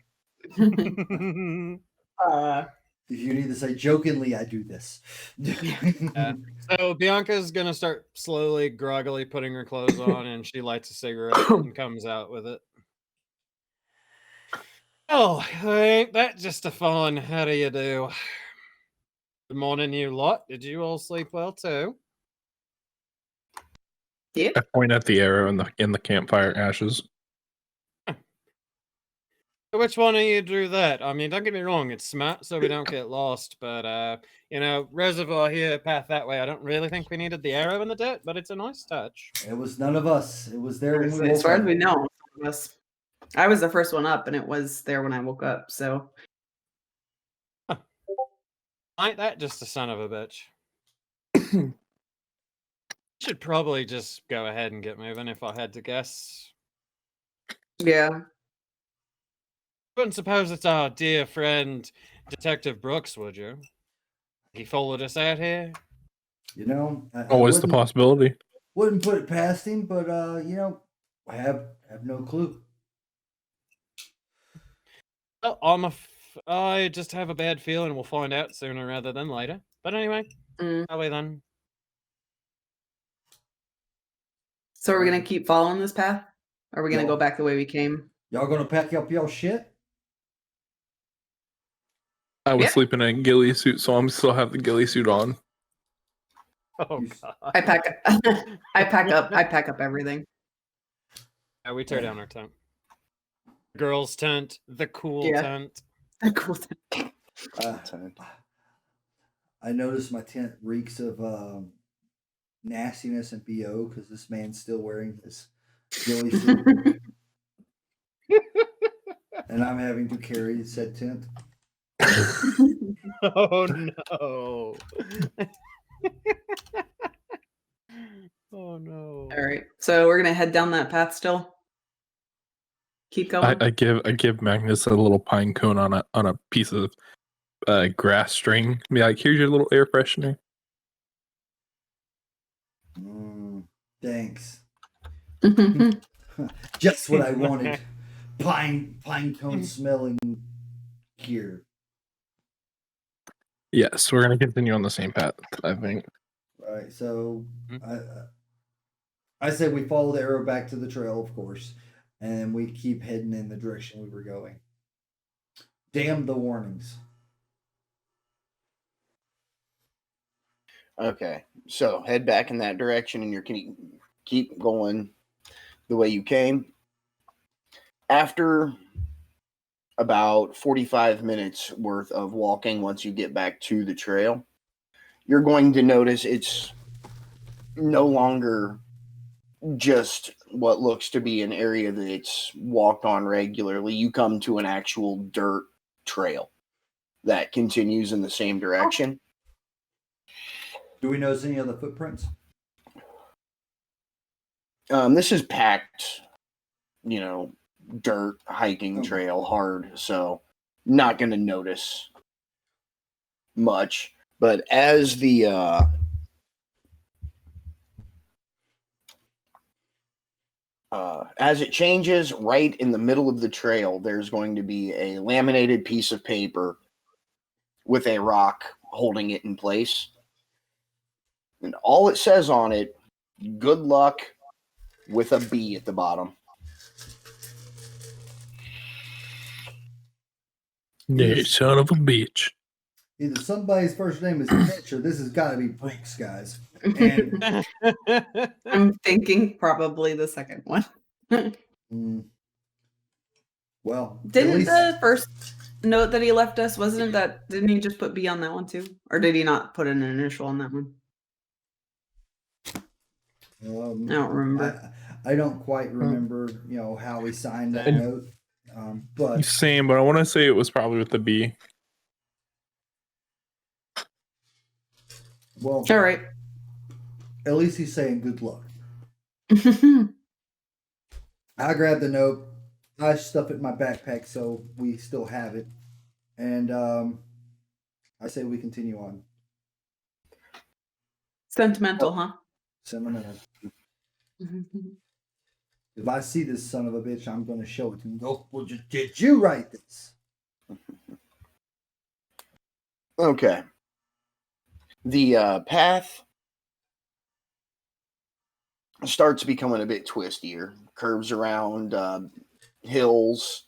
If you need to say jokingly, I do this. So Bianca's gonna start slowly, groggily putting her clothes on, and she lights a cigarette and comes out with it. Oh, ain't that just a fun? How do you do? Good morning, you lot. Did you all sleep well too? Yeah. I point at the arrow in the campfire ashes. Which one of you drew that? I mean, don't get me wrong, it's smart so we don't get lost, but reservoir here, path that way. I don't really think we needed the arrow in the dirt, but it's a nice touch. It was none of us. It was there when we As woke far as up. we know, I was the first one up, and it was there when I woke up. So Ain't that just a son of a bitch? Should probably just go ahead and get moving if I had to guess. yeah. Wouldn't suppose it's our dear friend Detective Brooks, would you? He followed us out here. I Always the possibility. wouldn't put it past him, but I have no clue. Well, I just have a bad feeling we'll find out sooner rather than later. But anyway, that way then. So are we gonna keep following this path? Or are we gonna No. go back the way we came? Y'all gonna pack up y'all shit? I was Yeah. sleeping in a ghillie suit, so I'm still have the ghillie suit on. Oh You- god. I pack up everything. Yeah, we tear down our tent. Girls' tent, the cool Yeah. tent. Cool. Uh, I noticed my tent reeks of nastiness and BO because this man's still wearing his ghillie suit. And I'm having to carry said tent. Oh no. Oh no. All right. So we're gonna head down that path still. Keep going. I give Magnus a little pine cone on a piece of grass string. Be like, here's your little air freshener. Thanks. Just what I wanted. Pine cone smelling gear. Yes, we're gonna continue on the same path, I think. All right, so I say we follow the arrow back to the trail, of course, and we keep heading in the direction we were going. Damn the warnings. Okay, so head back in that direction, and you're keep going the way you came. After about 45 minutes worth of walking once you get back to the trail, you're going to notice it's no longer just what looks to be an area that's walked on regularly. You come to an actual dirt trail that continues in the same direction. Do we notice any other footprints? This is packed, dirt hiking Okay. trail hard, so not going to notice much. But as as it changes, right in the middle of the trail, there's going to be a laminated piece of paper with a rock holding it in place. And all it says on it, good luck, with a B at the bottom. Yeah, son of a bitch. Either somebody's first name is Mitch or this has got to be Brooks, guys. And I'm thinking probably the second one. well, Didn't at least, the first note that he left us, didn't he just put B on that one too? Or did he not put an initial on that one? I don't remember. I don't quite remember, how we signed that note. But Same, but I want to say it was probably with the B. well, All right. at least he's saying good luck. I grabbed the note. I stuff it in my backpack so we still have it. And I say we continue on. Sentimental, huh? Sentimental. If I see this son of a bitch, I'm going to show it to him. Go, well, did you write this? Okay. The path starts becoming a bit twistier. Curves around hills.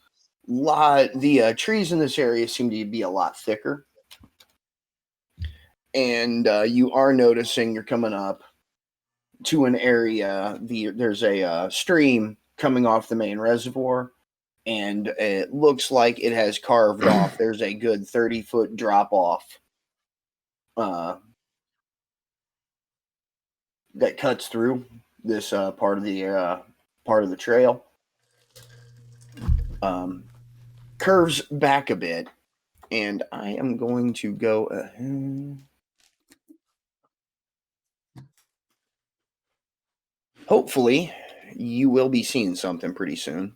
The trees in this area seem to be a lot thicker. And you are noticing you're coming up to an area. There's a stream coming off the main reservoir, and it looks like it has carved off. There's a good 30-foot drop off that cuts through this part of the trail. Curves back a bit, and I am going to go ahead. Hopefully, you will be seeing something pretty soon.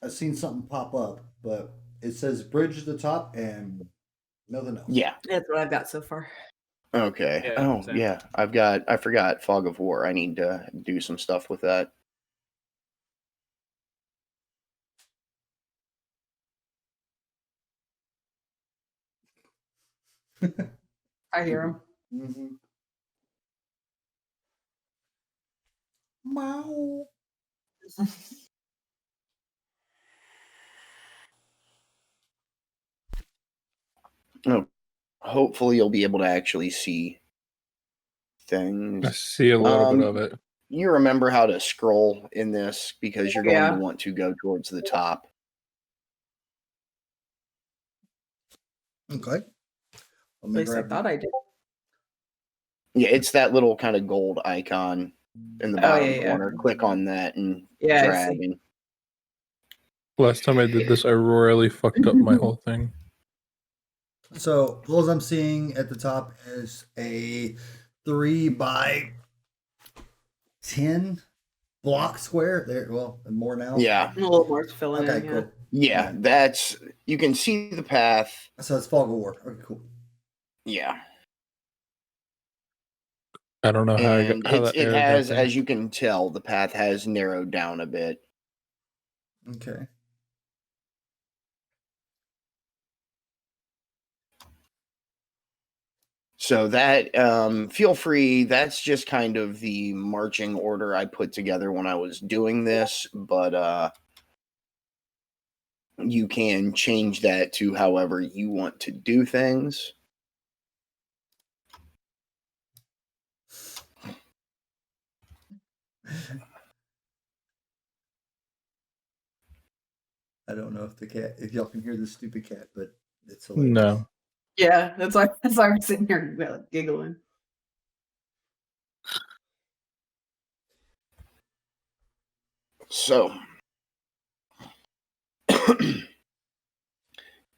I've seen something pop up, but it says bridge at the top and nothing else. Yeah. That's what I've got so far. Okay. Yeah, Oh, same. yeah. I forgot Fog of War. I need to do some stuff with that. I hear him. Mm-hmm. Meow. Oh, hopefully you'll be able to actually see I things. see a little bit of it. You remember how to scroll in this because you're going Yeah. to want to go towards the top. Okay. At least I thought I did. Yeah, it's that little kind of gold icon in the Oh, bottom yeah. corner. Click on that and Yeah, I drag. see. And Last time I did this, I royally fucked up my whole thing. So all I'm seeing at the top is a 3x10 block square. There, well, and more now. yeah, A little more to fill in. Okay, Yeah. cool. yeah, that's you can see the path. So it's Fog of War. Okay, cool. Yeah, I don't know how and how that it error got has, there. as you can tell, the path has narrowed down a bit. Okay. So that feel free. That's just kind of the marching order I put together when I was doing this, but you can change that to however you want to do things. I don't know if y'all can hear this stupid cat, but it's hilarious. No. Yeah, that's why I'm sitting here giggling. So,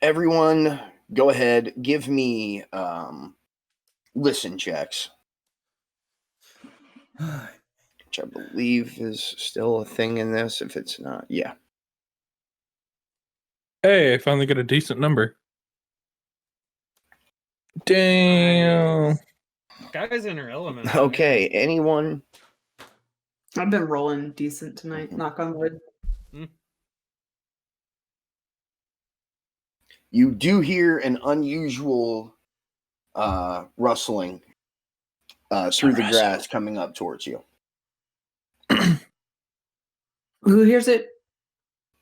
everyone, go ahead. Give me listen checks, which I believe is still a thing in this. If it's not, yeah. Hey, I finally got a decent number. Damn. Guys in her element. Okay, anyone? I've been rolling decent tonight. Knock on wood. You do hear an unusual rustling through the grass coming up towards you. Who hears it?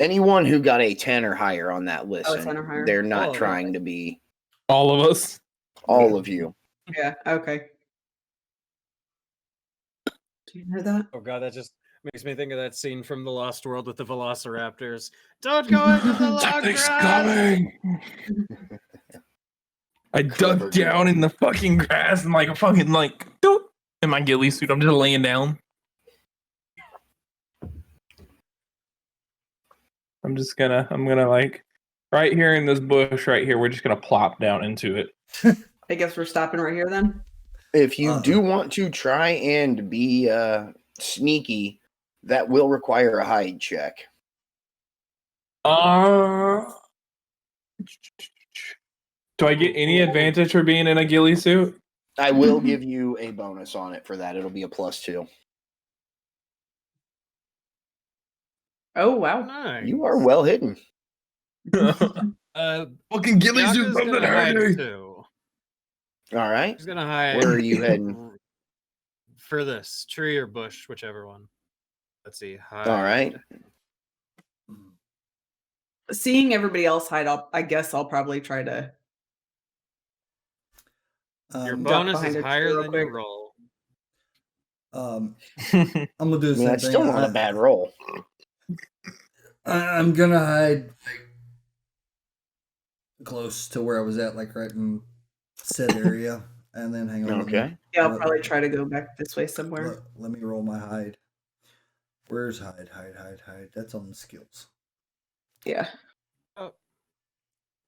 Anyone who got a 10 or higher on that listen, 10 or higher. they're not Oh, trying to be All of us. all of you. Yeah. Okay. Do you hear that? Oh god, that just makes me think of that scene from The Lost World with the Velociraptors. Don't go into the long Something's grass. coming. I Clever dug down in the fucking grass and like a fucking doop, in my ghillie suit. I'm just laying down. I'm gonna like right here in this bush right here. We're just gonna plop down into it. I guess we're stopping right here then. If you do want to try and be sneaky, that will require a hide check. Do I get any advantage for being in a ghillie suit? I will give you a bonus on it for that. It'll be a +2. Oh wow. Nice. You are well hidden. Fucking ghillie Bianca's suit, something gonna hide hurt me. too. All right. He's gonna hide. Where are you heading? For this tree or bush, whichever one. Let's see. Hide. All right. Seeing everybody else hide up, I guess I'll probably try to. Your Um, bonus behind is a tree higher real than your quick. roll. I'm gonna do the same That's thing. still not a bad roll. I'm gonna hide close to where I was at, like right in said area, and then hang on. Okay. Yeah, I'll probably try to go back this way somewhere. Let me roll my hide. Where's hide? That's on the skills. Yeah.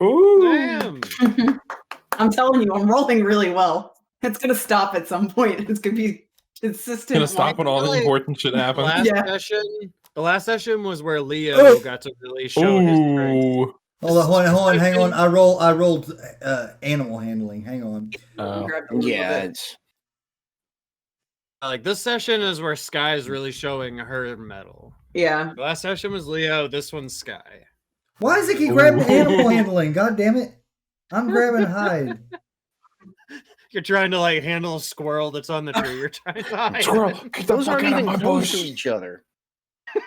Ooh. Damn. I'm telling you, I'm rolling really well. It's gonna stop at some point. It's gonna be consistent. Gonna stop when all the Really? important shit happens. The last session was where Leo got to really show his strength. Ooh. Hold on, hang on. I rolled animal handling. Hang on. Grab a little Yeah, bit. it's Like this session is where Sky is really showing her metal. Yeah. The last session was Leo. This one's Sky. Why does it keep grabbing animal handling? God damn it! I'm grabbing hide. You're trying to like handle a squirrel that's on the tree. You're trying to hide. Squirrel, get the those fuck aren't out of even my close to bush. each other.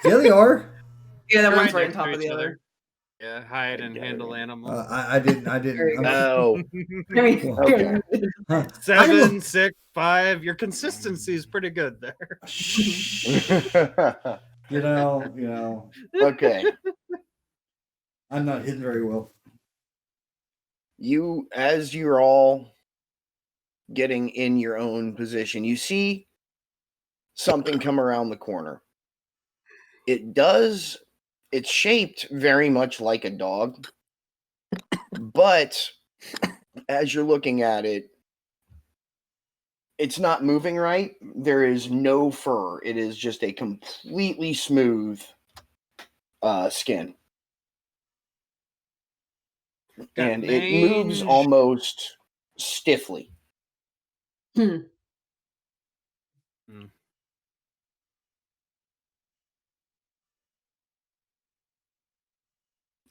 Yeah, they are. Yeah, that They're one's right on next top to of the each other. Yeah, hide and handle animals. I didn't. There you go. Oh, I mean, Okay. Huh. 7, 6, 5. Your consistency is pretty good there. You know, okay. I'm not hidden very well. You, as you're all getting in your own position, you see something come around the corner. It's shaped very much like a dog, but as you're looking at it, it's not moving right. There is no fur. It is just a completely smooth skin. Got And it moves mange. almost stiffly. Hmm.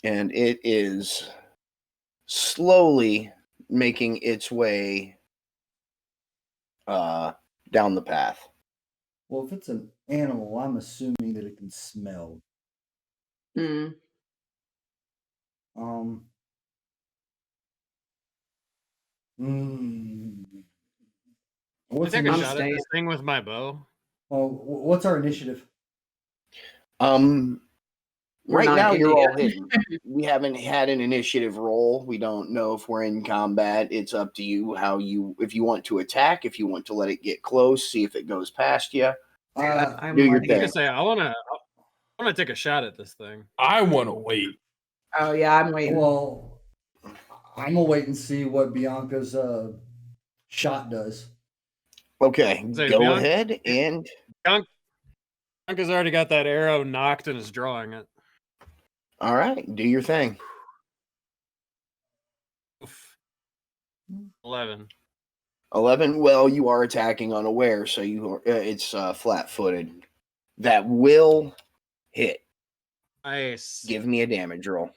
And it is slowly making its way down the path. Well, if it's an animal, I'm assuming that it can smell. Mm. I What's take the a I'm shot at staying. this thing with my bow. what's our initiative? We're Right not now, you're all Indian. hidden. We haven't had an initiative roll. We don't know if we're in combat. It's up to you if you want to attack, if you want to let it get close, see if it goes past you. I'm do your letting I thing. was gonna it- say I wanna take a shot at this thing. I want to wait. Oh yeah, I'm waiting. Well, I'm gonna wait and see what Bianca's shot does. Okay, Say, go Bianca- ahead and Bianca's already got that arrow knocked and is drawing it. all right, do your thing. Oof. 11. 11. Well, you are attacking unaware, so it's flat-footed. That will hit. Nice. Give me a damage roll.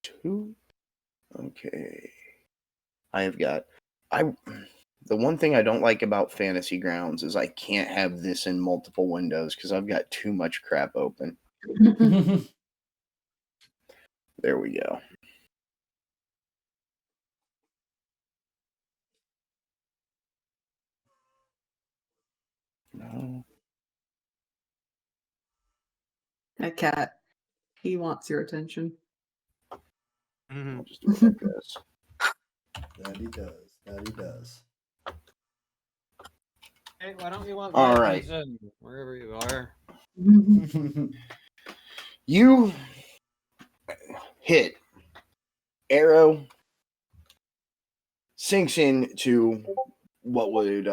Two. Okay. The one thing I don't like about Fantasy Grounds is I can't have this in multiple windows because I've got too much crap open. There we go. No. That cat, he wants your attention. Mhm. I'll just do it like this. That he does. That he does. Hey, why don't you want All my right. attention wherever you are? You hit. Arrow sinks into what would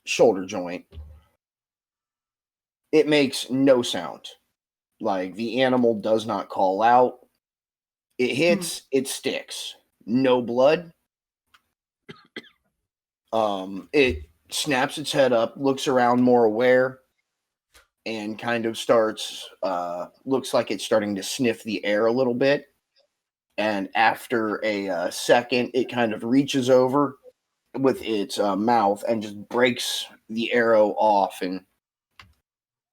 shoulder joint. It makes no sound. Like the animal does not call out. It hits, it sticks. No blood. It snaps its head up, looks around more aware, and kind of starts looks like it's starting to sniff the air a little bit. And after a second, it kind of reaches over with its mouth and just breaks the arrow off and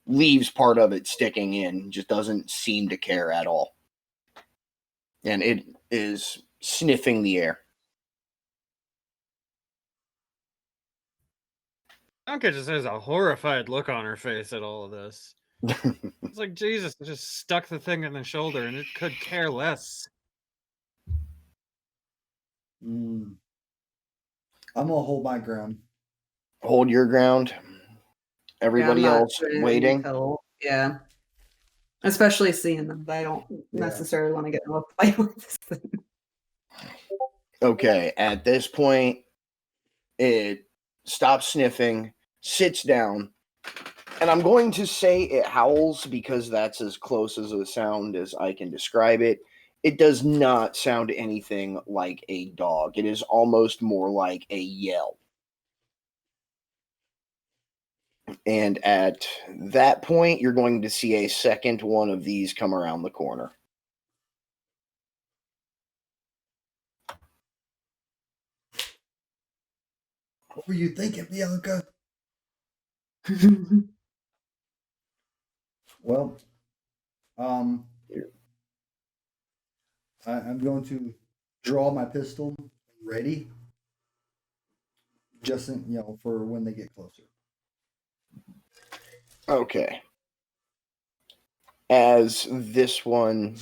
leaves part of it sticking in. Just doesn't seem to care at all. And it is sniffing the air. Bianca just has a horrified look on her face at all of this. It's like, Jesus, I just stuck the thing in the shoulder and it could care less. I'm gonna hold my ground. Hold your ground. Everybody Yeah, I'm not else doing waiting. until- yeah. Especially seeing them. But I don't necessarily want to get in a fight with this thing. Okay, at this point, it stops sniffing, sits down, and I'm going to say it howls because that's as close as a sound as I can describe it. It does not sound anything like a dog. It is almost more like a yell. And at that point, you're going to see a second one of these come around the corner. What were you thinking, Bianca? Well, I'm going to draw my pistol ready, just for when they get closer. Okay. As this one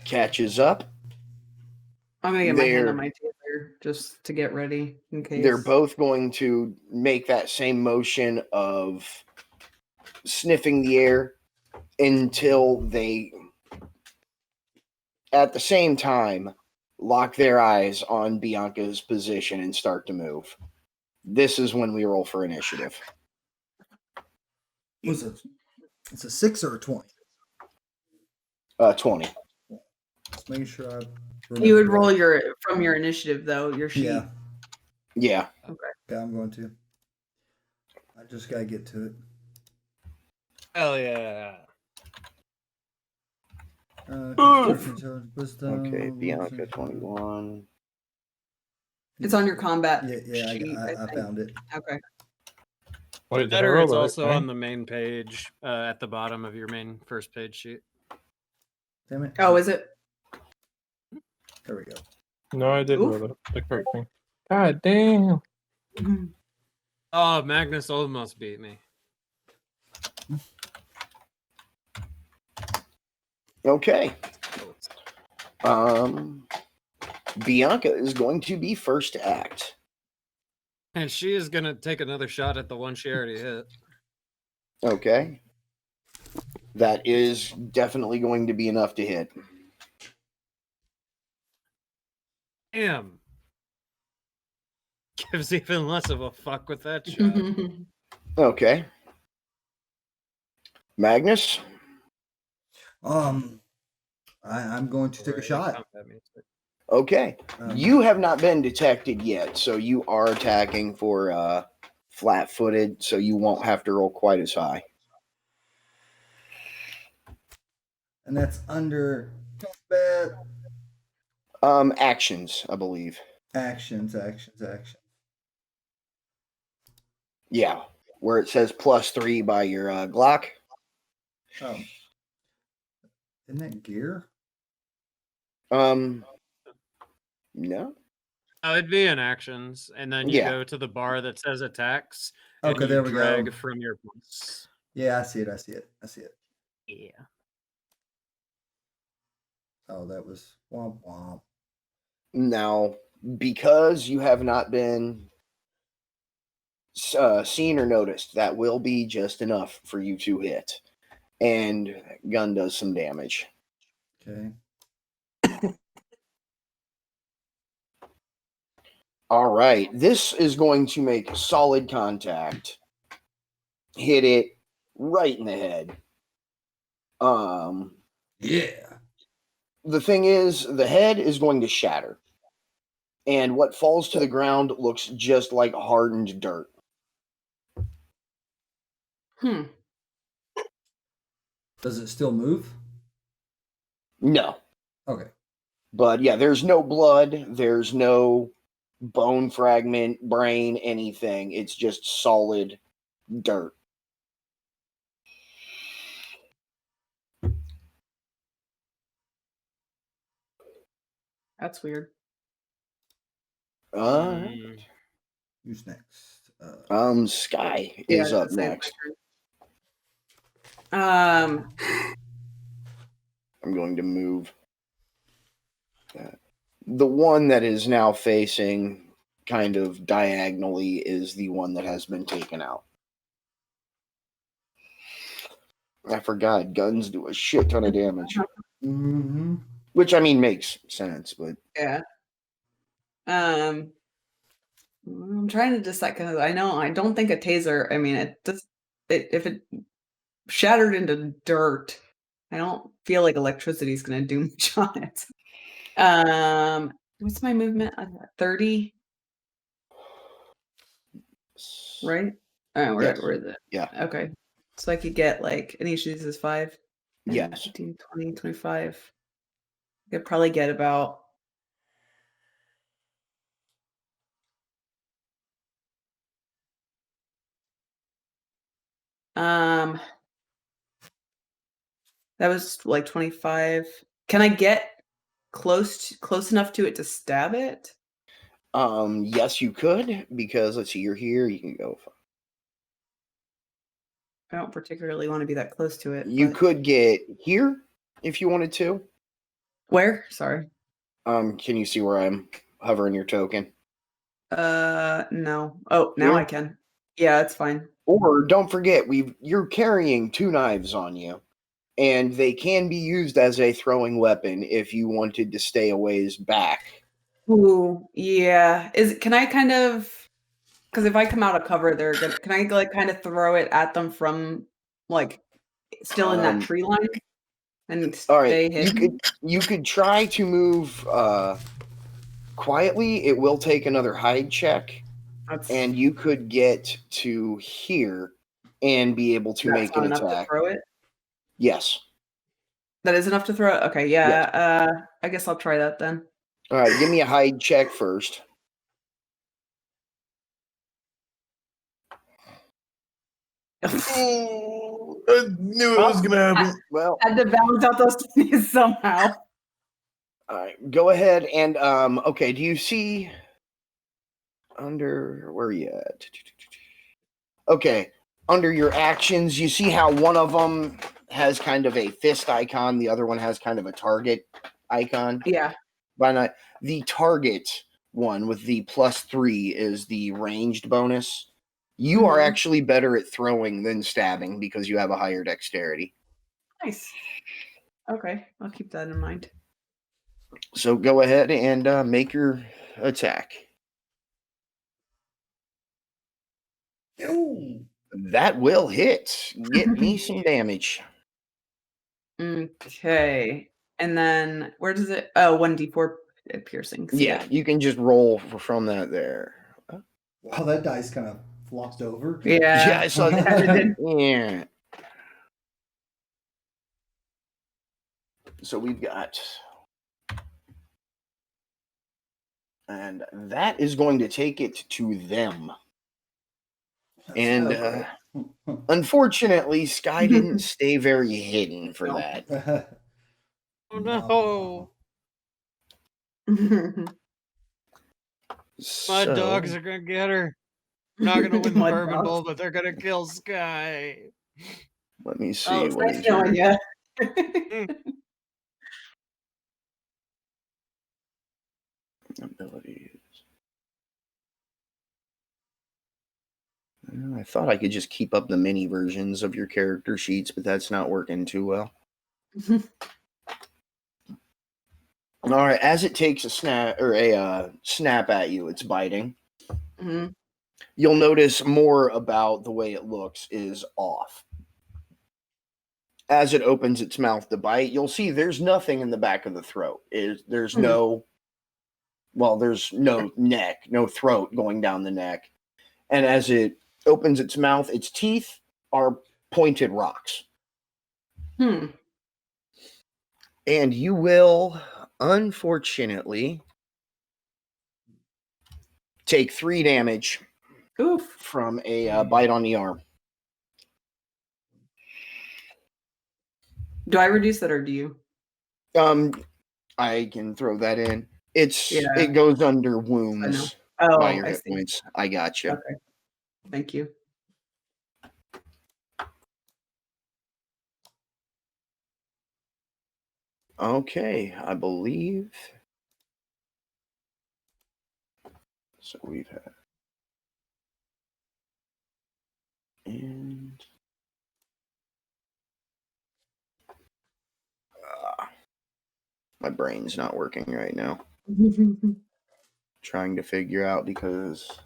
catches up, I'm gonna get my hand on my taser just to get ready in case. they're both going to make that same motion of sniffing the air until they, at the same time, lock their eyes on Bianca's position and start to move. This is when we roll for initiative. What's it? It's a 6 or a 20. 20. Just making sure I. You would remember roll right. from your initiative though, your sheet. Yeah. Yeah. Yeah, I'm going to. I just gotta get to it. Hell yeah. Okay, Bianca 21. It's on your combat. Yeah, sheet, I think. found it. Okay. Wait, did I Better, roll it's the right also thing? on the main page at the bottom of your main first page sheet. Damn it. Oh, is it? There we go. No, I did Oof. roll the correct thing. God damn. Oh, Magnus almost beat me. Okay. Bianca is going to be first to act. And she is going to take another shot at the one she already hit. Okay. That is definitely going to be enough to hit. Damn. Gives even less of a fuck with that shot. Okay. Magnus? I'm going to take a Alright, shot. combat music. Okay. Um, You have not been detected yet, so you are attacking for flat-footed, so you won't have to roll quite as high. and that's under combat Actions, I believe. actions. Yeah, where it says +3 by your Glock. Oh, isn't that gear? No. It'd be in actions, and then you Yeah. go to the bar that says attacks, and Okay, you there we drag go. from your plus. Yeah, I see it. Yeah. Oh, that was womp womp. Now, because you have not been seen or noticed, that will be just enough for you to hit. And gun does some damage. Okay. All right. This is going to make solid contact. Hit it right in the head. Yeah. The thing is, the head is going to shatter. And what falls to the ground looks just like hardened dirt. Does it still move? No. Okay. But yeah, there's no blood. There's no bone fragment, brain, anything. It's just solid dirt. That's weird. Who's next? Sky Yeah, is I up was gonna say next. my turn. I'm going to move that. The one that is now facing kind of diagonally is the one that has been taken out. I forgot guns do a shit ton of damage. Mm-hmm. Which I mean makes sense, but Yeah. I'm trying to decide because I don't think a taser. I mean, if it shattered into dirt, I don't feel like electricity is going to do much on it. What's my movement? 30, right? Yes. Where is it? Yeah. Okay. So I could get like, and each of these is 5. 10, Yes. 15, 20, 25. I could probably get about that was like 25. Can I get close enough to it to stab it? Yes, you could, because let's see, you're here, you can go. I don't particularly want to be that close to it. You but- could get here if you wanted to. Where? Sorry. Can you see where I'm hovering your token? No. Oh, now Here? I can. Yeah, it's fine. Or don't forget, you're carrying 2 knives on you, and they can be used as a throwing weapon if you wanted to stay a ways back. Ooh, yeah. Can I kind of, because if I come out of cover, can I like kind of throw it at them from like still in that tree line and All stay right, hidden? you could try to move quietly. It will take another hide check, and you could get to here and be able to That's make not an enough attack. to throw it. Yes. That is enough to throw it. Okay, yeah. I guess I'll try that then. All right, give me a hide check first. I knew it was gonna happen. Well, Had to balance out those things somehow. all right, go ahead and okay. Do you see under where are you at? Okay. Under your actions, you see how one of them has kind of a fist icon, the other one has kind of a target icon. Yeah. Why not? The target one with the +3 is the ranged bonus. You are Mhm. actually better at throwing than stabbing because you have a higher dexterity. Nice. Okay, I'll keep that in mind. So go ahead and make your attack. Ooh. That will hit. Get me some damage. Okay. And then where does it? Oh, 1d4 piercing. See Yeah, it. you can just roll from that there. Wow, that dice kind of flopped over. Yeah, I Yeah. saw It kinda did. Yeah. So we've got, and that is going to take it to them. And Okay. unfortunately, Sky didn't stay very hidden for No. that. Oh no. My dogs So, are gonna get her. Not gonna win the Mud bourbon dogs. bowl, but they're gonna kill Sky. let me Oh, see. it's What nice is your knowing you. abilities? I thought I could just keep up the mini versions of your character sheets, but that's not working too well. All right, as it takes a snap at you, it's biting. Mhm. You'll notice more about the way it looks is off. As it opens its mouth to bite, you'll see there's nothing in the back of the throat. There's Hmm. there's no neck, no throat going down the neck. And as it opens its mouth, its teeth are pointed rocks. Hmm. And you will, unfortunately, take 3 damage Oof. from a bite on the arm. Do I reduce that or do you? I can throw that in. Yeah, It goes under I know. wounds by Oh, your I hit see. points. I got you. Okay. Thank you. Okay, I believe. So we've had. And. My brain's not working right now. Trying to figure out because.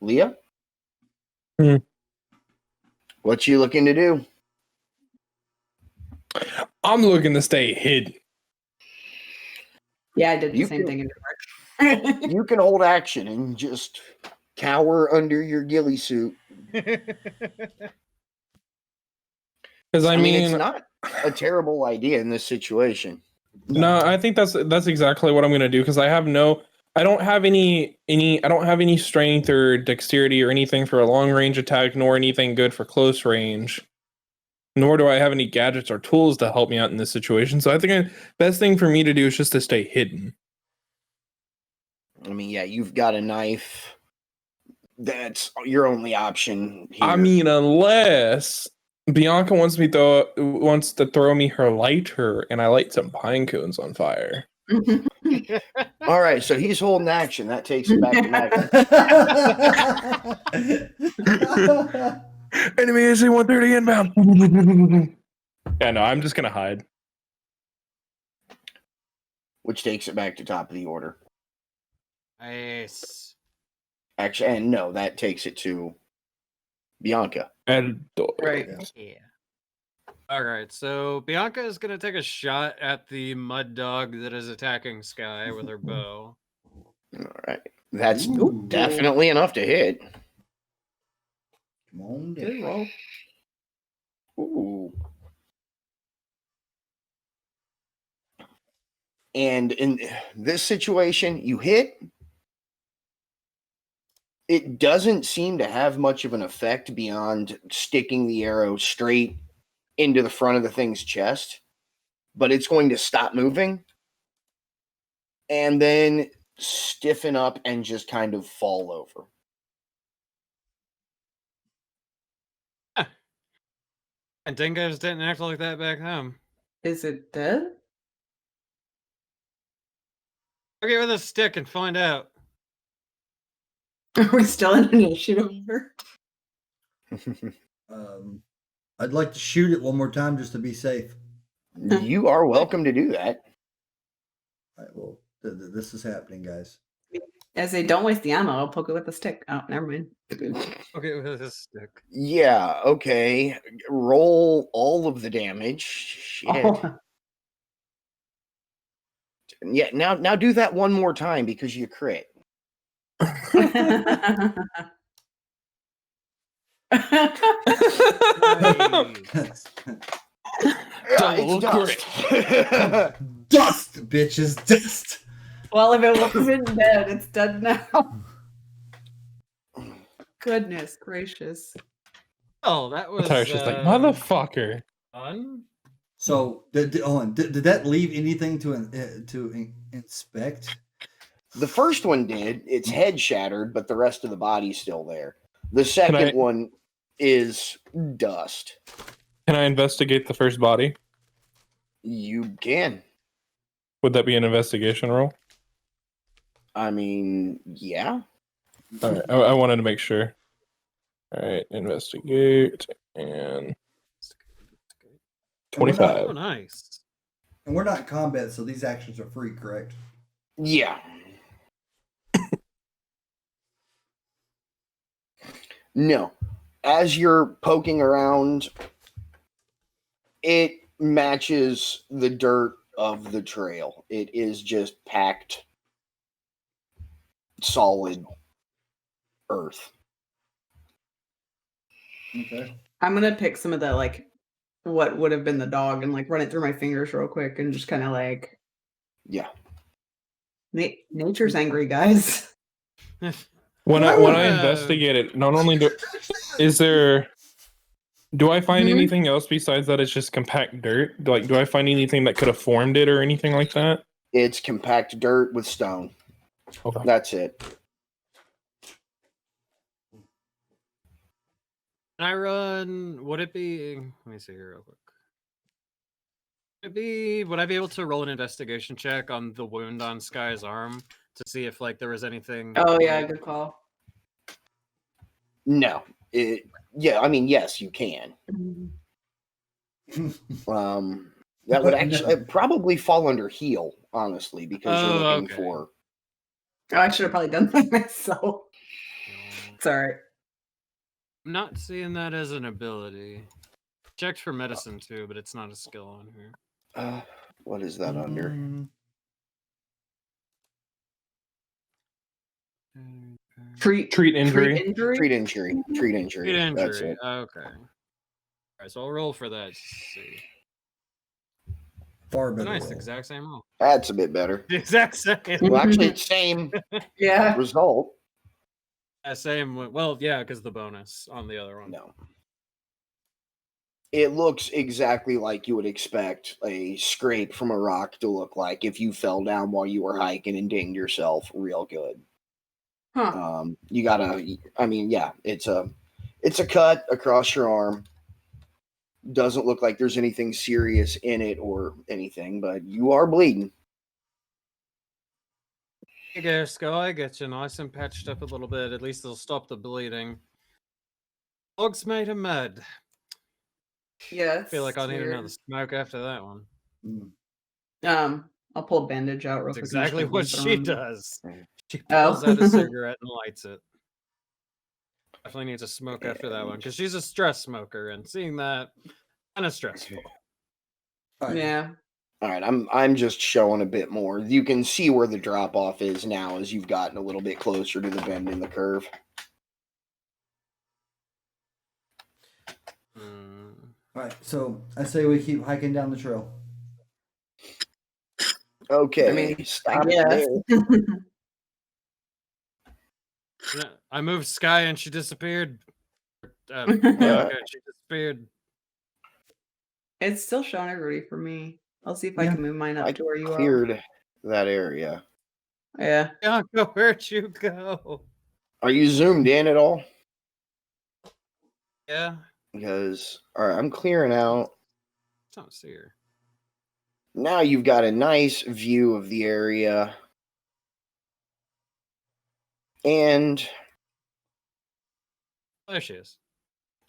Leah? Hmm. What you looking to do? I'm looking to stay hidden. Yeah, I did the You same can- thing in Denmark. You can hold action and just cower under your ghillie suit. Because I mean, it's not a terrible idea in this situation. no, I think that's exactly what I'm gonna do. Because I don't have any strength or dexterity or anything for a long range attack, nor anything good for close range. Nor do I have any gadgets or tools to help me out in this situation. So I think the best thing for me to do is just to stay hidden. I mean, yeah, you've got a knife. That's your only option here. I mean, unless Bianca wants to throw me her lighter, and I light some pine cones on fire. All right, so he's holding action. That takes him back to Mac. Enemy AC 130 inbound. Yeah, no, I'm just gonna hide. Which takes it back to top of the order. Nice. Actually, and no, that takes it to Bianca. And Right. Yeah. All right, so Bianca is gonna take a shot at the mud dog that is attacking Sky with her bow. All right, that's Ooh. definitely enough to hit. Come on Good down. roll. Ooh. And in this situation, you hit. It doesn't seem to have much of an effect beyond sticking the arrow straight into the front of the thing's chest, but it's going to stop moving. And then stiffen up and just kind of fall over. And dingoes didn't act like that back home. Is it dead? I'll get with a stick and find out. Are we still in initiative order? I'd like to shoot it one more time just to be safe. You are welcome to do that. All right, well, this is happening, guys. As they don't waste the ammo, I'll poke it with a stick. Oh, never mind. Okay, with a stick. Yeah, okay. Roll all of the damage. Shit. Oh. Yeah, now do that one more time because you crit. Double It's dust. Dust, bitches, dust. Well, if it wasn't dead, it's dead now. Goodness gracious. Oh, that was Tyler's just like, motherfucker. fun. So, did that leave anything to inspect? The first one did. Its head shattered, but the rest of the body's still there. The second one is dust. Can I investigate the first body? You can. Would that be an investigation roll? I mean, yeah. All right, I wanted to make sure. All right, investigate and 25. Oh, nice. And we're not in combat, so these actions are free, correct? Yeah. No. As you're poking around, it matches the dirt of the trail. It is just packed solid earth. Okay. I'm gonna pick some of the like what would have been the dog and like run it through my fingers real quick and just kind of like Yeah. Nature's angry, guys. When I investigate it, not only do I find anything else besides that it's just compact dirt? Do I find anything that could have formed it or anything like that? It's compact dirt with stone. Okay. That's it. Can I run? Would it be? Let me see here real quick. Would I be able to roll an investigation check on the wound on Sky's arm to see if like there was anything? Oh yeah, good call. No. Yeah, I mean, yes, you can. That would actually probably fall under heal, honestly, because you're looking for. Oh, I should have probably done that myself. It's all right. I'm not seeing that as an ability. Checked for medicine too, but it's not a skill on here. What is that under? Treat injury. Treat injury. That's it. Okay. All right, so I'll roll for that. To see. Far better. Nice, roll. exact same roll. That's a bit better. The exact same. Well, actually, same Yeah. result. Same. Well, yeah, because the bonus on the other one. No. It looks exactly like you would expect a scrape from a rock to look like if you fell down while you were hiking and dinged yourself real good. Huh. You gotta. I mean, yeah, it's a cut across your arm. Doesn't look like there's anything serious in it or anything, but you are bleeding. Hey there, Sky. Get you nice and patched up a little bit. At least it'll stop the bleeding. Dog's made of mud. Yeah. I feel like I need another smoke after that one. I'll pull a bandage out real That's quick. exactly what she does. She Oh. pulls out a cigarette and lights it. Definitely needs a smoke after that one because she's a stress smoker, and seeing that kind of stressful. Right. Yeah. All right, I'm just showing a bit more. You can see where the drop off is now as you've gotten a little bit closer to the bend in the curve. All right, so I say we keep hiking down the trail. Okay, I mean, stop I guess. there. I moved Sky and she disappeared. Yeah, okay, she disappeared. It's still showing everybody for me. I'll see if I can move mine up I to where you are. cleared that area. Yeah. Bianca, where'd you go? Are you zoomed in at all? Yeah, Because, all right, I'm clearing out. I don't see her. Now you've got a nice view of the area. And There she is.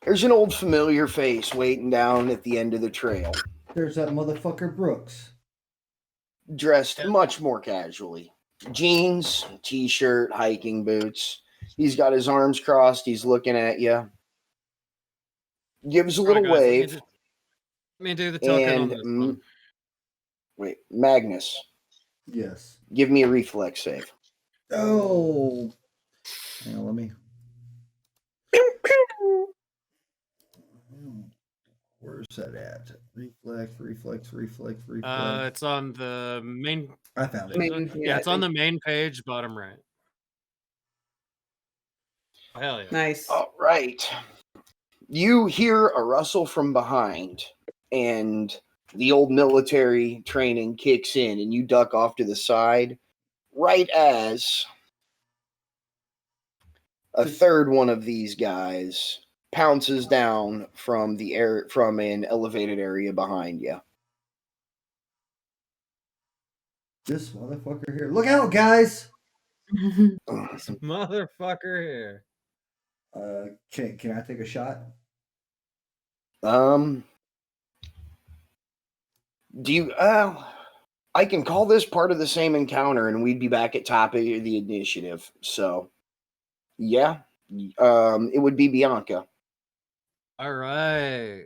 there's an old familiar face waiting down at the end of the trail, There's that motherfucker Brooks. dressed Yeah. much more casually. Jeans, t-shirt, hiking boots. He's got his arms crossed. He's looking at you. Gives a All right, little guys, wave. let me do the talking on And this one. wait, Magnus, Yes. give me a reflex save. Oh. Hang on, let me. Where's that at? Reflex. It's on the main. I found it. Main, It's on the main page, bottom right. Oh, hell yeah! Nice. All right. You hear a rustle from behind, and the old military training kicks in, and you duck off to the side right as a third one of these guys pounces down from the air from an elevated area behind you. This motherfucker here. Look out, guys! This motherfucker here. Can I take a shot? Do you I can call this part of the same encounter and we'd be back at top of the initiative. So yeah. It would be Bianca. All right.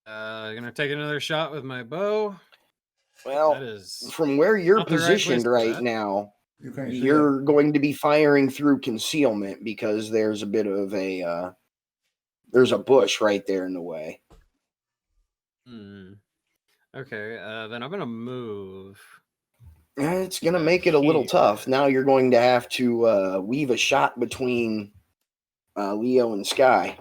Gonna take another shot with my bow. Well, That is from where you're not the right positioned place for right that. now, You can't see you're going to be firing through concealment because there's a bit of a there's a bush right there in the way. Okay, then I'm gonna move. It's going to make it a little Here. tough. Now you're going to have to weave a shot between Leo and Sky.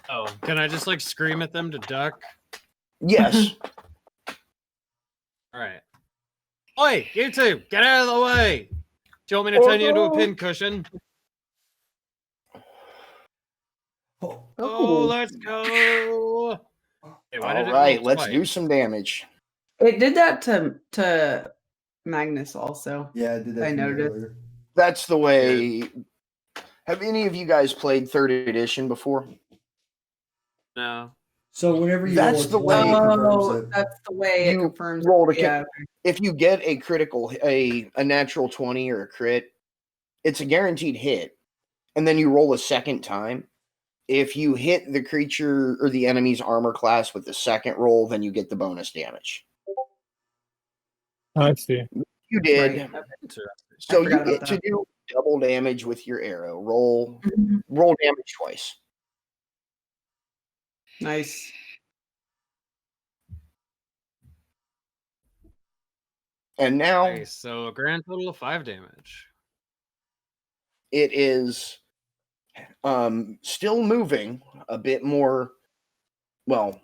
Oh, can I just like scream at them to duck? Yes. All right. Oi, you two, get out of the way! Do you want me to turn you into a pincushion? Oh, let's go! Hey, why All did it right, roll let's twice? do some damage. It did that to Magnus also. Yeah, I did that. I to you noticed. earlier. That's the way. Have any of you guys played 3rd edition before? No. So whenever you That's roll the way- it confirms Oh, it. that's the way it You confirms. rolled a Yeah. If you get a critical, a natural 20 or a crit, it's a guaranteed hit. And then you roll a second time. If you hit the creature or the enemy's armor class with the second roll, then you get the bonus damage. I see. You did. Right. Interesting. So I you forgot get about to that. do double damage with your arrow. Roll Mhm. damage twice. Nice. And now Nice. So a grand total of 5 damage. it is still moving a bit more. Well,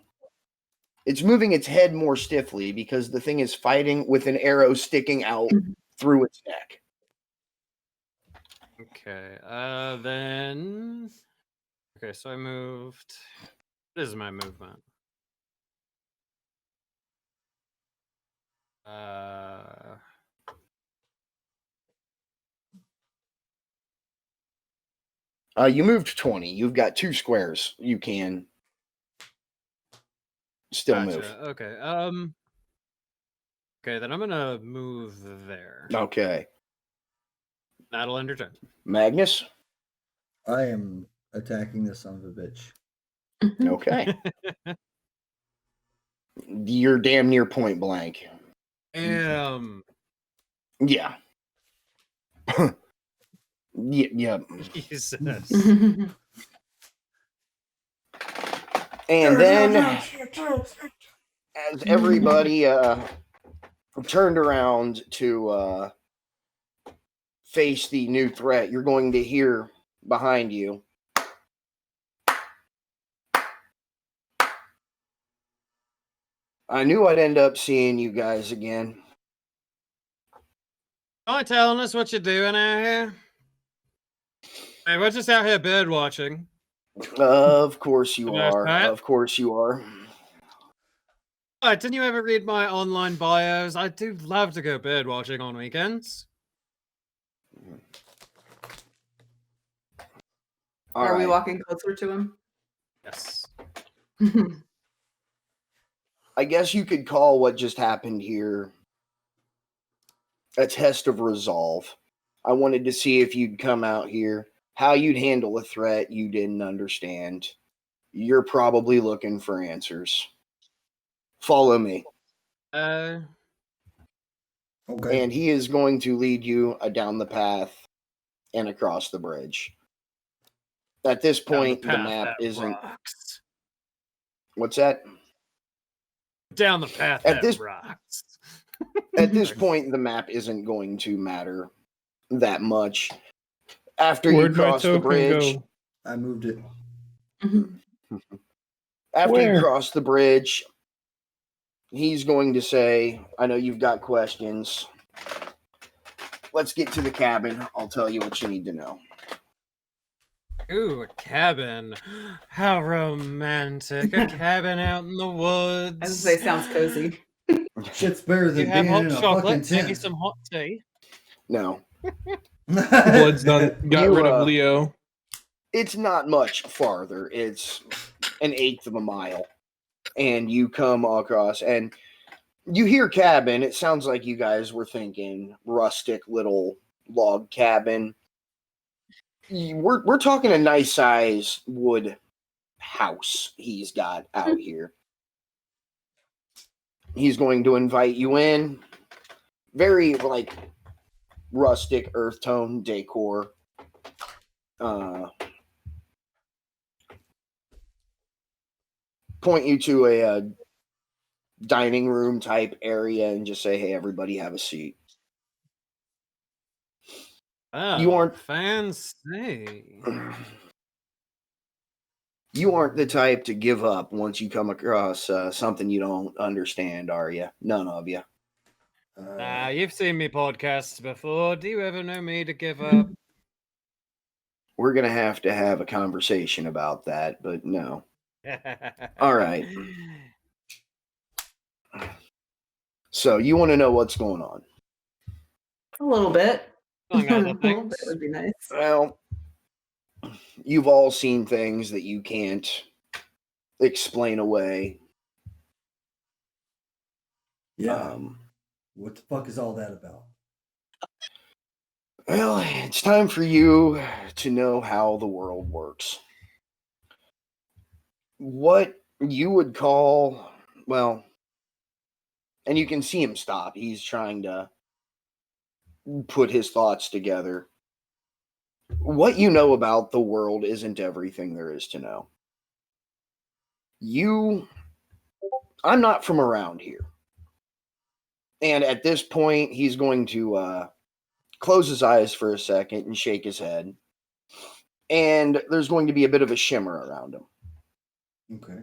it's moving its head more stiffly because the thing is fighting with an arrow sticking out through its neck. Okay. Then. Okay, so I moved. What is my movement? You moved 20. You've got 2 squares. You can still Gotcha. move. Okay. Okay, then I'm gonna move there. Okay. That'll end your turn. Magnus? I am attacking this son of a bitch. Okay. You're damn near point blank. Yeah. Yeah. Jesus. And then as everybody turned around to face the new threat, you're going to hear behind you. I knew I'd end up seeing you guys again. Not telling us what you're doing out here. Hey, we're just out here bird watching. Of course you Nice are. hat. Of course you are. Right, didn't you ever read my online bios? I do love to go bird watching on weekends. All Are we right. walking closer to him? Yes. I guess you could call what just happened here a test of resolve. I wanted to see if you'd come out here, how you'd handle a threat you didn't understand. You're probably looking for answers. Follow me. Okay. And he is going to lead you down the path and across the bridge. At this point, the map isn't. Rocks. What's that? Down the path At that this- rocks. At this point, the map isn't going to matter that much. After you Where'd my cross the token bridge, go? I moved it. after you Where? cross the bridge, he's going to say, I know you've got questions. Let's get to the cabin. I'll tell you what you need to know. Ooh, a cabin. How romantic. A cabin out in the woods. I was gonna say, sounds cozy. Shit's better You than have being hot in a fucking chocolate, maybe tent. some hot tea. No. Blood's done. Got You, rid of Leo. It's not much farther. It's an eighth of a mile. And you come across, and you hear cabin. It sounds like you guys were thinking rustic little log cabin. We're talking a nice size wood house he's got out here. He's going to invite you in. Very like rustic earth tone decor. Point you to a dining room type area and just say, hey, everybody have a seat. Oh, You aren't- fancy. You aren't the type to give up once you come across something you don't understand, are you? None of you. You've seen me podcasts before. Do you ever know me to give up? We're going to have a conversation about that, but no. All right. So you want to know what's going on? A little bit. Among A other little things. bit would be nice. Well, you've all seen things that you can't explain away. Yeah. What the fuck is all that about? Well, it's time for you to know how the world works. What you would call, well, and you can see him stop. He's trying to put his thoughts together. What you know about the world isn't everything there is to know. I'm not from around here. And at this point, he's going to close his eyes for a second and shake his head. And there's going to be a bit of a shimmer around him. Okay.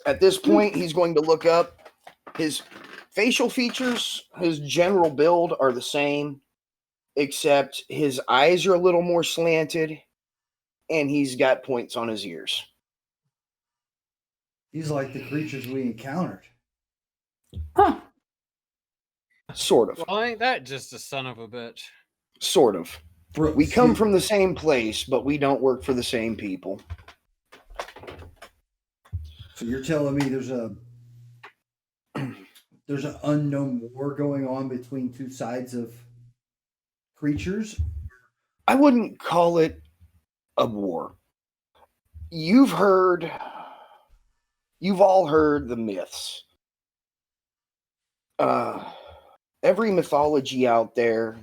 At this point, he's going to look up. His facial features, his general build are the same, except his eyes are a little more slanted, and he's got points on his ears. He's like the creatures we encountered. Huh. Sort of. Well, ain't that just a son of a bitch? Sort of. Brooks, We come from the same place, but we don't work for the same people. So you're telling me there's an unknown war going on between two sides of creatures? I wouldn't call it a war. You've all heard the myths. Every mythology out there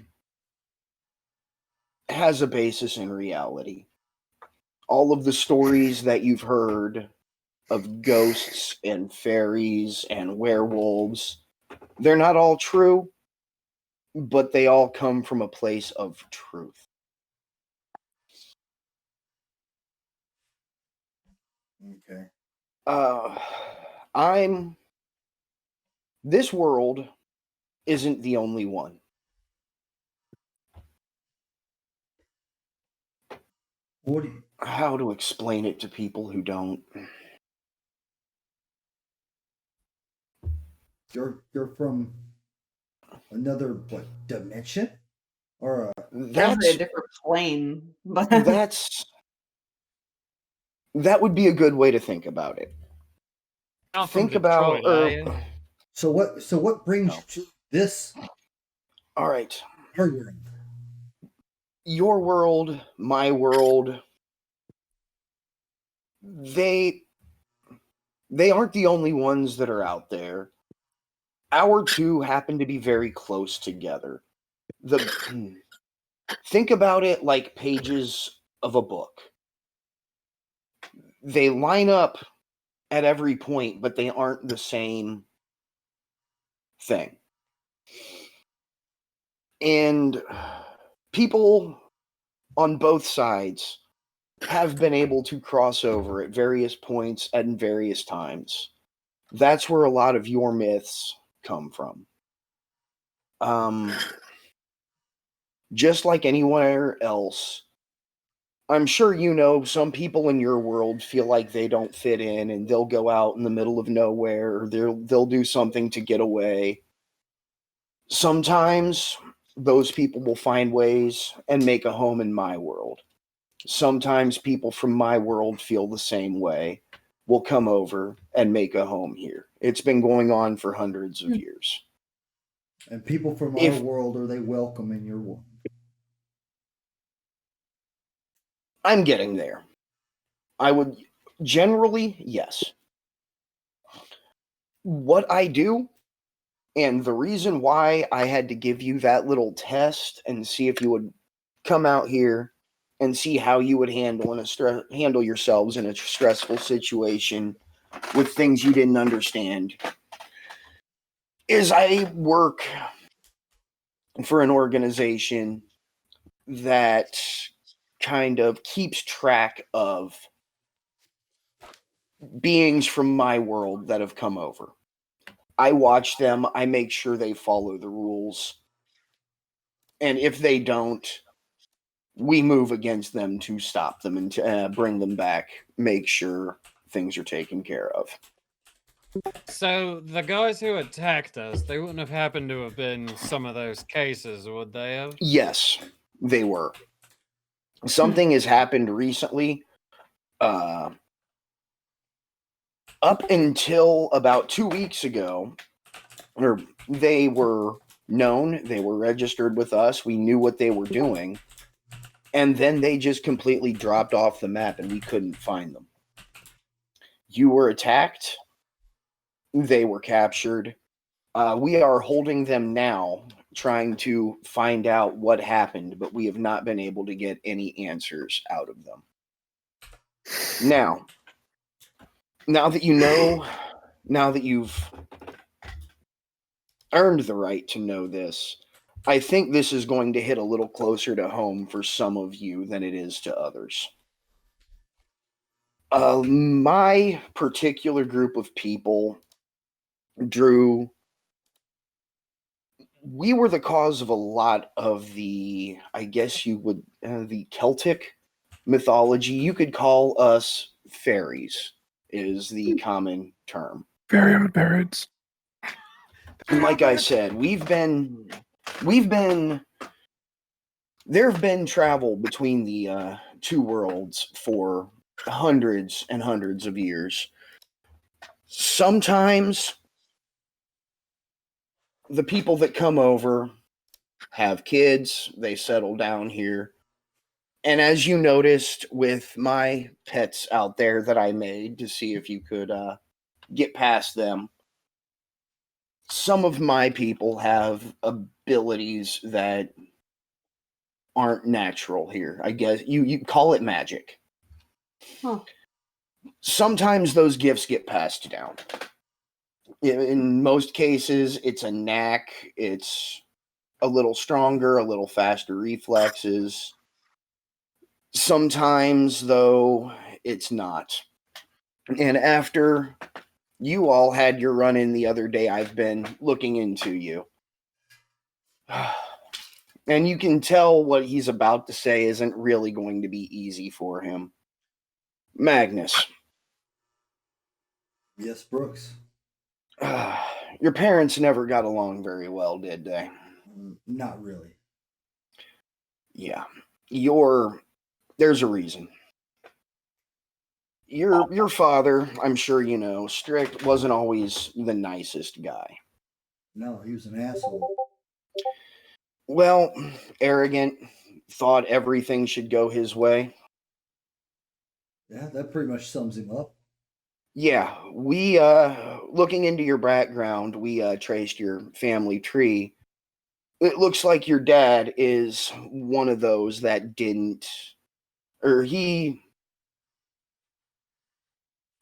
has a basis in reality. All of the stories that you've heard of ghosts and fairies and werewolves, they're not all true, but they all come from a place of truth. Okay. This world isn't the only one. What do you, How to explain it to people who don't? you're from another what dimension or Definitely a That's different plane, but that would be a good way to think about it. Not from Think about, Detroit, are you? so what brings you to this all right, our world? your world, my world, they aren't the only ones that are out there. Our two happen to be very close together. Think about it like pages of a book. They line up at every point, but they aren't the same thing. And people on both sides have been able to cross over at various points and various times. That's where a lot of your myths come from. Just like anywhere else, I'm sure you know some people in your world feel like they don't fit in and they'll go out in the middle of nowhere or they'll do something to get away. Sometimes those people will find ways and make a home in my world. Sometimes people from my world feel the same way, will come over and make a home here. It's been going on for hundreds of years. And people from our If world, are they welcome in your world? I'm getting there, I would generally, yes. What I do, and the reason why I had to give you that little test and see if you would come out here and see how you would handle yourselves in a stressful situation with things you didn't understand, is I work for an organization that kind of keeps track of beings from my world that have come over. I watch them, I make sure they follow the rules. And if they don't, we move against them to stop them and to, bring them back, make sure things are taken care of. So the guys who attacked us, they wouldn't have happened to have been some of those cases, would they have? Yes, they were. Something has happened recently. Up until about 2 weeks ago, or they were known, they were registered with us, we knew what they were doing, and then they just completely dropped off the map and we couldn't find them. You were attacked, they were captured. We are holding them now, trying to find out what happened, but we have not been able to get any answers out of them. Now that you know, now that you've earned the right to know this, I think this is going to hit a little closer to home for some of you than it is to others. My particular group of people, Drew, we were the cause of a lot of the, I guess you would, the Celtic mythology. You could call us fairies, is the common term. Very odd parrots. And like I said, there have been travel between the two worlds for hundreds and hundreds of years. Sometimes the people that come over have kids, they settle down here. And as you noticed with my pets out there that I made to see if you could get past them, some of my people have abilities that aren't natural here. I guess you call it magic. Huh. Sometimes those gifts get passed down. In most cases, it's a knack. It's a little stronger, a little faster reflexes. Sometimes, though, it's not. And after you all had your run-in the other day, I've been looking into you. And you can tell what he's about to say isn't really going to be easy for him. Magnus, Yes, Brooks. your parents never got along very well, did they? Not really. Yeah. There's a reason. Your father, I'm sure you know, Strict, wasn't always the nicest guy. No, he was an asshole. Well, arrogant, thought everything should go his way. Yeah, that pretty much sums him up. Yeah, we looking into your background, we traced your family tree. It looks like your dad is one of those that didn't, or he's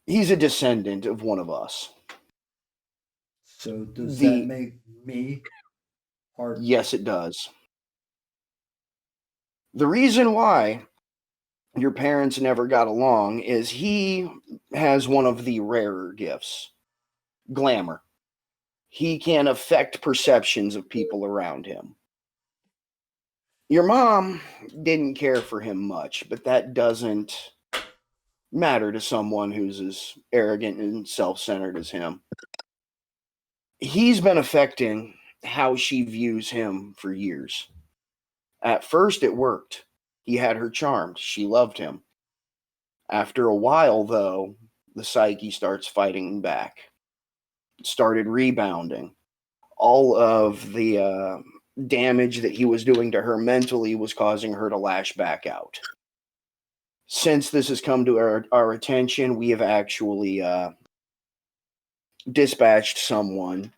a descendant of one of us. So does that make me part? Yes, it does. The reason why your parents never got along is he has one of the rarer gifts, glamour. He can affect perceptions of people around him. Your mom didn't care for him much, but that doesn't matter to someone who's as arrogant and self-centered as him. He's been affecting how she views him for years. At first, it worked. He had her charmed. She loved him. After a while, though, the psyche starts fighting back. It started rebounding. All of the damage that he was doing to her mentally was causing her to lash back out. Since this has come to our attention, we have actually dispatched someone.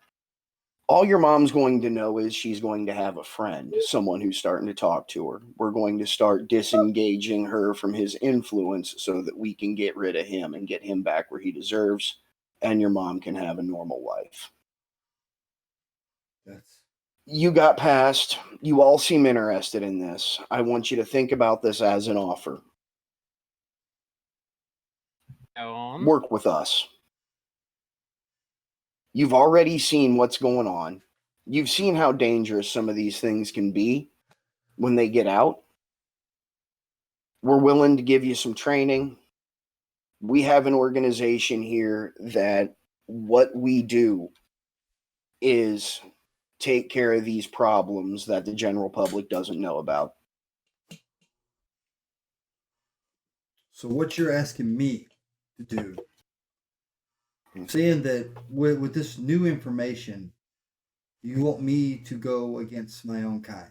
All your mom's going to know is she's going to have a friend, someone who's starting to talk to her. We're going to start disengaging her from his influence so that we can get rid of him and get him back where he deserves, and your mom can have a normal life. You got past. You all seem interested in this. I want you to think about this as an offer. Go on. Work with us. You've already seen what's going on. You've seen how dangerous some of these things can be when they get out. We're willing to give you some training. We have an organization here that what we do is take care of these problems that the general public doesn't know about. So what you're asking me to do, saying that with this new information, you want me to go against my own kind?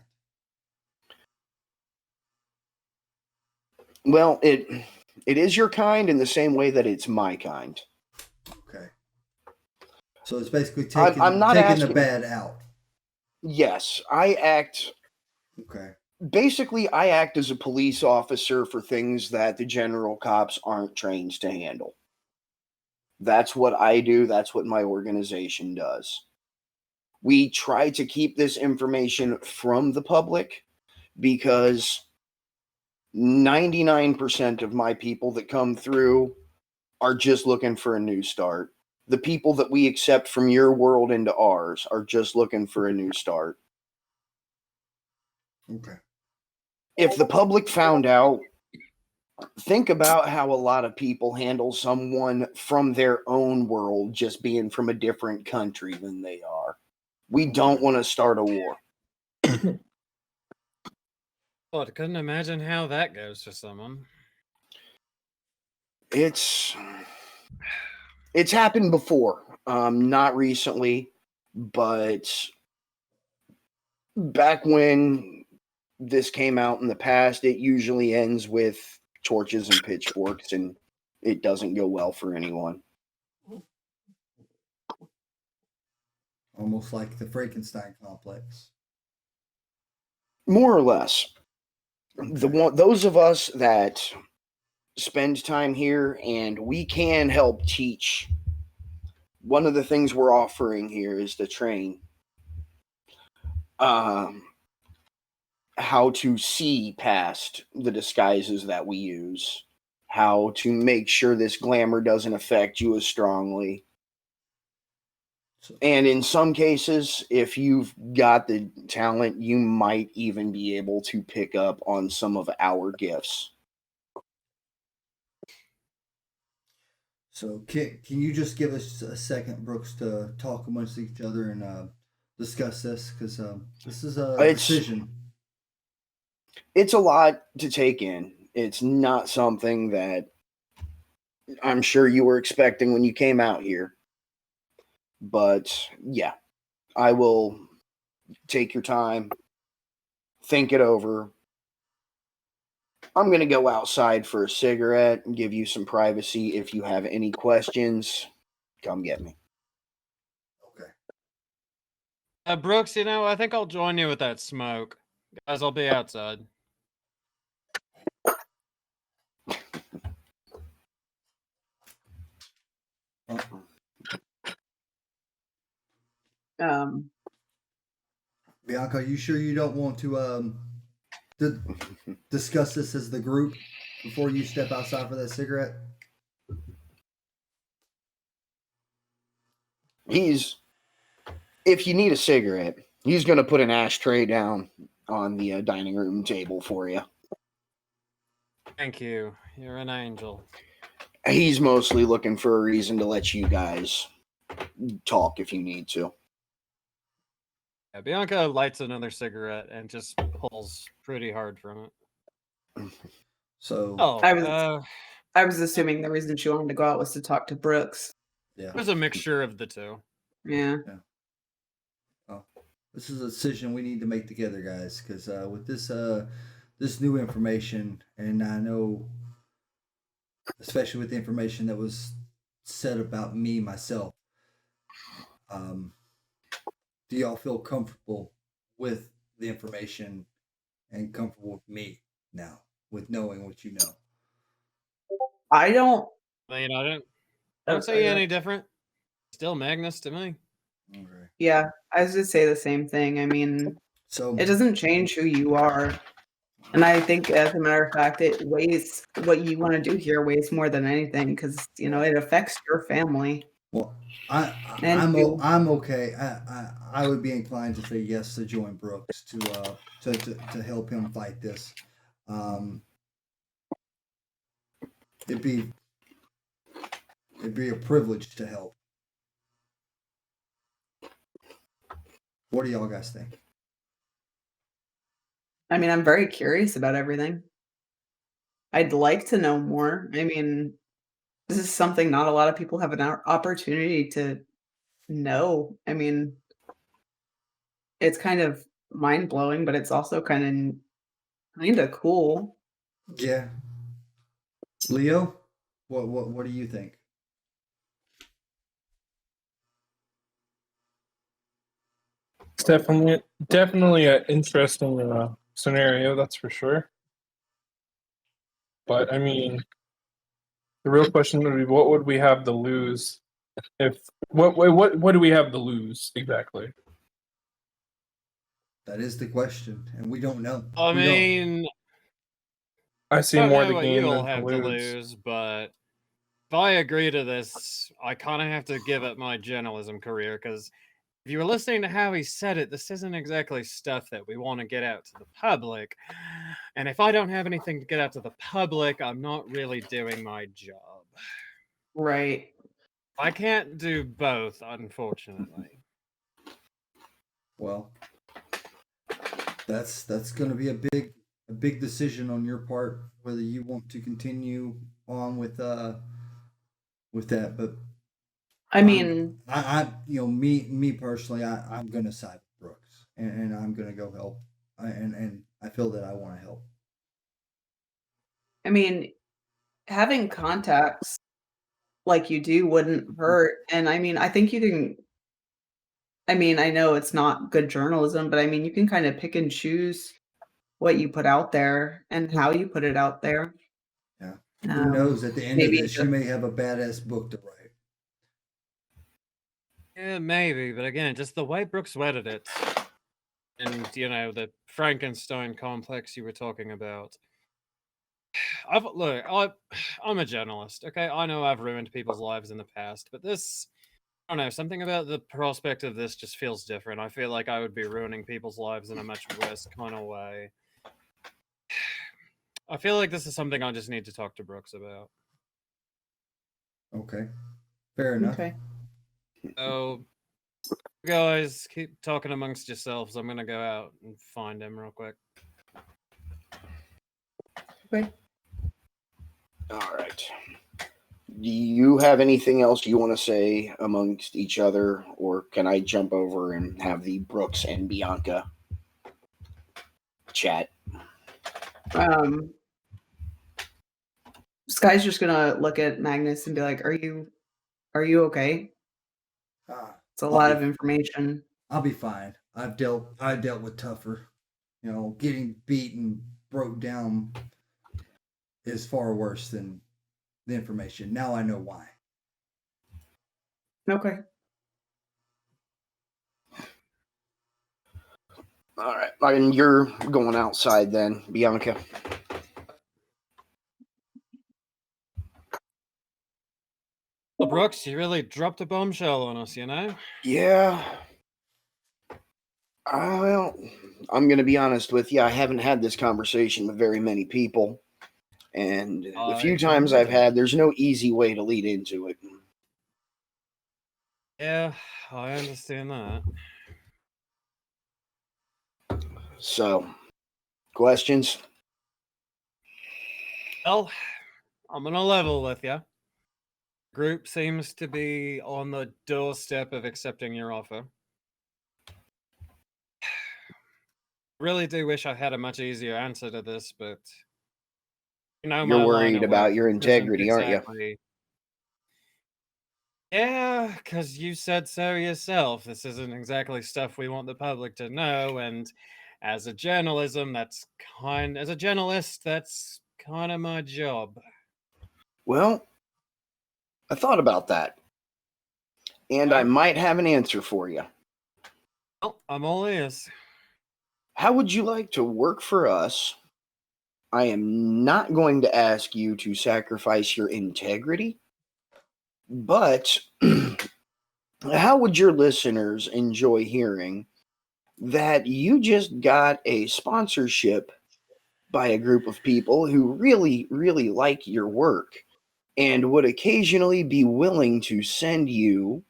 Well, it is your kind in the same way that it's my kind. Okay. So it's basically I'm not taking asking, the bad out. Yes, I act. Okay. Basically, I act as a police officer for things that the general cops aren't trained to handle. That's what I do. That's what my organization does. We try to keep this information from the public because 99% of my people that come through are just looking for a new start. The people that we accept from your world into ours are just looking for a new start. Okay. If the public found out, think about how a lot of people handle someone from their own world just being from a different country than they are. We don't want to start a war. Well, I couldn't imagine how that goes for someone. It's happened before. Not recently, but back when this came out in the past, it usually ends with torches and pitchforks, and it doesn't go well for anyone. Almost like the Frankenstein complex. More or less. Okay. Those of us that spend time here and we can help teach. One of the things we're offering here is to train how to see past the disguises that we use, how to make sure this glamour doesn't affect you as strongly. And in some cases, if you've got the talent, you might even be able to pick up on some of our gifts. So can you just give us a second, Brooks, to talk amongst each other and discuss this? Because this is a decision. It's a lot to take in. It's not something that I'm sure you were expecting when you came out here. But yeah, I will take your time, think it over. I'm going to go outside for a cigarette and give you some privacy. If you have any questions, come get me. Okay. Brooks, I think I'll join you with that smoke. Guys, I'll be outside. Bianca, are you sure you don't want to discuss this as the group before you step outside for that cigarette? If you need a cigarette, he's going to put an ashtray down on the dining room table for you. Thank you. You're an angel. He's mostly looking for a reason to let you guys talk if you need to. Yeah, Bianca lights another cigarette and just pulls pretty hard from it. So I was assuming the reason she wanted to go out was to talk to Brooks. Yeah, it was a mixture of the two. Yeah. Oh, this is a decision we need to make together, guys. Because with this new information, and I know, especially with the information that was said about me myself, do y'all feel comfortable with the information and comfortable with me now, with knowing what you know? I don't. I don't say any different. Still Magnus to me. Okay. Yeah, I was just say the same thing. I mean, So it doesn't change who you are. And I think, as a matter of fact, it weighs what you want to do here weighs more than anything because it affects your family. Well, And I'm okay. I would be inclined to say yes to join Brooks to help him fight this. It'd be a privilege to help. What do y'all guys think? I mean, I'm very curious about everything. I'd like to know more. I mean, this is something not a lot of people have an opportunity to know. I mean, it's kind of mind blowing, but it's also kind of cool. Yeah. Leo, what do you think? It's definitely an interesting scenario, that's for sure. But I mean, the real question would be, what would we have to lose? What do we have to lose exactly? That is the question, and we don't know. I mean, I see I don't more know to what gain you'll than have to to lose. lose, but if I agree to this, I kind of have to give up my journalism career because if you were listening to how he said it, this isn't exactly stuff that we want to get out to the public. And if I don't have anything to get out to the public, I'm not really doing my job. Right. I can't do both, unfortunately. Well, that's going to be a big decision on your part whether you want to continue on with that. But I mean, I me personally, I'm going to side with Brooks, and I'm going to go help. And I feel that I want to help. I mean, having contacts like you do wouldn't hurt. And I mean, I think you can. I mean, I know it's not good journalism, but I mean, you can kind of pick and choose what you put out there and how you put it out there. Yeah. Who knows? At the end of maybe this, you may have a badass book to write. Yeah, maybe, but again, just the way Brooks worded it, and the Frankenstein complex you were talking about. I'm a journalist, okay? I know I've ruined people's lives in the past, but this I don't know. Something about the prospect of this just feels different. I feel like I would be ruining people's lives in a much worse kind of way. I feel like this is something I just need to talk to Brooks about. Okay. Fair enough. Okay. So, guys, keep talking amongst yourselves. I'm gonna go out and find him real quick. Okay. All right. Do you have anything else you want to say amongst each other, or can I jump over and have the Brooks and Bianca chat? Sky's just gonna look at Magnus and be like, "Are you okay? It's a lot of information." I'll be fine. I dealt with tougher. You know, getting beaten, broke down is far worse than the information. Now I know why. Okay. All right. And you're going outside then, Bianca. Well, Brooks, you really dropped a bombshell on us, you know? Yeah. Well, I'm going to be honest with you. I haven't had this conversation with very many people. And the few times I've had, there's no easy way to lead into it. Yeah, I understand that. So, questions? Well, I'm gonna level with you. Group seems to be on the doorstep of accepting your offer. Really do wish I had a much easier answer to this, but you know, You're my line worried of about work your isn't integrity, aren't you? exactly- Yeah, because you said so yourself. This isn't exactly stuff we want the public to know, and as a journalist, that's kind of my job. Well, I thought about that. And I might have an answer for you. Oh, I'm all ears. How would you like to work for us? I am not going to ask you to sacrifice your integrity, but how would your listeners enjoy hearing that you just got a sponsorship by a group of people who really, really like your work and would occasionally be willing to send you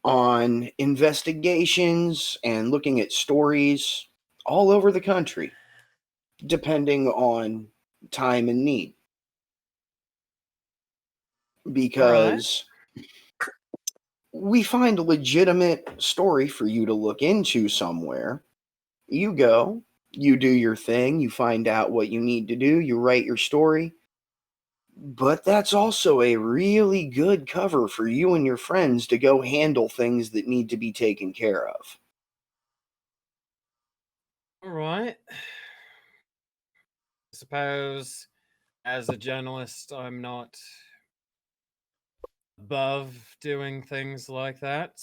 on investigations and looking at stories all over the country, depending on time and need? Because we find a legitimate story for you to look into somewhere. You go, you do your thing, you find out what you need to do, you write your story. But that's also a really good cover for you and your friends to go handle things that need to be taken care of. All right. I suppose as a journalist, I'm not above doing things like that.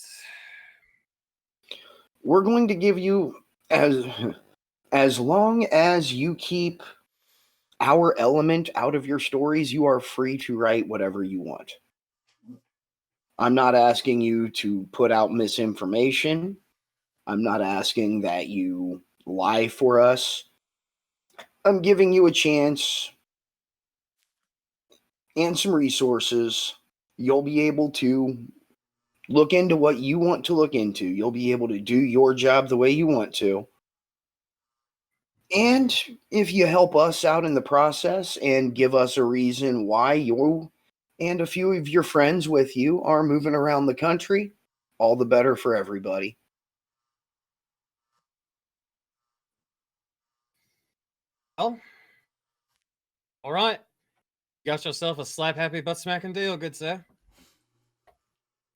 We're going to give you as long as you keep our element out of your stories, you are free to write whatever you want. I'm not asking you to put out misinformation. I'm not asking that you lie for us. I'm giving you a chance and some resources. You'll be able to look into what you want to look into. You'll be able to do your job the way you want to. And if you help us out in the process and give us a reason why you and a few of your friends with you are moving around the country, all the better for everybody. Well, all right. Got yourself a slap happy butt smacking deal, good sir.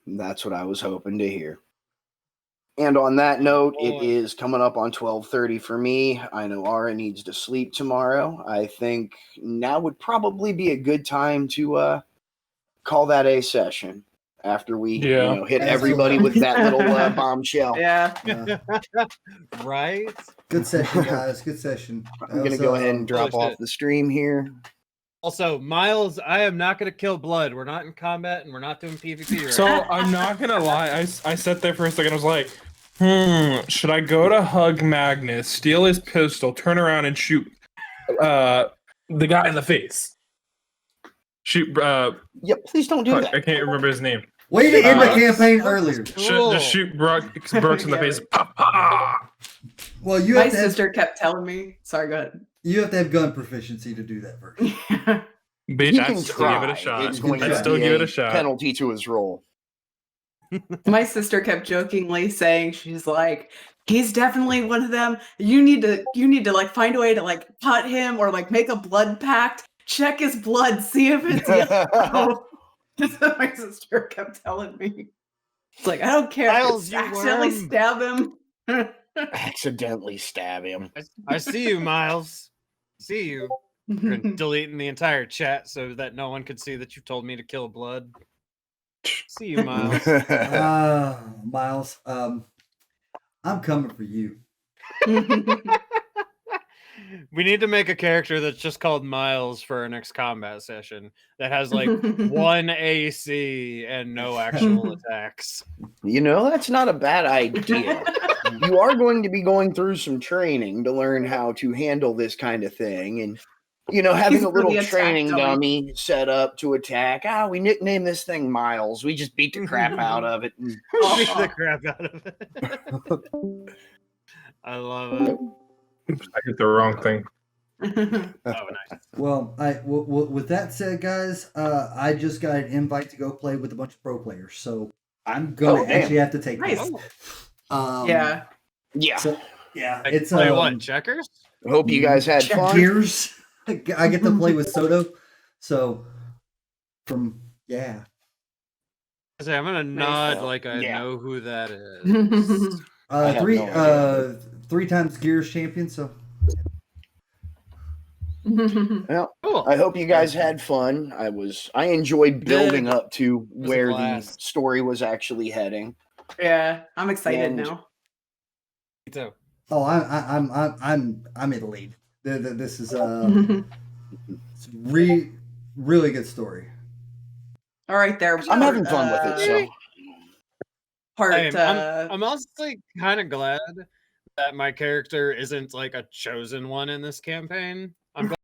That's what I was hoping to hear. And on that note, it is coming up on 12:30 for me. I know Ara needs to sleep tomorrow. I think now would probably be a good time to call that a session after we hit everybody with that little bombshell. Yeah. Right? Good session, guys. Good session. I'm going to go ahead and drop off the stream here. Also, Miles, I am not going to kill blood. We're not in combat and we're not doing PvP right So now. I'm not gonna lie. I sat there for a second. I was like, should I go to hug Magnus, steal his pistol, turn around and shoot the guy in the face? Shoot. Yeah, please don't do Fuck, that. I can't remember his name. Way to end the Uh, campaign earlier. Cool. Just shoot Brooks in the Yeah, face. right. Pop, pop. Well, you My have to have, sister kept telling me. Sorry, go ahead. you have to have gun proficiency to do that first. Bitch, He I'd can still try. give it a shot. It's going I'd to still be give it a a shot. penalty to his role. My sister kept jokingly saying, she's like, he's definitely one of them. You need to like find a way to like cut him or like make a blood pact. Check his blood, see if it's yellow. That's what my sister kept telling me. It's like, I don't care. Miles, If you it's accidentally worm. stab him. Accidentally stab him. I see you, Miles. See you. You're deleting the entire chat so that no one could see that you told me to kill blood. See you, Miles. Miles, I'm coming for you. We need to make a character that's just called Miles for our next combat session that has like 1 AC and no actual attacks. You know, that's not a bad idea. You are going to be going through some training to learn how to handle this kind of thing. And, you know, having He's a little the attack training dummy. dummy set up to attack. We nicknamed this thing Miles. We just beat the crap out of it. And Beat the crap out of it. I love it. I hit the wrong thing. Oh, nice. Well, with that said, guys, I just got an invite to go play with a bunch of pro players, so I'm gonna damn. actually have to take Nice. this. Yeah. yeah. So, yeah, Like, it's play what? Checkers? Hope you guys had check fun. gears. I get to play with Soto, so yeah. I say, I'm gonna nod like I Yeah. know who that is. I have no idea. 3 times gears champion. So Well, Cool. I hope you guys had fun. I enjoyed building Did. up to was a where the blast. story was actually heading. Yeah, I'm excited And- now. Me too. oh, I'm in the lead. This is it's really good story. All right, there. I'm having fun with it, so Part. I'm honestly kind of glad that my character isn't like a chosen one in this campaign. I'm